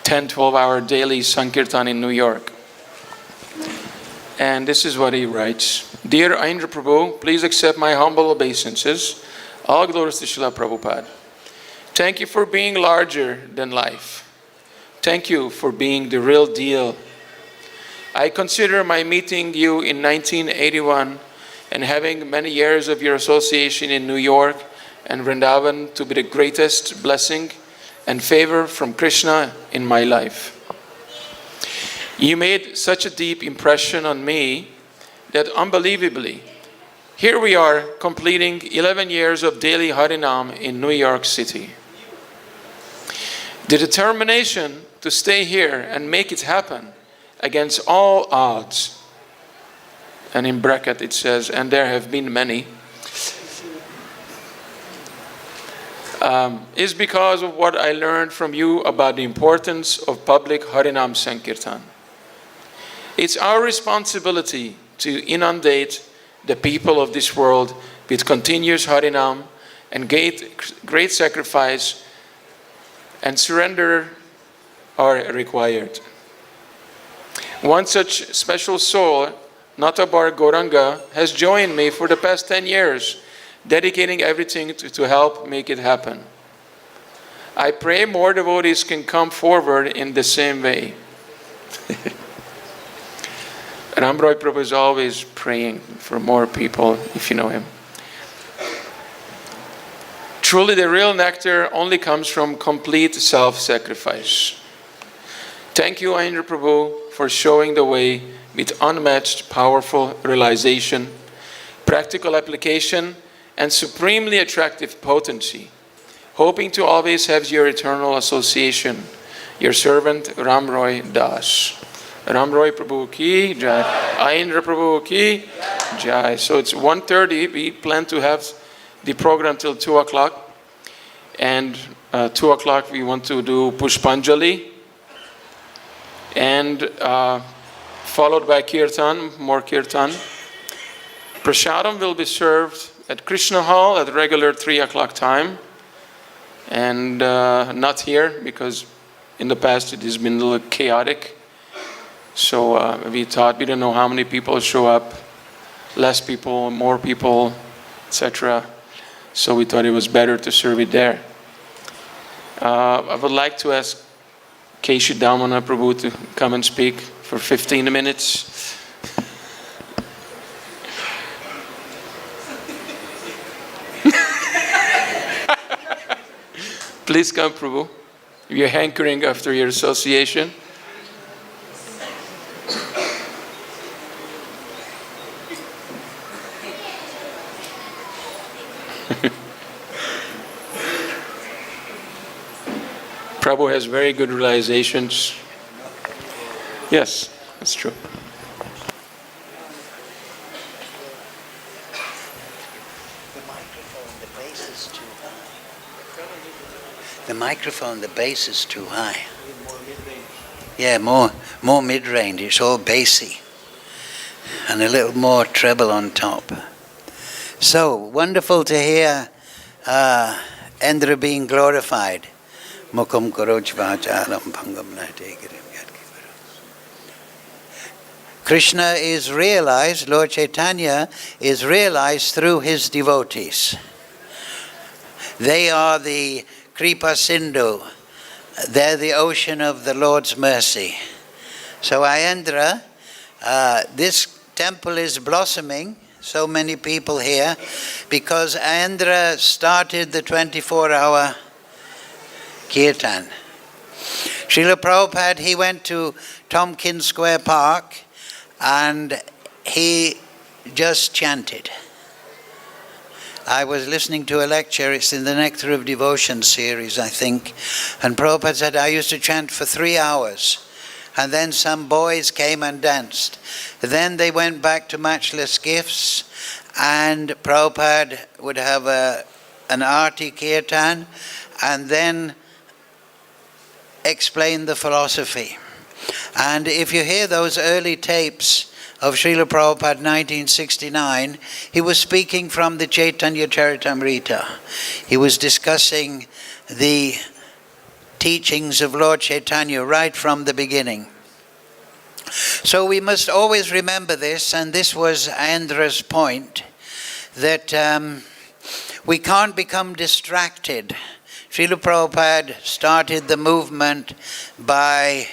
10-12-hour daily Sankirtan in New York. And this is what he writes. Dear Aindra Prabhu, please accept my humble obeisances. All glories to Srila Prabhupada. Thank you for being larger than life. Thank you for being the real deal. I consider my meeting you in 1981 and having many years of your association in New York and Vrindavan to be the greatest blessing and favor from Krishna in my life. You made such a deep impression on me that unbelievably, here we are completing 11 years of daily Harinam in New York City. The determination to stay here and make it happen against all odds, and in bracket it says, and there have been many, is because of what I learned from you about the importance of public Harinam Sankirtan. It's our responsibility to inundate the people of this world with continuous Harinam and great sacrifice and surrender are required. One such special soul, Natabar Gauranga, has joined me for the past 10 years, dedicating everything to help make it happen. I pray more devotees can come forward in the same way. Ram Roy Prabhu is always praying for more people, if you know him. Truly, the real nectar only comes from complete self-sacrifice. Thank you, Aindra Prabhu, for showing the way with unmatched, powerful realization, practical application, and supremely attractive potency. Hoping to always have your eternal association. Your servant, Ram Roy Das. Ram Roy Prabhu ki jai. Aindra Prabhu ki jai. So it's 1:30. We plan to have the program till 2 o'clock. And 2 o'clock we want to do Pushpanjali. And followed by Kirtan, more Kirtan. Prasadam will be served at Krishna Hall at regular 3 o'clock time. And not here, because in the past it has been a little chaotic. So we thought, we don't know how many people show up, less people, more people, etc. So we thought it was better to serve it there. I would like to ask Keshi Damana Prabhu to come and speak for 15 minutes. Please come, Prabhu. You're hankering after your association. Prabhu has very good realizations. Yes, that's true. The microphone, the bass is too high. Yeah, more mid-range. It's all bassy. And a little more treble on top. So, wonderful to hear Aindra being glorified. Mukham karochvacharam bhangam nategirim. Krishna is realized, Lord Chaitanya is realized through his devotees. They are the Kripa Sindhu. They're the ocean of the Lord's mercy. So Aindra, this temple is blossoming, so many people here, because Aindra started the 24-hour Kirtan. Srila Prabhupada, he went to Tompkins Square Park and he just chanted. I was listening to a lecture, it's in the Nectar of Devotion series, I think, and Prabhupada said, I used to chant for 3 hours, and then some boys came and danced. Then they went back to matchless gifts, and Prabhupada would have an arti kirtan, and then explain the philosophy. And if you hear those early tapes of Srila Prabhupada 1969, he was speaking from the Chaitanya Charitamrita. He was discussing the teachings of Lord Chaitanya right from the beginning. So we must always remember this, and this was Aindra's point, that we can't become distracted. Srila Prabhupada started the movement by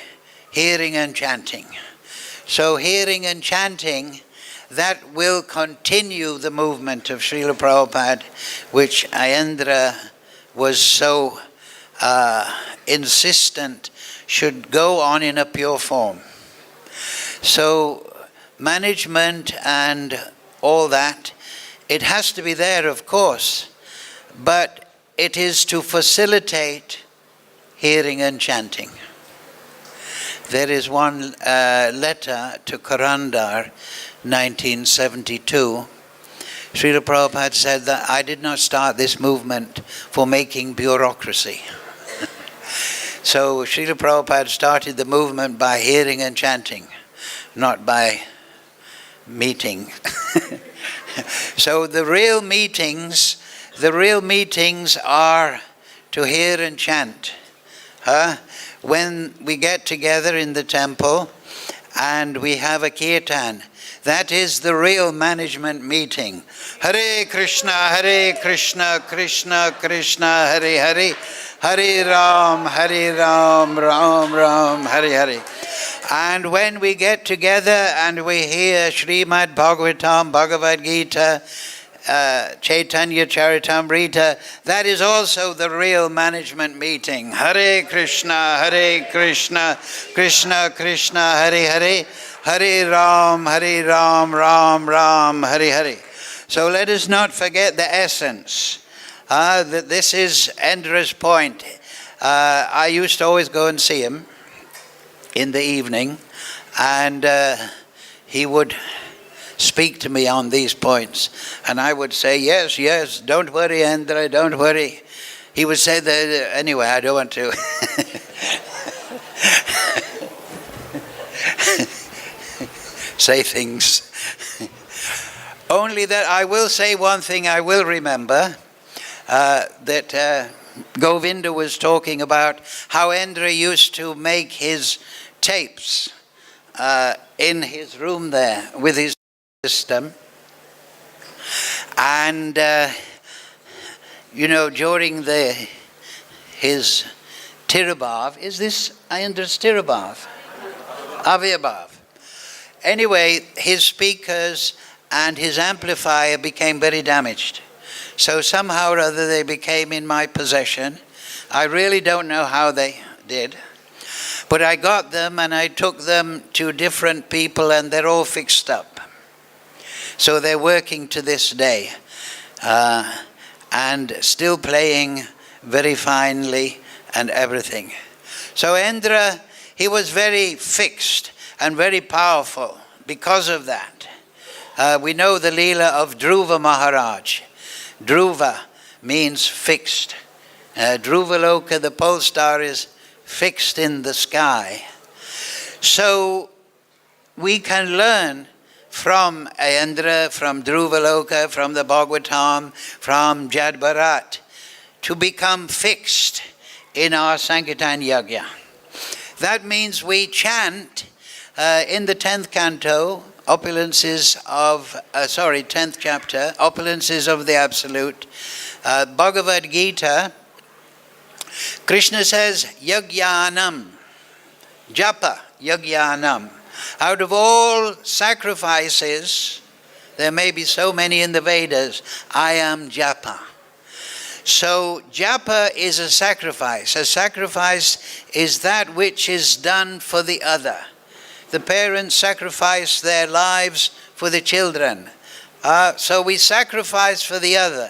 hearing and chanting. So hearing and chanting, that will continue the movement of Srila Prabhupada, which Aindra was so insistent should go on in a pure form. So management and all that, it has to be there, of course, but it is to facilitate hearing and chanting. There is one letter to Karandar, 1972. Srila Prabhupada said that I did not start this movement for making bureaucracy. So Srila Prabhupada started the movement by hearing and chanting, not by meeting. So the real meetings are to hear and chant. When we get together in the temple and we have a kirtan, that is the real management meeting. Hare Krishna, Krishna Krishna, Hare Hare, Hare Ram, Ram Ram, Hare Hare. And when we get together and we hear Srimad Bhagavatam, Bhagavad Gita, Chaitanya Charitamrita, that is also the real management meeting. Hare Krishna, Krishna Krishna, Hare Hare, Hare Ram, Ram Ram, Hare Hare. So let us not forget the essence. That this is Aindra's point. I used to always go and see him in the evening, and he would speak to me on these points. And I would say, yes, yes, don't worry, Aindra, don't worry. He would say that, anyway, I don't want to say things. Only that I will say one thing I will remember, that Govinda was talking about how Aindra used to make his tapes in his room there with his system. And, during his Tirabhav, is this Aindra's Tirabhav? Avyabhav. Anyway, his speakers and his amplifier became very damaged. So somehow or other they became in my possession. I really don't know how they did. But I got them and I took them to different people and they're all fixed up. So they're working to this day. And still playing very finely and everything. So Aindra, he was very fixed and very powerful because of that. We know the Leela of Dhruva Maharaj. Dhruva means fixed. Dhruvaloka, the pole star, is fixed in the sky. So we can learn from Aindra, from Dhruvaloka, from the Bhagavatam, from Jad Bharat, to become fixed in our Sankirtan Yagya. That means we chant in the 10th canto, 10th chapter, Opulences of the Absolute, Bhagavad Gita, Krishna says, Yagyanam, Japa, Yagyanam. Out of all sacrifices, there may be so many in the Vedas, I am Japa. So Japa is a sacrifice. A sacrifice is that which is done for the other. The parents sacrifice their lives for the children. So we sacrifice for the other.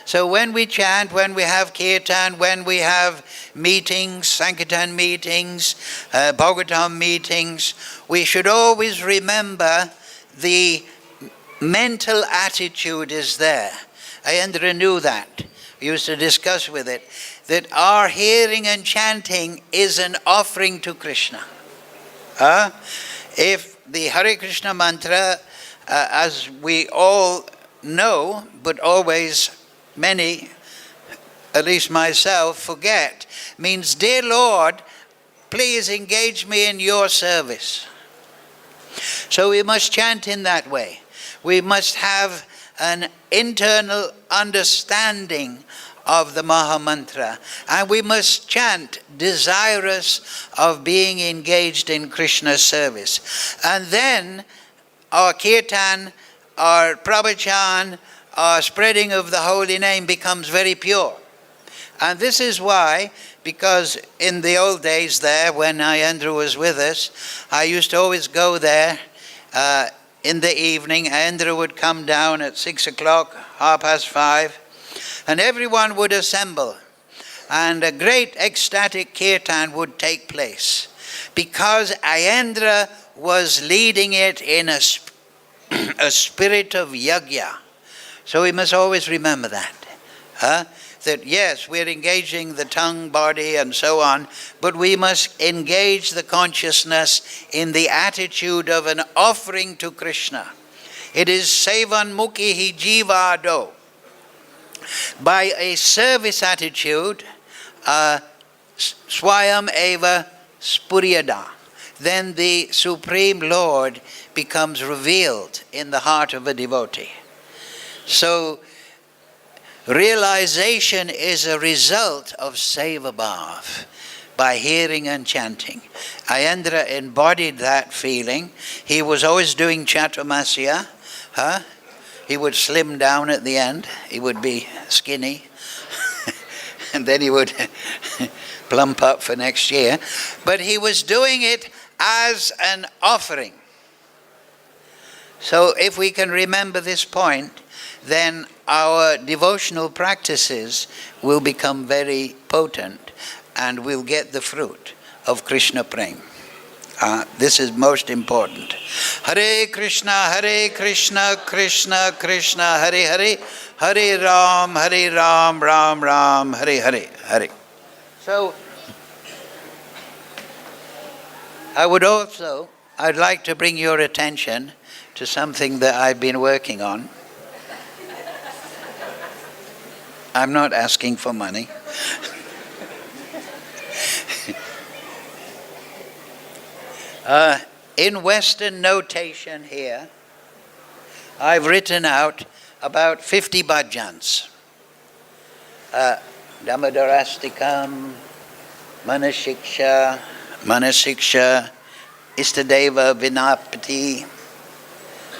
So when we chant, when we have kirtan, when we have meetings, Sankirtan meetings, Bhagavatam meetings, we should always remember the mental attitude is there. Aindra knew that. We used to discuss with it, that our hearing and chanting is an offering to Krishna. If the Hare Krishna mantra, as we all know, but always many, at least myself, forget, means, dear Lord, please engage me in your service. So we must chant in that way. We must have an internal understanding of the Maha Mantra, and we must chant desirous of being engaged in Krishna's service. And then our kirtan, our pravachan, our spreading of the holy name becomes very pure. And this is why, because in the old days there, when Aindra was with us, I used to always go there in the evening. Aindra would come down at 6 o'clock, 5:30, and everyone would assemble. And a great ecstatic kirtan would take place, because Aindra was leading it in a spirit of yagya. So we must always remember that. That yes, we're engaging the tongue, body, and so on, but we must engage the consciousness in the attitude of an offering to Krishna. It is sevan mukhi jivado. By a service attitude, swayam eva spuryada, then the Supreme Lord becomes revealed in the heart of a devotee. So, realization is a result of seva bhav by hearing and chanting. Aindra embodied that feeling. He was always doing Chaturmasya, He would slim down at the end. He would be skinny. And then he would plump up for next year. But he was doing it as an offering. So if we can remember this point, then our devotional practices will become very potent and we'll get the fruit of Krishna Prem. This is most important. Hare Krishna, Krishna Krishna, Hare Hare, Hare Ram, Ram Ram, Hare Hare, Hare. So, I'd like to bring your attention to something that I've been working on. I'm not asking for money. In Western notation here, I've written out about 50 bhajans. Damodarastikam, Manasiksha, Istadeva Vinapati,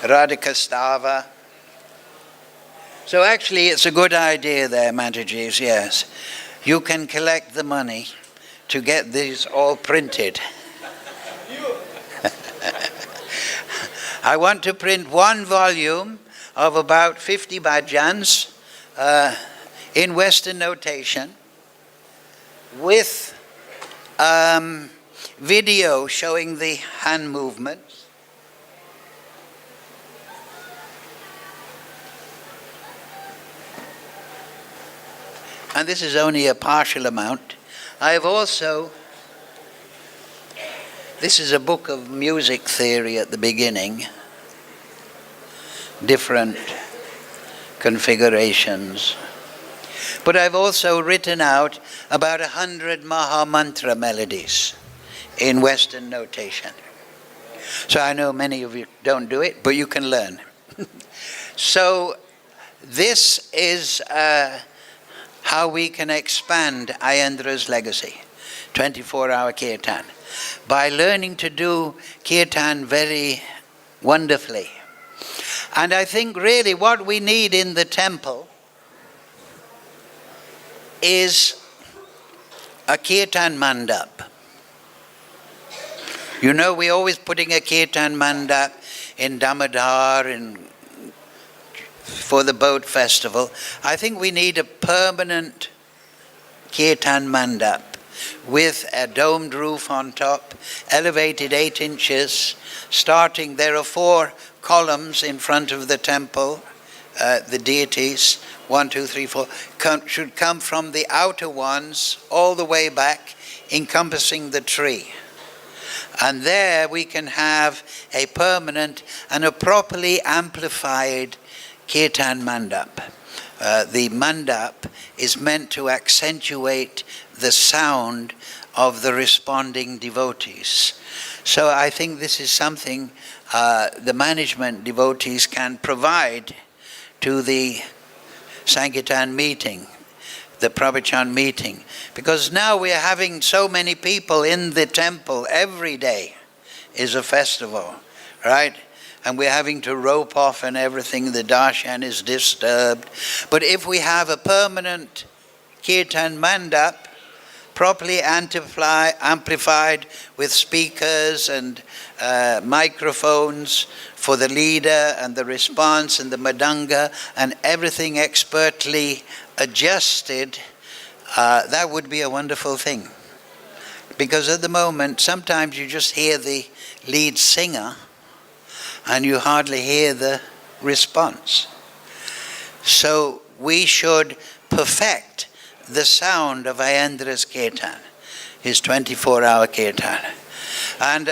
Radhikastava. So actually it's a good idea there, Matajis, yes. You can collect the money to get these all printed. I want to print one volume of about 50 bhajans in Western notation with video showing the hand movements. And this is only a partial amount. I have also, this is a book of music theory at the beginning, different configurations. But I've also written out about 100 Maha Mantra melodies in Western notation. So I know many of you don't do it, but you can learn. So this is how we can expand Aindra's legacy, 24-hour kirtan, by learning to do kirtan very wonderfully. And I think really what we need in the temple is a kirtan mandap. You know, we're always putting a kirtan mandap in Damodar and for the boat festival. I think we need a permanent kirtan mandap with a domed roof on top, elevated 8 inches, starting, there are 4 columns in front of the temple, the deities, 1, 2, 3, 4, should come from the outer ones all the way back, encompassing the tree. And there we can have a permanent and a properly amplified kirtan mandap. The mandap is meant to accentuate the sound of the responding devotees. So I think this is something the management devotees can provide to the Sankirtan meeting, the Pravachan meeting. Because now we are having so many people in the temple. Every day is a festival, right? And we're having to rope off and everything. The darshan is disturbed. But if we have a permanent kirtan mandap, properly amplified with speakers and microphones for the leader and the response and the madanga and everything expertly adjusted, that would be a wonderful thing. Because at the moment, sometimes you just hear the lead singer and you hardly hear the response. So we should perfect the sound of Aindra's kirtan, his 24-hour kirtan. And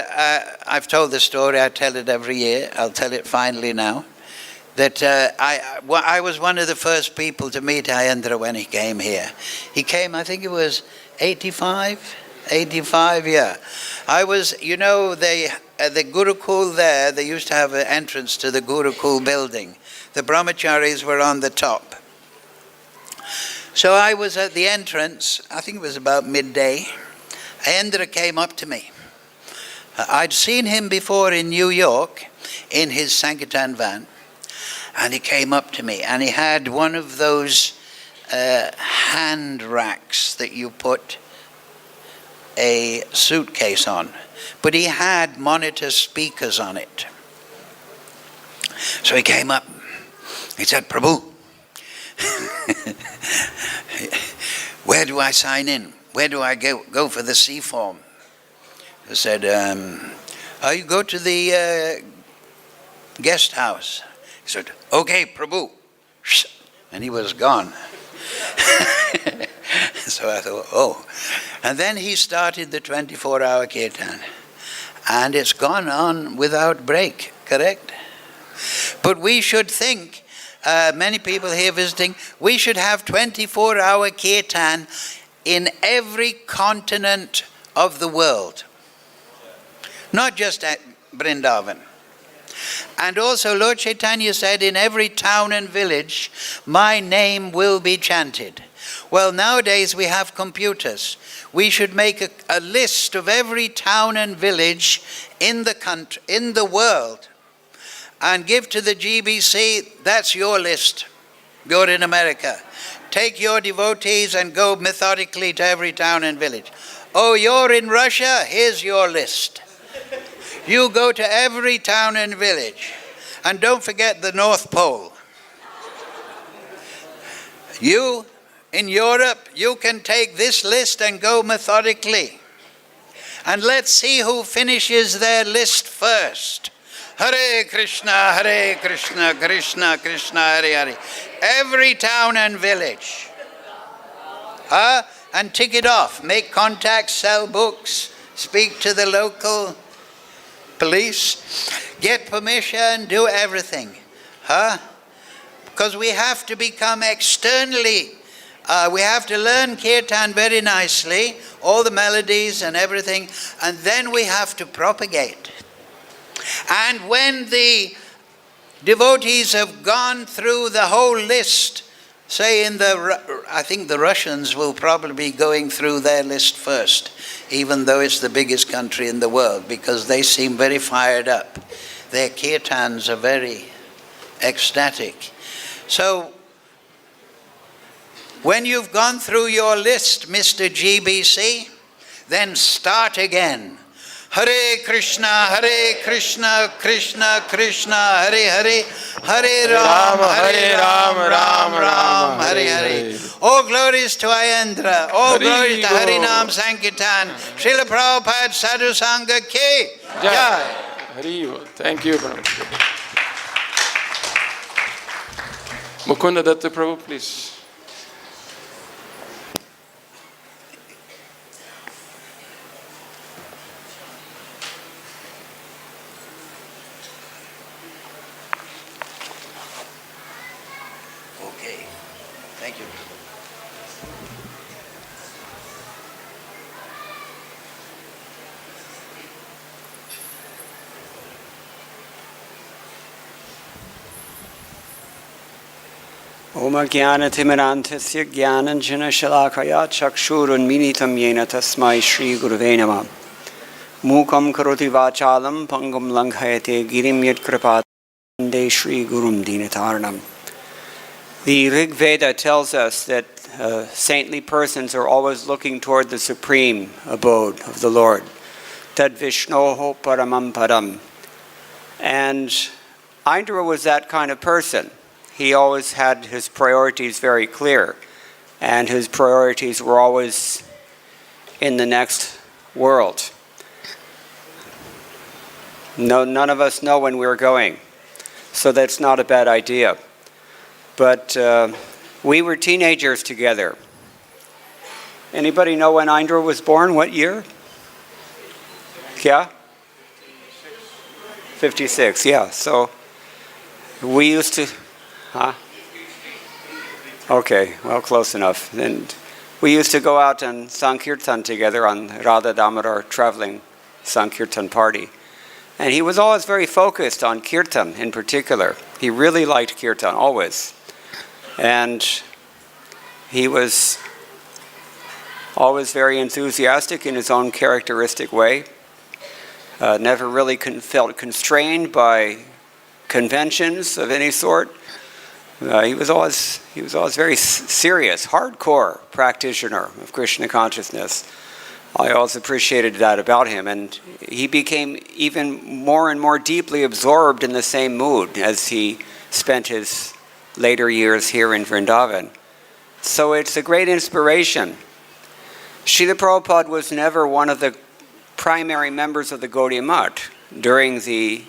I've told the story, I tell it every year, I'll tell it finally now, that I was one of the first people to meet Aindra when he came here. He came, I think it was 85, yeah. I was, you know, the Gurukul there, they used to have an entrance to the Gurukul building. The brahmacharis were on the top. So I was at the entrance, I think it was about midday. Aindra came up to me. I'd seen him before in New York in his Sankirtan van. And he came up to me, and he had one of those hand racks that you put a suitcase on, but he had monitor speakers on it. So he came up, he said, "Prabhu, where do I sign in? Where do I go for the C form?" I said, "You go to the guest house." He said, "Okay, Prabhu." And he was gone. So I thought, oh. And then he started the 24-hour kirtan. And it's gone on without break, correct? But we should think, many people here visiting, we should have 24-hour kirtan in every continent of the world. Not just at Vrindavan. And also Lord Chaitanya said, in every town and village, my name will be chanted. Well, nowadays we have computers. We should make a list of every town and village in the country, in the world, and give to the GBC. That's your list. You're in America. Take your devotees and go methodically to every town and village. Oh, you're in Russia? Here's your list. You go to every town and village. And don't forget the North Pole. You, in Europe, you can take this list and go methodically. And let's see who finishes their list first. Hare Krishna, Krishna Krishna, Hare Hare. Every town and village. And tick it off. Make contacts, sell books, speak to the local police, get permission, do everything. Because we have to become externally, we have to learn kirtan very nicely, all the melodies and everything, and then we have to propagate. And when the devotees have gone through the whole list, say I think the Russians will probably be going through their list first, even though it's the biggest country in the world, because they seem very fired up. Their kirtans are very ecstatic. So, when you've gone through your list, Mr. GBC, then start again. Hare Krishna, Krishna Krishna, Hare Hare, Hare Ram, Ram Ram, Hare Hare. All glories to Aindra, all glories to Harinam Sankirtan, Srila Prabhupada Sadhu Sangha Ki Jai. Hari. Thank you, Prabhu. Mukunda Datta Prabhu, please. Okay. Thank you. Om Jnanatimirantasya Jnananjana Shalakaya Chakshurunmilitam Yena Tasmai Shri Guruve Namah. Mukam Karoti Vachalam Pangam Langhayate Girim Yat Kripatande Shri Gurum Dinataranam. The Rig Veda tells us that saintly persons are always looking toward the supreme abode of the Lord. Tad Vishnoho Paramam Padam. And Aindra was that kind of person. He always had his priorities very clear, and his priorities were always in the next world. No, none of us know when we're going, so that's not a bad idea. But we were teenagers together. Anybody know when Aindra was born? What year? Yeah? 56, yeah. So we used to... Okay, well, close enough. And we used to go out and Sankirtan together on Radha Damodar traveling Sankirtan party. And he was always very focused on Kirtan in particular. He really liked Kirtan, always. And he was always very enthusiastic in his own characteristic way. Never really felt constrained by conventions of any sort. He was always very serious, hardcore practitioner of Krishna consciousness. I always appreciated that about him, and he became even more and more deeply absorbed in the same mood as he spent his later years here in Vrindavan. So it's a great inspiration. Srila Prabhupada was never one of the primary members of the Gaudiya Math. During the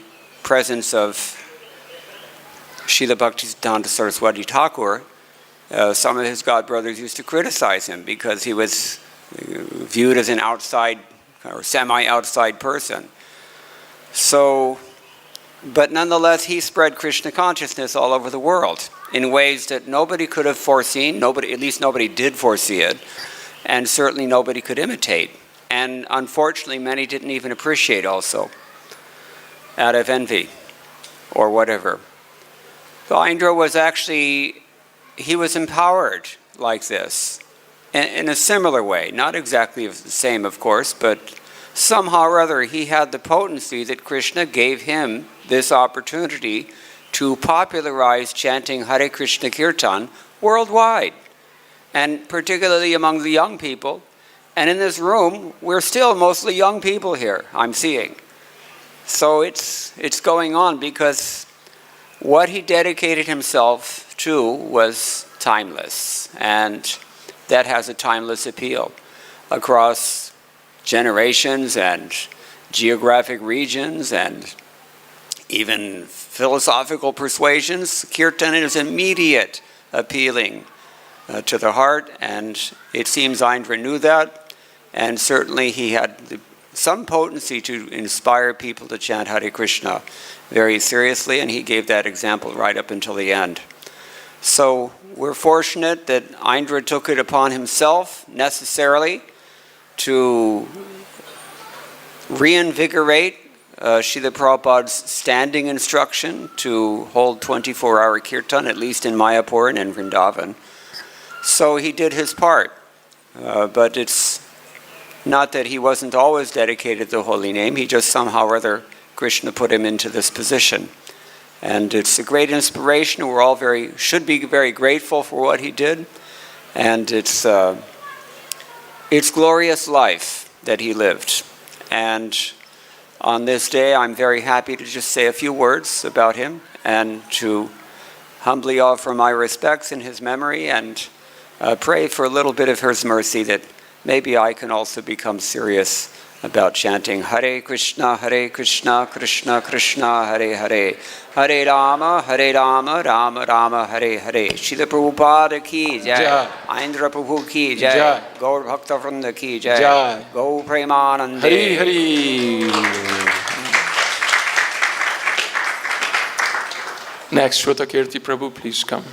presence of Srila Bhaktisiddhanta Saraswati Thakur, some of his godbrothers used to criticize him because he was viewed as an outside or semi-outside person. So, but nonetheless, he spread Krishna consciousness all over the world in ways that nobody could have foreseen, at least nobody did foresee it, and certainly nobody could imitate. And unfortunately, many didn't even appreciate also, out of envy or whatever. So Aindra was actually, he was empowered like this in a similar way, not exactly the same, of course, but somehow or other he had the potency that Krishna gave him this opportunity to popularize chanting Hare Krishna Kirtan worldwide, and particularly among the young people. And in this room, we're still mostly young people here, I'm seeing. So it's going on because what he dedicated himself to was timeless, and that has a timeless appeal across generations and geographic regions and even philosophical persuasions. Kirtan is immediate appealing to the heart, and it seems Aindra knew that, and certainly he had some potency to inspire people to chant Hare Krishna very seriously, and he gave that example right up until the end. So we're fortunate that Aindra took it upon himself necessarily to reinvigorate Srila Prabhupada's standing instruction to hold 24-hour kirtan, at least in Mayapur and in Vrindavan. So he did his part, but it's not that he wasn't always dedicated to the holy name, he just somehow or other, Krishna put him into this position. And it's a great inspiration. We're all should be very grateful for what he did. And it's glorious life that he lived. And on this day, I'm very happy to just say a few words about him and to humbly offer my respects in his memory and pray for a little bit of his mercy that maybe I can also become serious about chanting Hare Krishna, Krishna Krishna, Hare Hare, Hare Rama, Rama Rama, Hare Hare. Srila Prabhupada ki jai, Aindra Prabhu ki jai, Gaur Bhakta Vrinda ki jai, Gaur Premanande. Hare Hare. Next, Shrotakirti Prabhu, please come.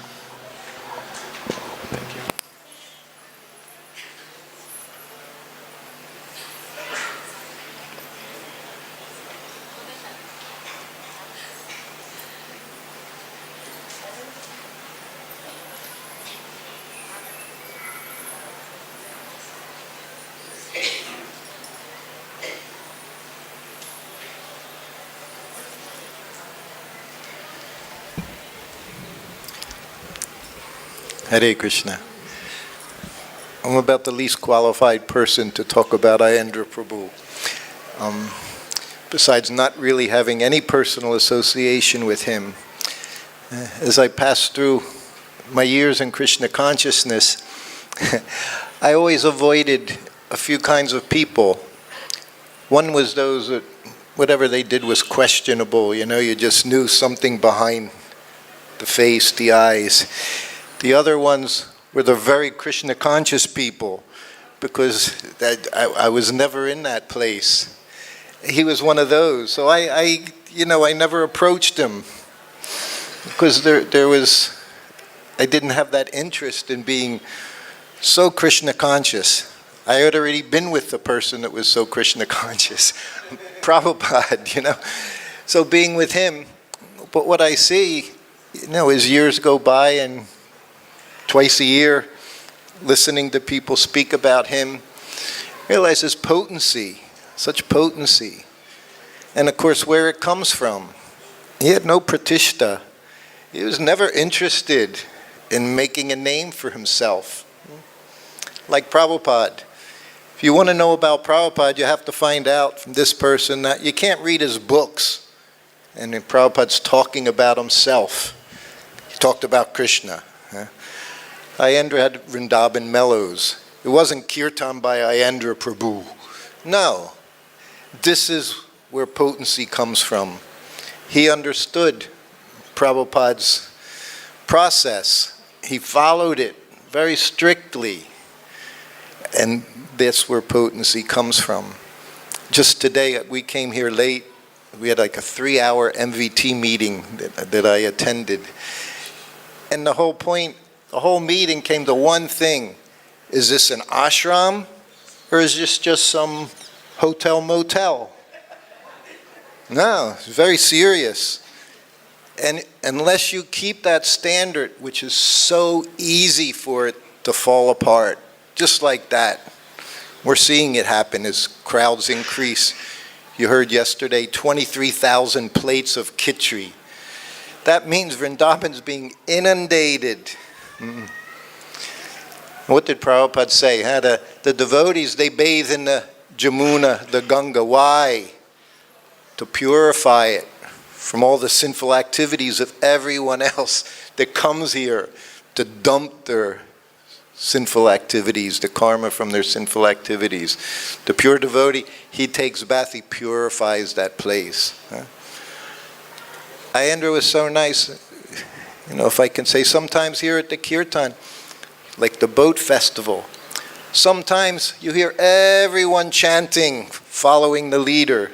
Hare Krishna. I'm about the least qualified person to talk about Aindra Prabhu. Besides not really having any personal association with him, as I passed through my years in Krishna consciousness, I always avoided a few kinds of people. One was those that whatever they did was questionable, you just knew something behind the face, the eyes. The other ones were the very Krishna conscious people, because I was never in that place. He was one of those. So I never approached him because I didn't have that interest in being so Krishna conscious. I had already been with the person that was so Krishna conscious, Prabhupada, So being with him, but what I see, as years go by and twice a year, listening to people speak about him, realize his potency, such potency. And of course, where it comes from. He had no pratishta. He was never interested in making a name for himself. Like Prabhupada. If you want to know about Prabhupada, you have to find out from this person that you can't read his books. And then Prabhupada's talking about himself. He talked about Krishna. Aindra had Vrindavan mellows. It wasn't kirtan by Aindra Prabhu. No. This is where potency comes from. He understood Prabhupada's process. He followed it very strictly. And that's where potency comes from. Just today, we came here late. We had like a 3-hour MVT meeting that I attended. And the whole point, the whole meeting came to one thing. Is this an ashram or is this just some hotel motel? No, it's very serious. And unless you keep that standard, which is so easy for it to fall apart, just like that. We're seeing it happen as crowds increase. You heard yesterday 23,000 plates of khichdi. That means Vrindavan's being inundated. What did Prabhupada say? The devotees, they bathe in the Jamuna, the Ganga. Why? To purify it from all the sinful activities of everyone else that comes here to dump their sinful activities, the karma from their sinful activities. The pure devotee, he takes bath, he purifies that place. Aindra was so nice. You know, if I can say, sometimes here at the kirtan, like the boat festival, sometimes you hear everyone chanting, following the leader.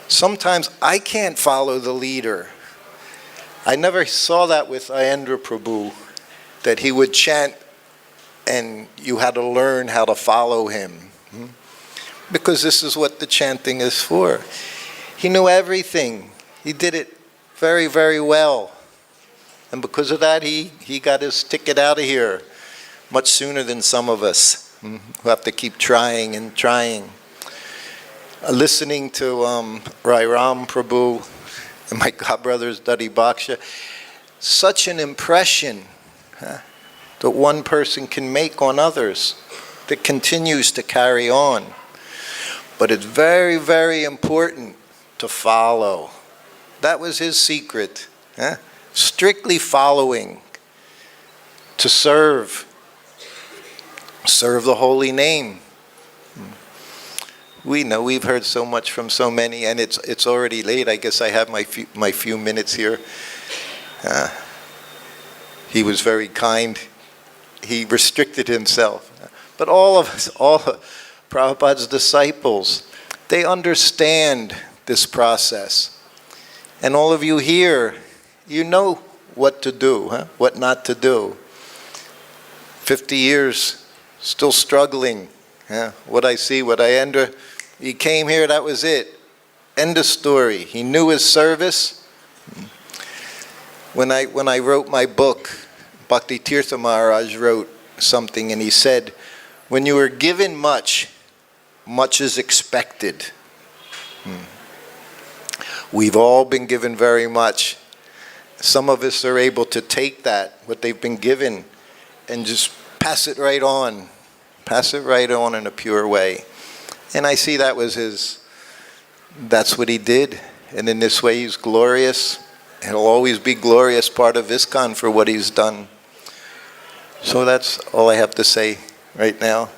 Sometimes I can't follow the leader. I never saw that with Aindra Prabhu, that he would chant and you had to learn how to follow him. Because this is what the chanting is for. He knew everything. He did it very, very well. And because of that, he got his ticket out of here much sooner than some of us who have to keep trying and trying. Listening to Rai Ram Prabhu and my godbrothers Dadi Baksha, such an impression that one person can make on others that continues to carry on. But it's very, very important to follow. That was his secret. Strictly following, to serve the holy name. We know, we've heard so much from so many, and it's already late. I guess I have my few minutes here. He was very kind. He restricted himself. But all of us, all of Prabhupada's disciples, they understand this process. And all of you here, you know what to do, what not to do. 50 years, still struggling. What I see, what Aindra, he came here, that was it. End of story. He knew his service. When I wrote my book, Bhakti Tirtha Maharaj wrote something and he said, when you are given much, much is expected. We've all been given very much. Some of us are able to take that, what they've been given, and just pass it right on. Pass it right on in a pure way. And I see that was that's what he did. And in this way he's glorious. He'll always be glorious part of ISKCON for what he's done. So that's all I have to say right now.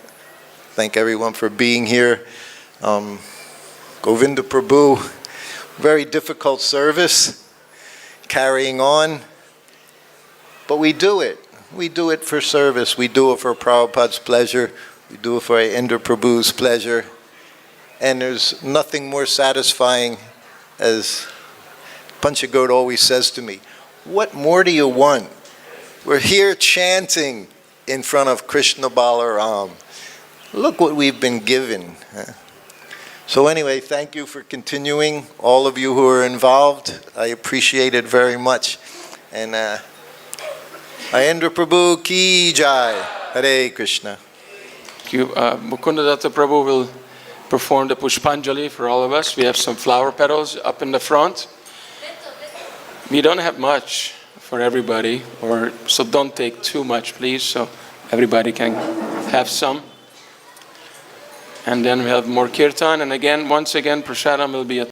Thank everyone for being here. Govinda Prabhu, very difficult service, carrying on. But we do it. We do it for service. We do it for Prabhupada's pleasure. We do it for Aindra Prabhu's pleasure. And there's nothing more satisfying, as Panchagoda always says to me, what more do you want? We're here chanting in front of Krishna Balaram. Look what we've been given. So anyway, thank you for continuing, all of you who are involved. I appreciate it very much. And Aindra Prabhu ki jai. Hare Krishna. Thank you. Mukundadatta Prabhu will perform the Pushpanjali for all of us. We have some flower petals up in the front. We don't have much for everybody, so don't take too much, please, so everybody can have some. And then we have more kirtan, and once again, prasadam will be at